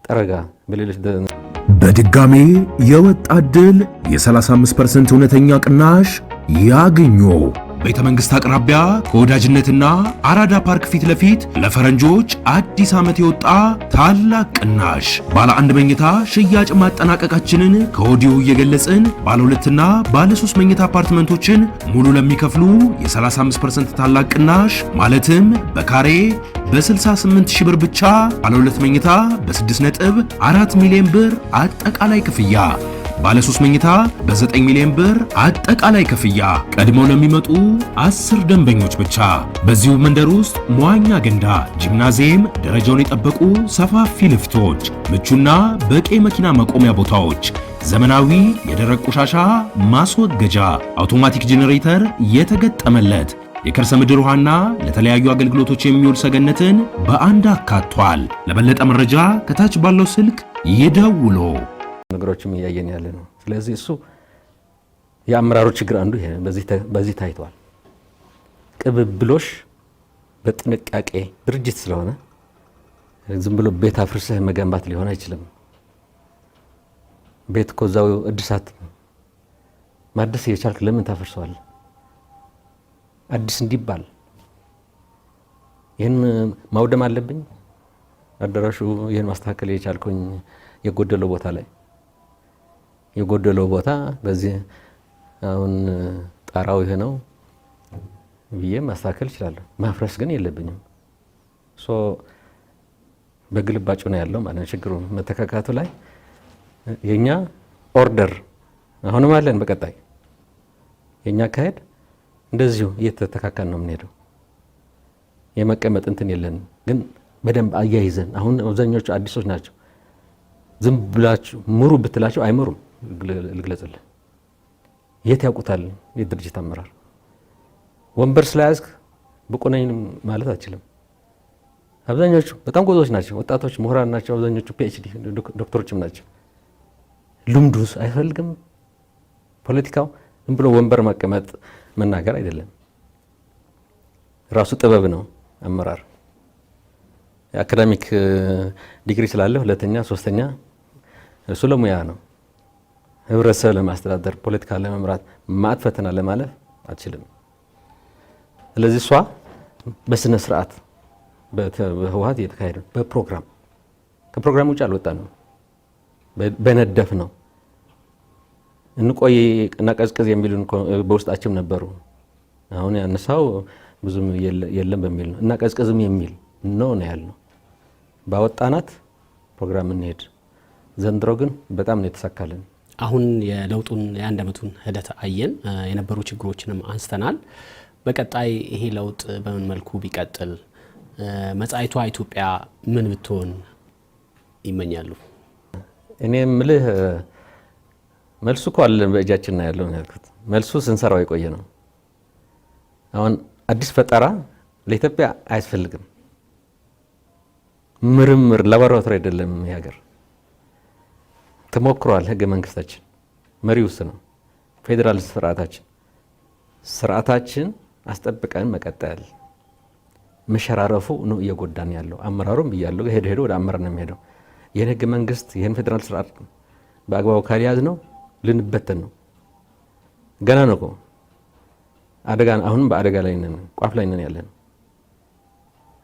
ጠረጋ በሌሎች በድጋሜ የወጣት ድል የ35% እውነተኛ ቅናሽ ያግኙ። ቤተ መንግሥት አቅራቢያ ከወዳጅነትና አራዳ ፓርክ ፊት ለፊት ለፈረንጆች አዲስ ዓመት የወጣ ታላቅ ቅናሽ። ባለ 1 መኝታ ሽያጭ ማጠናቀቃችንን ከወዲሁ እየገለጽን ባለ 2ና ባለ 3 መኝታ አፓርትመንቶችን ሙሉ ለሚከፍሉ የ35% ታላቅ ቅናሽ ማለትም በካሬ በ68 ሺህ ብር ብቻ ባለ 2 መኝታ በ6.4 ሚሊዮን ብር አጠቃላይ ክፍያ፣ ባለ 3 መኝታ በ9 ሚሊዮን ብር አጠቃላይ ክፍያ ቀድመው ለሚመጡ 10 ደንበኞች ብቻ። በዚሁ መንደር ውስጥ መዋኛ ገንዳ፣ ጂምናዚየም፣ ደረጃውን የጠበቁ ሰፋፊ ልፍቶች፣ ምቹና በቂ መኪና መቆሚያ ቦታዎች፣ ዘመናዊ የደረቅ ቆሻሻ ማስወገጃ፣ አውቶማቲክ ጄኔሬተር የተገጠመለት የከርሰ ምድር ውሃና ለተለያዩ አገልግሎቶች የሚውል ሰገነትን በአንድ አካቷል። ለበለጠ መረጃ ከታች ባለው ስልክ ይደውሉ። ነገሮችም እያየን ያለ ነው። ስለዚህ እሱ የአመራሩ ችግር አንዱ ይሄ በዚህ ታይቷል። ቅብብሎሽ በጥንቃቄ ድርጅት ስለሆነ ዝም ብሎ ቤት አፍርሰህ መገንባት ሊሆን አይችልም። ቤት እኮ እዛው እድሳት ማደስ እየቻልክ ለምን ታፈርሰዋል? አዲስ እንዲባል ይህን ማውደም አለብኝ። አዳራሹ ይህን ማስተካከል የቻልኩኝ የጎደለው ቦታ ላይ የጎደለው ቦታ በዚህ አሁን ጣራው ይሄ ነው ብዬ ማስተካከል እችላለሁ። ማፍረስ ግን የለብኝም። በግልባጩ ነው ያለው ማለት ነው ችግሩ። መተካካቱ ላይ የኛ ኦርደር አሁንም አለን። በቀጣይ የኛ አካሄድ እንደዚሁ እየተተካካን ነው የምንሄደው። የመቀመጥ እንትን የለን ግን በደንብ አያይዘን። አሁን አብዛኞቹ አዲሶች ናቸው። ዝም ብላችሁ ምሩ ብትላቸው አይመሩም። ልግለጽልህ፣ የት ያውቁታል? የድርጅት አመራር ወንበር ስለያዝክ ብቁ ነኝ ማለት አትችልም። አብዛኞቹ በጣም ጎዞች ናቸው፣ ወጣቶች ምሁራን ናቸው። አብዛኞቹ ፒኤችዲ ዶክተሮችም ናቸው። ልምዱስ አይፈልግም። ፖለቲካው ዝም ብሎ ወንበር መቀመጥ መናገር አይደለም፣ ራሱ ጥበብ ነው። አመራር የአካዳሚክ ዲግሪ ስላለ ሁለተኛ ሶስተኛ እሱ ለሙያ ነው። ህብረተሰብ ለማስተዳደር ፖለቲካ ለመምራት ማዕት ፈተና ለማለፍ አትችልም። ስለዚህ እሷ በስነ ስርዓት በህወሓት እየተካሄደ በፕሮግራም ከፕሮግራም ውጭ አልወጣ ነው። በነደፍ ነው እንቆይ እና ቀዝቀዝ የሚሉን በውስጣችን ነበሩ። አሁን ያነሳው ብዙም የለም በሚል ነው እና ቀዝቀዝም የሚል ነው ያልነው። ባወጣናት ፕሮግራም እንሄድ። ዘንድሮ ግን በጣም ነው የተሳካልን። አሁን የለውጡን የአንድ ዓመቱን ሂደት አየን። የነበሩ ችግሮችንም አንስተናል። በቀጣይ ይሄ ለውጥ በምን መልኩ ቢቀጥል መጻኢቷ ኢትዮጵያ ምን ብትሆን ይመኛሉ? እኔ ምልህ መልሱ እኮ አለን በእጃችን ነው ያለው ያልኩት። መልሱ ስንሰራው የቆየ ነው። አሁን አዲስ ፈጠራ ለኢትዮጵያ አያስፈልግም። ምርምር ላቦራቶሪ አይደለም። ይሄ ሀገር ተሞክሯል። ህገ መንግስታችን መሪው እሱ ነው። ፌዴራል ስርዓታችን አስጠብቀን መቀጠል። መሸራረፉ ነው እየጎዳን ያለው። አመራሩም ብያለሁ ሄዶ ወደ አመራር ነው የሚሄደው። ይህን ህገ መንግስት ይህን ፌዴራል ስርዓት በአግባቡ ካልያዝ ነው ልንበተን ነው። ገና ነው እኮ አደጋ። አሁንም በአደጋ ላይ ነን፣ ቋፍ ላይ ነን ያለን።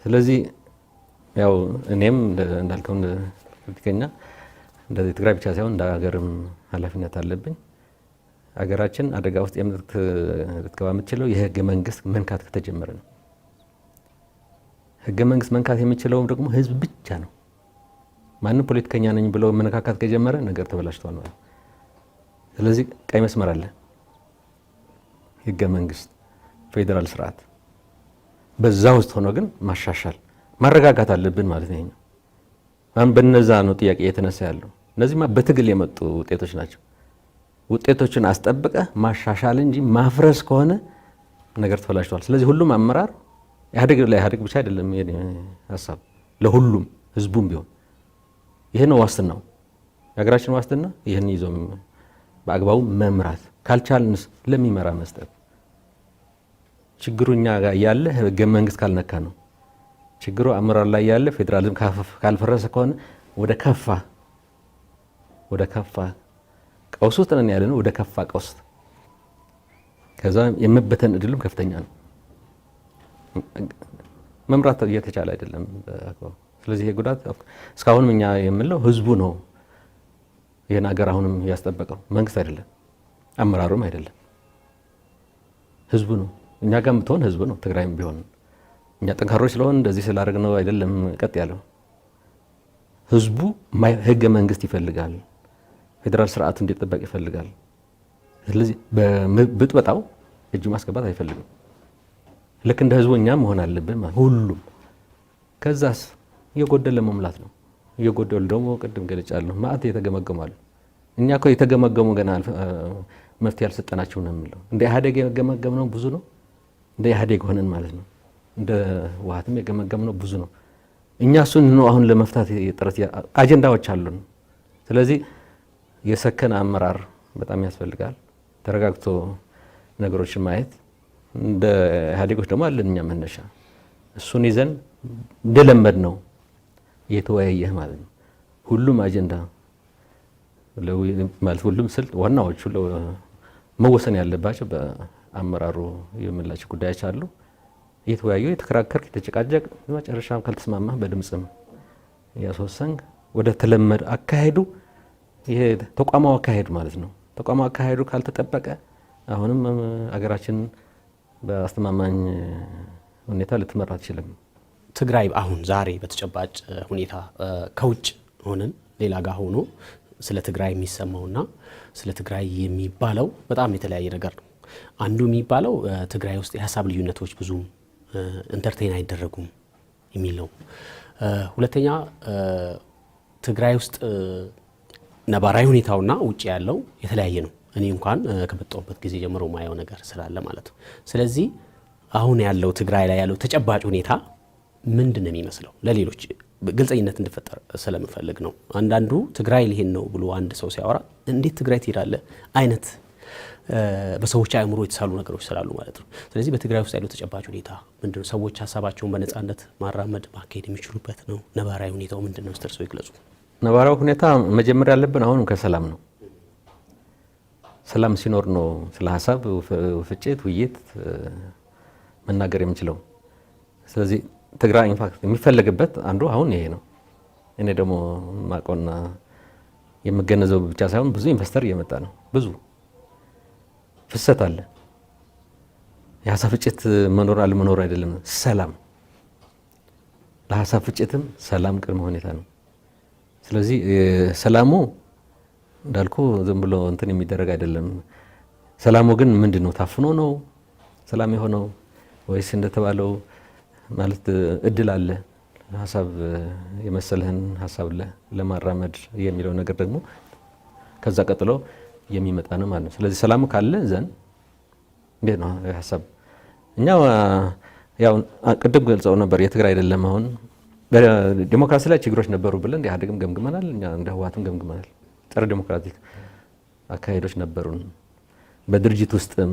ስለዚህ ያው እኔም እንዳልከው ፖለቲከኛ እንደዚህ ትግራይ ብቻ ሳይሆን እንደ ሀገርም ኃላፊነት አለብኝ። ሀገራችን አደጋ ውስጥ ልትገባ የምትችለው የህገ መንግስት መንካት ከተጀመረ ነው። ህገ መንግስት መንካት የሚችለውም ደግሞ ህዝብ ብቻ ነው። ማንም ፖለቲከኛ ነኝ ብሎ መነካካት ከጀመረ ነገር ተበላሽቷል ማለት። ስለዚህ ቀይ መስመር አለ፣ ህገ መንግስት፣ ፌዴራል ስርዓት። በዛ ውስጥ ሆኖ ግን ማሻሻል ማረጋጋት አለብን ማለት ነው። አሁን በነዛ ነው ጥያቄ የተነሳ ያለው። እነዚህማ በትግል የመጡ ውጤቶች ናቸው። ውጤቶችን አስጠብቀ ማሻሻል እንጂ ማፍረስ ከሆነ ነገር ተበላሽቷል። ስለዚህ ሁሉም አመራር ኢህአዴግ ብቻ አይደለም ሀሳብ ለሁሉም ህዝቡም ቢሆን ይሄ ነው ዋስትናው፣ የሀገራችን ዋስትና ይህን ይዞ በአግባቡ መምራት ካልቻልንስ ለሚመራ መስጠት። ችግሩ እኛ ጋር ያለ ህገ መንግስት ካልነካ ነው። ችግሩ አመራር ላይ ያለ ፌዴራሊዝም ካልፈረሰ ከሆነ ወደ ከፋ ቀውስ ውስጥ ነን ያለነው፣ ወደ ከፋ ቀውስ ከዛ የመበተን እድልም ከፍተኛ ነው። መምራት እየተቻለ አይደለም በአግባቡ። ስለዚህ ይሄ ጉዳት እስካሁንም እኛ የምንለው ህዝቡ ነው ይሄን ሀገር አሁንም ያስጠበቀው፣ መንግስት አይደለም፣ አመራሩም አይደለም፣ ህዝቡ ነው። እኛ ጋር የምትሆን ህዝቡ ነው። ትግራይም ቢሆን እኛ ጠንካሮች ስለሆን እንደዚህ ስላደረግነው አይደለም ቀጥ ያለው። ህዝቡ ህገ መንግስት ይፈልጋል፣ ፌዴራል ስርዓቱ እንዲጠበቅ ይፈልጋል። ስለዚህ በብጥበጣው እጅ ማስገባት አይፈልግም። ልክ እንደ ህዝቡ እኛም መሆን አለብን ማለት ሁሉም። ከዛስ እየጎደለ መሙላት ነው። እየጎደሉ ደግሞ ቅድም ገልጫለሁ ማአት የተገመገማሉ። እኛ እኮ የተገመገሙ ገና መፍትሄ ያልሰጠናቸው ነው የምንለው። እንደ ኢህአዴግ የገመገምነው ብዙ ነው። እንደ ኢህአዴግ ሆነን ማለት ነው። እንደ ህወሓትም የገመገምነው ብዙ ነው። እኛ እሱን ነው አሁን ለመፍታት ጥረት አጀንዳዎች አሉን። ስለዚህ የሰከነ አመራር በጣም ያስፈልጋል። ተረጋግቶ ነገሮችን ማየት። እንደ ኢህአዴጎች ደግሞ አለን እኛ መነሻ፣ እሱን ይዘን እንደለመድ ነው እየተወያየህ ማለት ነው። ሁሉም አጀንዳ ማለት ሁሉም ስልት ዋናዎቹ መወሰን ያለባቸው በአመራሩ የምላቸው ጉዳዮች አሉ። እየተወያዩ የተከራከርክ የተጨቃጨቅ መጨረሻም ካልተስማማ በድምጽም ያስወሰንክ ወደ ተለመደ አካሄዱ፣ ይሄ ተቋማዊ አካሄድ ማለት ነው። ተቋማዊ አካሄዱ ካልተጠበቀ አሁንም አገራችን በአስተማማኝ ሁኔታ ልትመራ አትችልም። ትግራይ አሁን ዛሬ በተጨባጭ ሁኔታ ከውጭ ሆነን ሌላ ጋር ሆኖ ስለ ትግራይ የሚሰማውና ስለ ትግራይ የሚባለው በጣም የተለያየ ነገር ነው። አንዱ የሚባለው ትግራይ ውስጥ የሀሳብ ልዩነቶች ብዙም ኢንተርቴን አይደረጉም የሚል ነው። ሁለተኛ ትግራይ ውስጥ ነባራዊ ሁኔታውና ውጭ ያለው የተለያየ ነው። እኔ እንኳን ከመጣሁበት ጊዜ ጀምሮ ማየው ነገር ስላለ ማለት ነው። ስለዚህ አሁን ያለው ትግራይ ላይ ያለው ተጨባጭ ሁኔታ ምንድን ነው የሚመስለው? ለሌሎች ግልጸኝነት እንድፈጠር ስለምፈልግ ነው። አንዳንዱ ትግራይ ሊሄድ ነው ብሎ አንድ ሰው ሲያወራ እንዴት ትግራይ ትሄዳለህ አይነት በሰዎች አእምሮ የተሳሉ ነገሮች ስላሉ ማለት ነው። ስለዚህ በትግራይ ውስጥ ያለው ተጨባጭ ሁኔታ ምንድነው? ሰዎች ሀሳባቸውን በነጻነት ማራመድ ማካሄድ የሚችሉበት ነው? ነባራዊ ሁኔታው ምንድነው? ስተርሰው ይግለጹ። ነባራዊ ሁኔታ መጀመሪያ ያለብን አሁንም ከሰላም ነው። ሰላም ሲኖር ነው ስለ ሀሳብ ፍጭት፣ ውይይት መናገር የምንችለው። ስለዚህ ትግራይ ኢንፋክት የሚፈለግበት አንዱ አሁን ይሄ ነው። እኔ ደግሞ ማቆና የምገነዘው ብቻ ሳይሆን ብዙ ኢንቨስተር እየመጣ ነው። ብዙ ፍሰት አለ። የሀሳብ ፍጭት መኖር አለመኖር አይደለም፣ ሰላም። ለሀሳብ ፍጭትም ሰላም ቅድመ ሁኔታ ነው። ስለዚህ ሰላሙ እንዳልኩ ዝም ብሎ እንትን የሚደረግ አይደለም። ሰላሙ ግን ምንድነው? ታፍኖ ነው ሰላም የሆነው ወይስ እንደተባለው ማለት እድል አለ ሀሳብ የመሰለህን ሀሳብ ለማራመድ የሚለው ነገር ደግሞ ከዛ ቀጥሎ የሚመጣ ነው ማለት ነው። ስለዚህ ሰላሙ ካለ ዘንድ እንዴት ነው ሀሳብ እኛ ያው ቅድም ገልጸው ነበር የትግራይ አይደለም አሁን በዲሞክራሲ ላይ ችግሮች ነበሩ ብለን ኢህአዴግም ገምግመናል፣ እኛ እንደ ህወሓትም ገምግመናል። ጸረ ዲሞክራቲክ አካሄዶች ነበሩን። በድርጅት ውስጥም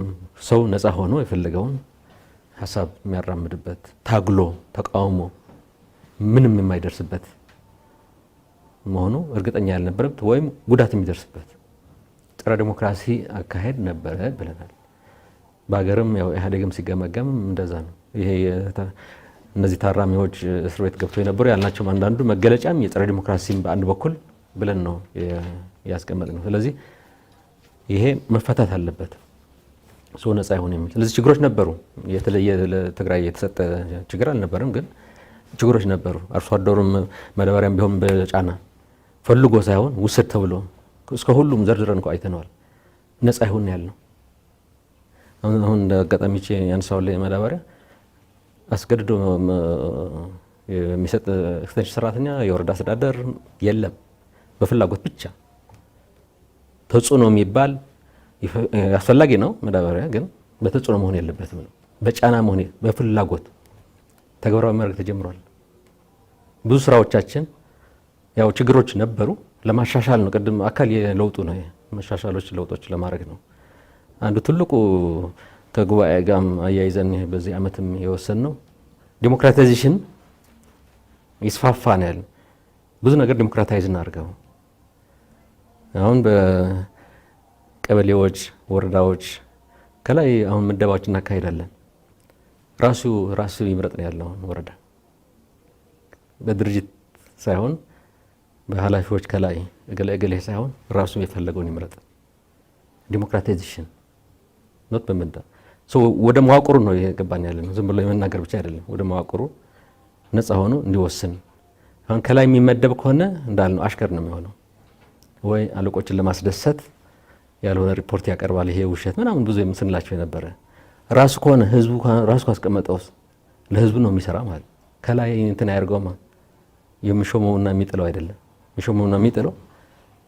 ሰው ነፃ ሆኖ የፈለገውን ሀሳብ የሚያራምድበት ታግሎ ተቃውሞ ምንም የማይደርስበት መሆኑ እርግጠኛ ያልነበረበት ወይም ጉዳት የሚደርስበት ጸረ ዲሞክራሲ አካሄድ ነበረ ብለናል። በሀገርም ያው ኢህአዴግም ሲገመገም እንደዛ ነው። ይሄ እነዚህ ታራሚዎች እስር ቤት ገብተው የነበሩ ያልናቸው አንዳንዱ መገለጫም የጸረ ዲሞክራሲም በአንድ በኩል ብለን ነው ያስቀመጥ ነው። ስለዚህ ይሄ መፈታት አለበት ሰው ነፃ ይሁን የሚል። ስለዚህ ችግሮች ነበሩ። የተለየ ለትግራይ የተሰጠ ችግር አልነበረም፣ ግን ችግሮች ነበሩ። አርሶ አደሩም መዳበሪያም ቢሆን በጫና ፈልጎ ሳይሆን ውሰድ ተብሎ እስከ ሁሉም ዘርዝረን እንኳ አይተነዋል። ነፃ ይሁን ያልነው አሁን አጋጣሚ ያነሳው ላይ ማዳበሪያ አስገድዶ የሚሰጥ ኤክስቴንሽን ሰራተኛ የወረዳ አስተዳደር የለም። በፍላጎት ብቻ ተጽዕኖ የሚባል አስፈላጊ ነው ማዳበሪያ፣ ግን በተጽዕኖ መሆን የለበትም ነው። በጫና መሆን በፍላጎት ተግባራዊ ማድረግ ተጀምሯል። ብዙ ስራዎቻችን ያው ችግሮች ነበሩ፣ ለማሻሻል ነው። ቅድም አካል የለውጡ ነው፣ መሻሻሎች ለውጦች ለማድረግ ነው። አንዱ ትልቁ ከጉባኤ ጋርም አያይዘን በዚህ ዓመትም የወሰን ነው ዲሞክራታይዜሽን ይስፋፋ ነው ያለ። ብዙ ነገር ዲሞክራታይዝ እናድርገው። አሁን በቀበሌዎች ወረዳዎች ከላይ አሁን ምደባዎች እናካሄዳለን። ራሱ ይምረጥ ነው ያለው ወረዳ በድርጅት ሳይሆን በኃላፊዎች ከላይ እገሌ ሳይሆን ራሱ የፈለገውን ይምረጥ። ዲሞክራታይዜሽን ኖት በመዳ ወደ መዋቅሩ ነው የገባን ያለ ነው። ዝም ብሎ የመናገር ብቻ አይደለም። ወደ መዋቅሩ ነፃ ሆኖ እንዲወስን። አሁን ከላይ የሚመደብ ከሆነ እንዳልነው አሽከር ነው የሚሆነው፣ ወይ አለቆችን ለማስደሰት ያልሆነ ሪፖርት ያቀርባል። ይሄ ውሸት ምናምን ብዙ የምስንላቸው የነበረ ራሱ ከሆነ ህዝቡ ራሱ ካስቀመጠው ለህዝቡ ነው የሚሰራ ማለት። ከላይ እንትን ያርገውማ የሚሾመውና የሚጥለው አይደለም። የሚሾመውና የሚጥለው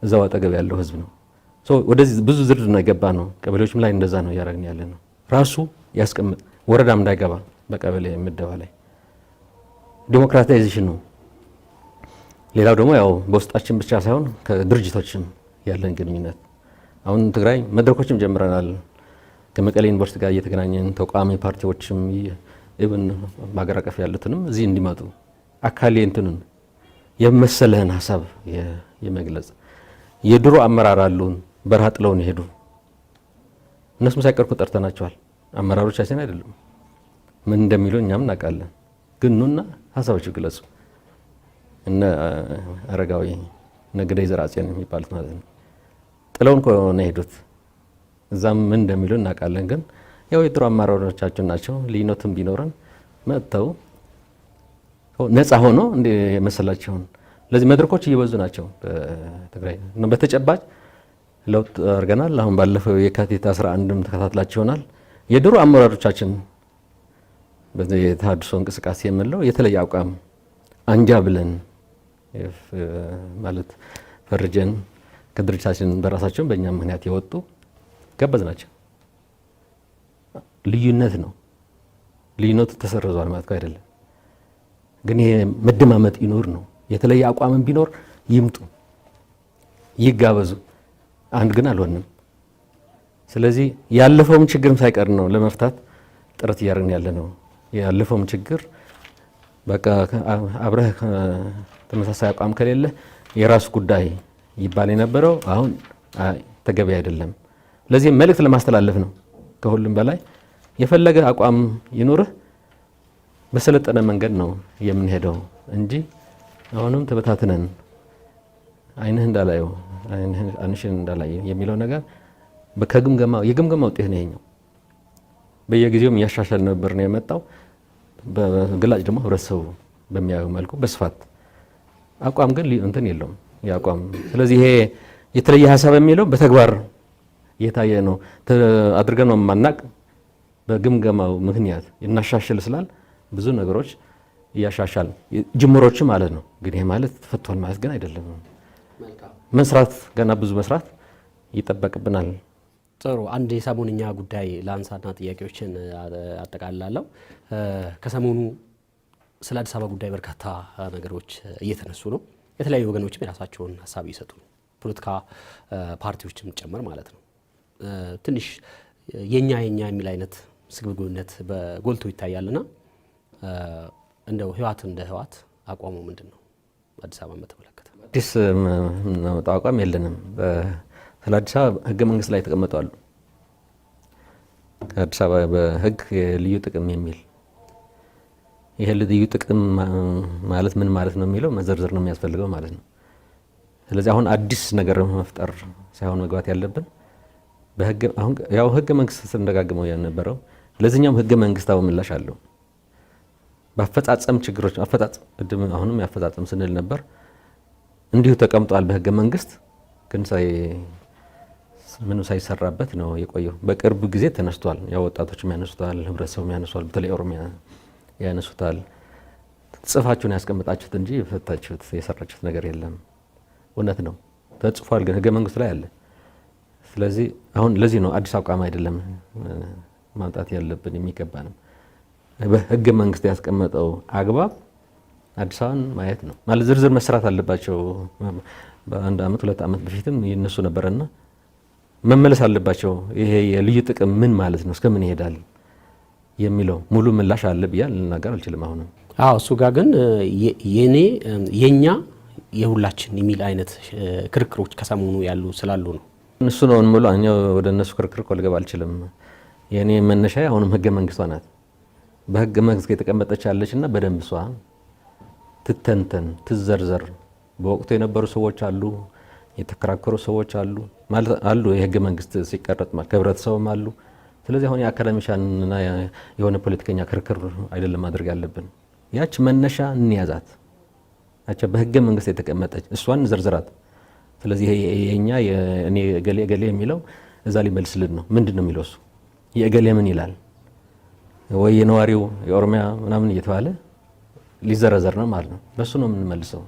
እዛው አጠገብ ያለው ህዝብ ነው። ወደዚህ ብዙ ዝርዝር ነው የገባ ነው። ቀበሌዎችም ላይ እንደዛ ነው እያደረግን ያለ ነው። ራሱ ያስቀምጥ፣ ወረዳም እንዳይገባ በቀበሌ ምደባ ላይ ዲሞክራታይዜሽን ነው። ሌላው ደግሞ ያው በውስጣችን ብቻ ሳይሆን ከድርጅቶችም ያለን ግንኙነት አሁን ትግራይ መድረኮችም ጀምረናል። ከመቀሌ ዩኒቨርሲቲ ጋር እየተገናኘን ተቋሚ ፓርቲዎችም ኢቭን በሀገር አቀፍ ያሉትንም እዚህ እንዲመጡ አካል እንትኑን የመሰለህን ሀሳብ የመግለጽ የድሮ አመራር አሉን በረሃ ጥለውን ይሄዱ እነሱም ሳይቀርኩ ጠርተናቸዋል። አመራሮቻችን አይደሉም ምን እንደሚሉ እኛም እናውቃለን። ግን ኑና ሀሳባቸው ግለጹ። እነ አረጋዊ እነ ግደይ ዘርአጽዮን የሚባሉት ማለት ነው ጥለውን ከሆነ ሄዱት። እዛም ምን እንደሚሉ እናውቃለን። ግን ያው የድሮ አመራሮቻችን ናቸው። ልዩነትም ቢኖረን መጥተው ነፃ ሆኖ እንደ የመሰላቸውን ለዚህ መድረኮች እየበዙ ናቸው በትግራይ ነው። በተጨባጭ ለውጥ አድርገናል። አሁን ባለፈው የካቲት 11ም ተከታትላችሁ ይሆናል። የድሮ አመራሮቻችን በዚህ የተሃድሶ እንቅስቃሴ የምንለው የተለየ አቋም አንጃ ብለን ማለት ፈርጀን ከድርጅታችን በራሳቸው በእኛ ምክንያት የወጡ ገበዝ ናቸው። ልዩነት ነው። ልዩነቱ ተሰርዟል ማለት አይደለም። ግን ይሄ መደማመጥ ይኖር ነው። የተለየ አቋምን ቢኖር ይምጡ፣ ይጋበዙ። አንድ ግን አልሆንም። ስለዚህ ያለፈውም ችግርም ሳይቀር ነው ለመፍታት ጥረት እያደረግን ያለ ነው። ያለፈውም ችግር በቃ አብረህ ተመሳሳይ አቋም ከሌለ የራሱ ጉዳይ ይባል የነበረው አሁን ተገቢ አይደለም። ለዚህ መልእክት ለማስተላለፍ ነው። ከሁሉም በላይ የፈለገ አቋም ይኖርህ በሰለጠነ መንገድ ነው የምንሄደው እንጂ አሁንም ተበታትነን አይንህ እንዳላየው አንሽን እንዳላየው የሚለው ነገር የግምገማ ውጤት ነው ይሄኛው። በየጊዜውም እያሻሻል ነበር ነው የመጣው። በግላጭ ደግሞ ህብረተሰቡ በሚያየው መልኩ በስፋት አቋም ግን እንትን የለውም ያቋም። ስለዚህ ይሄ የተለየ ሀሳብ የሚለው በተግባር የታየ ነው። አድርገን ነው ማናቅ በግምገማው ምክንያት እናሻሽል ስላል ብዙ ነገሮች እያሻሻል ጅምሮች ማለት ነው። ግን ይሄ ማለት ተፈቷል ማለት ግን አይደለም። መስራት ገና ብዙ መስራት ይጠበቅብናል። ጥሩ። አንድ የሰሞንኛ ጉዳይ ላንሳና ጥያቄዎችን አጠቃልላለሁ። ከሰሞኑ ስለ አዲስ አበባ ጉዳይ በርካታ ነገሮች እየተነሱ ነው። የተለያዩ ወገኖችም የራሳቸውን ሀሳብ እየሰጡ ነው። ፖለቲካ ፓርቲዎችም ጭምር ማለት ነው። ትንሽ የኛ የሚል አይነት ስግብግብነት በጎልቶ ይታያልና እንደው ህወሓት እንደ ህወሓት አቋሙ ምንድን ነው? አዲስ አበባ በተመለከተ አዲስ የምናመጣው አቋም የለንም። ስለ አዲስ አበባ ህገ መንግስት ላይ ተቀምጠዋል። ከአዲስ አበባ በህግ የልዩ ጥቅም የሚል ይሄ ልዩ ጥቅም ማለት ምን ማለት ነው የሚለው መዘርዘር ነው የሚያስፈልገው ማለት ነው። ስለዚህ አሁን አዲስ ነገር መፍጠር ሳይሆን መግባት ያለብን ያው ህገ መንግስት ስንደጋግመው የነበረው ለዚህኛውም ህገ መንግስታዊ ምላሽ አለው። በአፈጻጸም ችግሮች አሁንም ያፈጻጸም ስንል ነበር። እንዲሁ ተቀምጧል በህገ መንግስት ግን ምንም ሳይሰራበት ነው የቆየው። በቅርብ ጊዜ ተነስቷል። ያው ወጣቶችም ያነሱታል፣ ህብረተሰቡም ያነሱታል፣ በተለይ ኦሮሚያ ያነሱታል። ጽፋችሁን ያስቀምጣችሁት እንጂ ፈታችሁት የሰራችሁት ነገር የለም። እውነት ነው ተጽፏል፣ ግን ህገ መንግስቱ ላይ አለ። ስለዚህ አሁን ለዚህ ነው አዲስ አቋም አይደለም ማምጣት ያለብን የሚገባንም በህገ መንግስት ያስቀመጠው አግባብ አዲስ አበባን ማየት ነው ማለት ዝርዝር መስራት አለባቸው። በአንድ አመት 2 አመት በፊትም ይነሱ ነበርና መመለስ አለባቸው። ይሄ የልዩ ጥቅም ምን ማለት ነው እስከምን ይሄዳል የሚለው ሙሉ ምላሽ አለ ብዬ ልናገር አልችልም። አሁንም እሱ ጋር ግን የኛ የሁላችን የሚል አይነት ክርክሮች ከሰሞኑ ያሉ ስላሉ ነው። እሱ ነው እንሙሉ እኛ ወደ እነሱ ክርክር ልገባ አልችልም። የኔ መነሻ አሁንም ህገ መንግስቷ ናት። በህገ መንግስት የተቀመጠች ያለችና በደንብ እሷ ትተንተን ትዘርዘር። በወቅቱ የነበሩ ሰዎች አሉ፣ የተከራከሩ ሰዎች አሉ ማለት አሉ። የህገ መንግስት ሲቀረጥ ማለት ከህብረተሰቡም አሉ። ስለዚህ አሁን የአካዳሚሻንና የሆነ ፖለቲከኛ ክርክር አይደለም ማድረግ ያለብን። ያች መነሻ እንያዛት። ያች በህገ መንግስት የተቀመጠች እሷን ዘርዝራት። ስለዚህ የኛ እኔ ገሌ የሚለው እዛ ሊመልስልን ነው። ምንድነው የሚለው እሱ የገሌ ምን ይላል ወይ የነዋሪው የኦሮሚያ ምናምን እየተባለ ሊዘረዘር ነው ማለት ነው። በሱ ነው የምንመልሰው።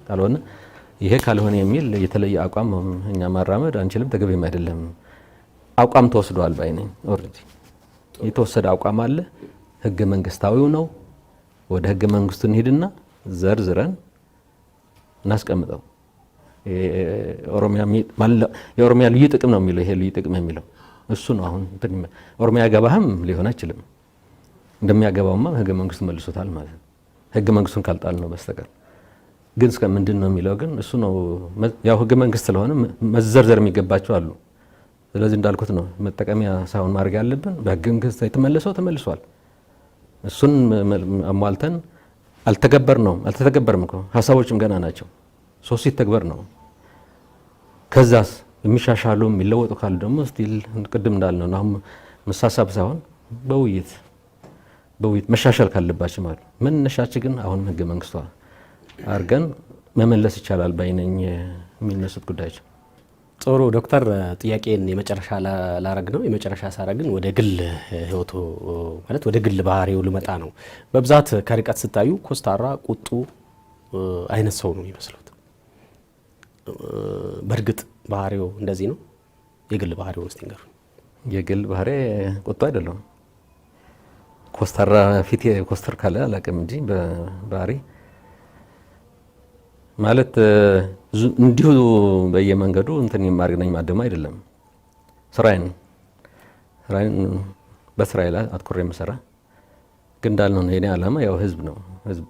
ካልሆነ ይሄ ካልሆነ የሚል የተለየ አቋም እኛ ማራመድ አንችልም፣ ተገቢም አይደለም። አቋም ተወስዷል ባይ ነኝ። ኦልሬዲ የተወሰደ አቋም አለ። ህገ መንግስታዊው ነው። ወደ ህገ መንግስቱ እንሂድና ዘርዝረን እናስቀምጠው። የኦሮሚያ ልዩ ጥቅም ነው የሚለው ይሄ ልዩ ጥቅም የሚለው እሱ ነው። አሁን ኦሮሚያ ያገባህም ሊሆን አይችልም። እንደሚያገባውማ ህገ መንግስቱ መልሶታል ማለት ነው። ህገ መንግስቱን ካልጣል ነው በስተቀር ግን እስከ ምንድን ነው የሚለው ግን እሱ ነው። ያው ህገ መንግስት ስለሆነ መዘርዘር የሚገባቸው አሉ። ስለዚህ እንዳልኩት ነው መጠቀሚያ ሳይሆን ማድረግ ያለብን በህገ መንግስት የተመለሰው ተመልሷል። እሱን አሟልተን አልተተገበርም እኮ ሀሳቦችም ገና ናቸው። ሶስት ሲተግበር ነው። ከዛስ የሚሻሻሉ የሚለወጡ ካሉ ደግሞ ስቲል ቅድም እንዳልነው ነው አሁን መሳሳብ ሳይሆን በውይይት መሻሻል ካለባቸው ማለት መነሻችን ግን አሁን ህገ መንግስቷ አርገን መመለስ ይቻላል ባይነኝ የሚነሱት ጉዳዮች። ጥሩ ዶክተር፣ ጥያቄን የመጨረሻ ላረግ ነው። የመጨረሻ ሳረግን ወደ ግል ህይወቱ ማለት ወደ ግል ባህሪው ልመጣ ነው። በብዛት ከርቀት ስታዩ ኮስታራ፣ ቁጡ አይነት ሰው ነው የሚመስሉት። በእርግጥ ባህሪው እንደዚህ ነው? የግል ባህሪው እስቲ ንገሩኝ። የግል ባህሪ ቁጡ አይደለም። ኮስታራ ፊት ኮስተር ካለ አላውቅም እንጂ በባህሪ ማለት እንዲሁ በየመንገዱ እንትን የማርገናኝ ማደማ አይደለም። ስራዬን በስራዬ ላይ አትኩሬ የምሰራ ግን እንዳልነው ነው የኔ ዓላማ ያው ህዝብ ነው። ህዝብ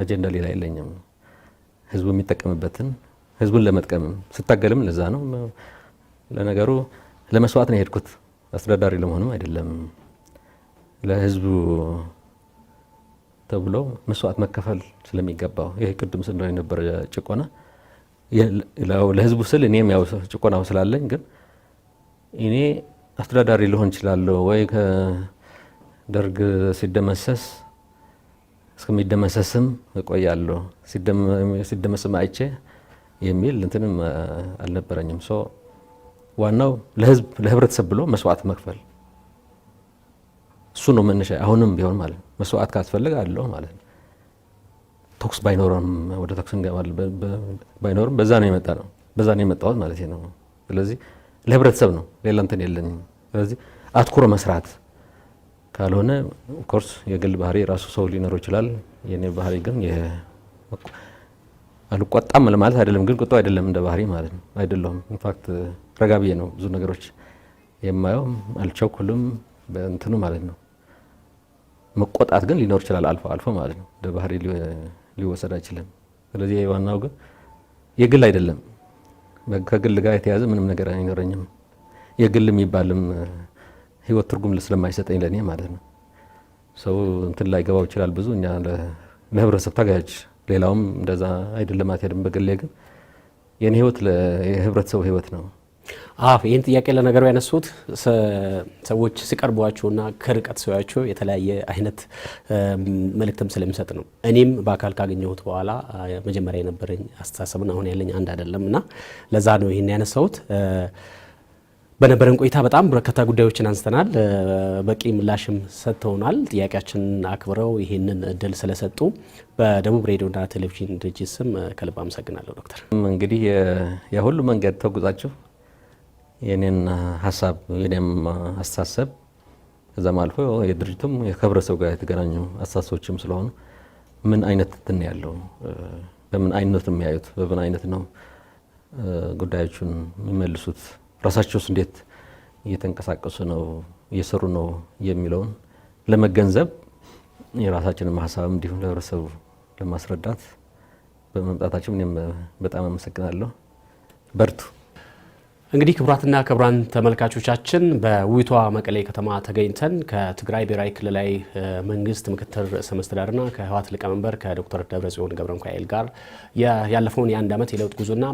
አጀንዳ ሌላ የለኝም። ህዝቡ የሚጠቀምበትን ህዝቡን ለመጥቀም ስታገልም ለዛ ነው። ለነገሩ ለመስዋዕት ነው የሄድኩት። አስተዳዳሪ ለመሆንም አይደለም። ለህዝቡ ተብሎ መስዋዕት መከፈል ስለሚገባው ይሄ ቅድም ስንለው የነበረ ጭቆና ለህዝቡ ስል እኔም ያው ጭቆናው ስላለኝ ግን እኔ አስተዳዳሪ ልሆን እችላለሁ ወይ ከደርግ ሲደመሰስ እስከሚደመሰስም እቆያለሁ ሲደመስም አይቼ የሚል እንትንም አልነበረኝም። ዋናው ለህዝብ ለህብረተሰብ ብሎ መስዋዕት መክፈል እሱ ነው መነሻ። አሁንም ቢሆን ማለት ነው መስዋዕት ካስፈልግ አለው ማለት ነው። ተኩስ ባይኖርም ወደ ተኩስ እንገባለን ባይኖርም በዛ ነው የመጣሁት ማለት ነው። ስለዚህ ለህብረተሰብ ነው ሌላ እንትን የለኝም። ስለዚህ አትኩሮ መስራት ካልሆነ ኦፍኮርስ የግል ባህሪ ራሱ ሰው ሊኖረው ይችላል። የኔ ባህሪ ግን አልቆጣም ማለት አይደለም፣ ግን ቁጣ አይደለም እንደ ባህሪ ማለት ነው አይደለም። ኢንፋክት ረጋ ብዬ ነው ብዙ ነገሮች የማየው፣ አልቸኩልም በእንትኑ ማለት ነው። መቆጣት ግን ሊኖር ይችላል አልፎ አልፎ ማለት ነው። እንደ ባህሪ ሊወሰድ አይችልም። ስለዚህ ዋናው ግን የግል አይደለም። ከግል ጋር የተያዘ ምንም ነገር አይኖረኝም። የግል የሚባልም ህይወት ትርጉም ስለማይሰጠኝ ለኔ ማለት ነው። ሰው እንትን ላይ ገባው ይችላል ብዙ እኛ ለህብረተሰብ ታጋጅ ሌላውም እንደዛ አይደለም አትሄድም። በግሌ ግን የኔ ህይወት የህብረተሰቡ ህይወት ነው። ይህን ጥያቄ ለነገሩ ያነሱት ሰዎች ሲቀርቧቸውና ከርቀት ሲያዩቸው የተለያየ አይነት መልእክትም ስለሚሰጥ ነው። እኔም በአካል ካገኘሁት በኋላ መጀመሪያ የነበረኝ አስተሳሰብና አሁን ያለኝ አንድ አይደለምና ለዛ ነው ይህን ያነሳሁት። በነበረን ቆይታ በጣም በርካታ ጉዳዮችን አንስተናል። በቂ ምላሽም ሰጥተውናል። ጥያቄያችንን አክብረው ይህንን እድል ስለሰጡ በደቡብ ሬዲዮና ቴሌቪዥን ድርጅት ስም ከልብ አመሰግናለሁ ዶክተር። እንግዲህ የሁሉ መንገድ ተጉዛችሁ የኔን ሀሳብ የኔም አስተሳሰብ ከዛም አልፎ የድርጅቱም ከህብረተሰቡ ጋር የተገናኙ አስተሳሰቦችም ስለሆኑ ምን አይነት እንትን ያለው በምን አይነት ነው የሚያዩት፣ በምን አይነት ነው ጉዳዮቹን የሚመልሱት፣ ራሳቸውስ እንዴት እየተንቀሳቀሱ ነው እየሰሩ ነው የሚለውን ለመገንዘብ የራሳችንን ሀሳብ እንዲሁ ለህብረተሰቡ ለማስረዳት በመምጣታቸው እኔም በጣም አመሰግናለሁ። በርቱ። እንግዲህ ክቡራትና ክቡራን ተመልካቾቻችን በውይይቷ መቀሌ ከተማ ተገኝተን ከትግራይ ብሔራዊ ክልላዊ መንግስት ምክትል ርዕሰ መስተዳድርና ከህወሓት ሊቀመንበር ከዶክተር ደብረጽዮን ገብረ ሚካኤል ጋር ያለፈውን የ1 ዓመት የለውጥ ጉዞና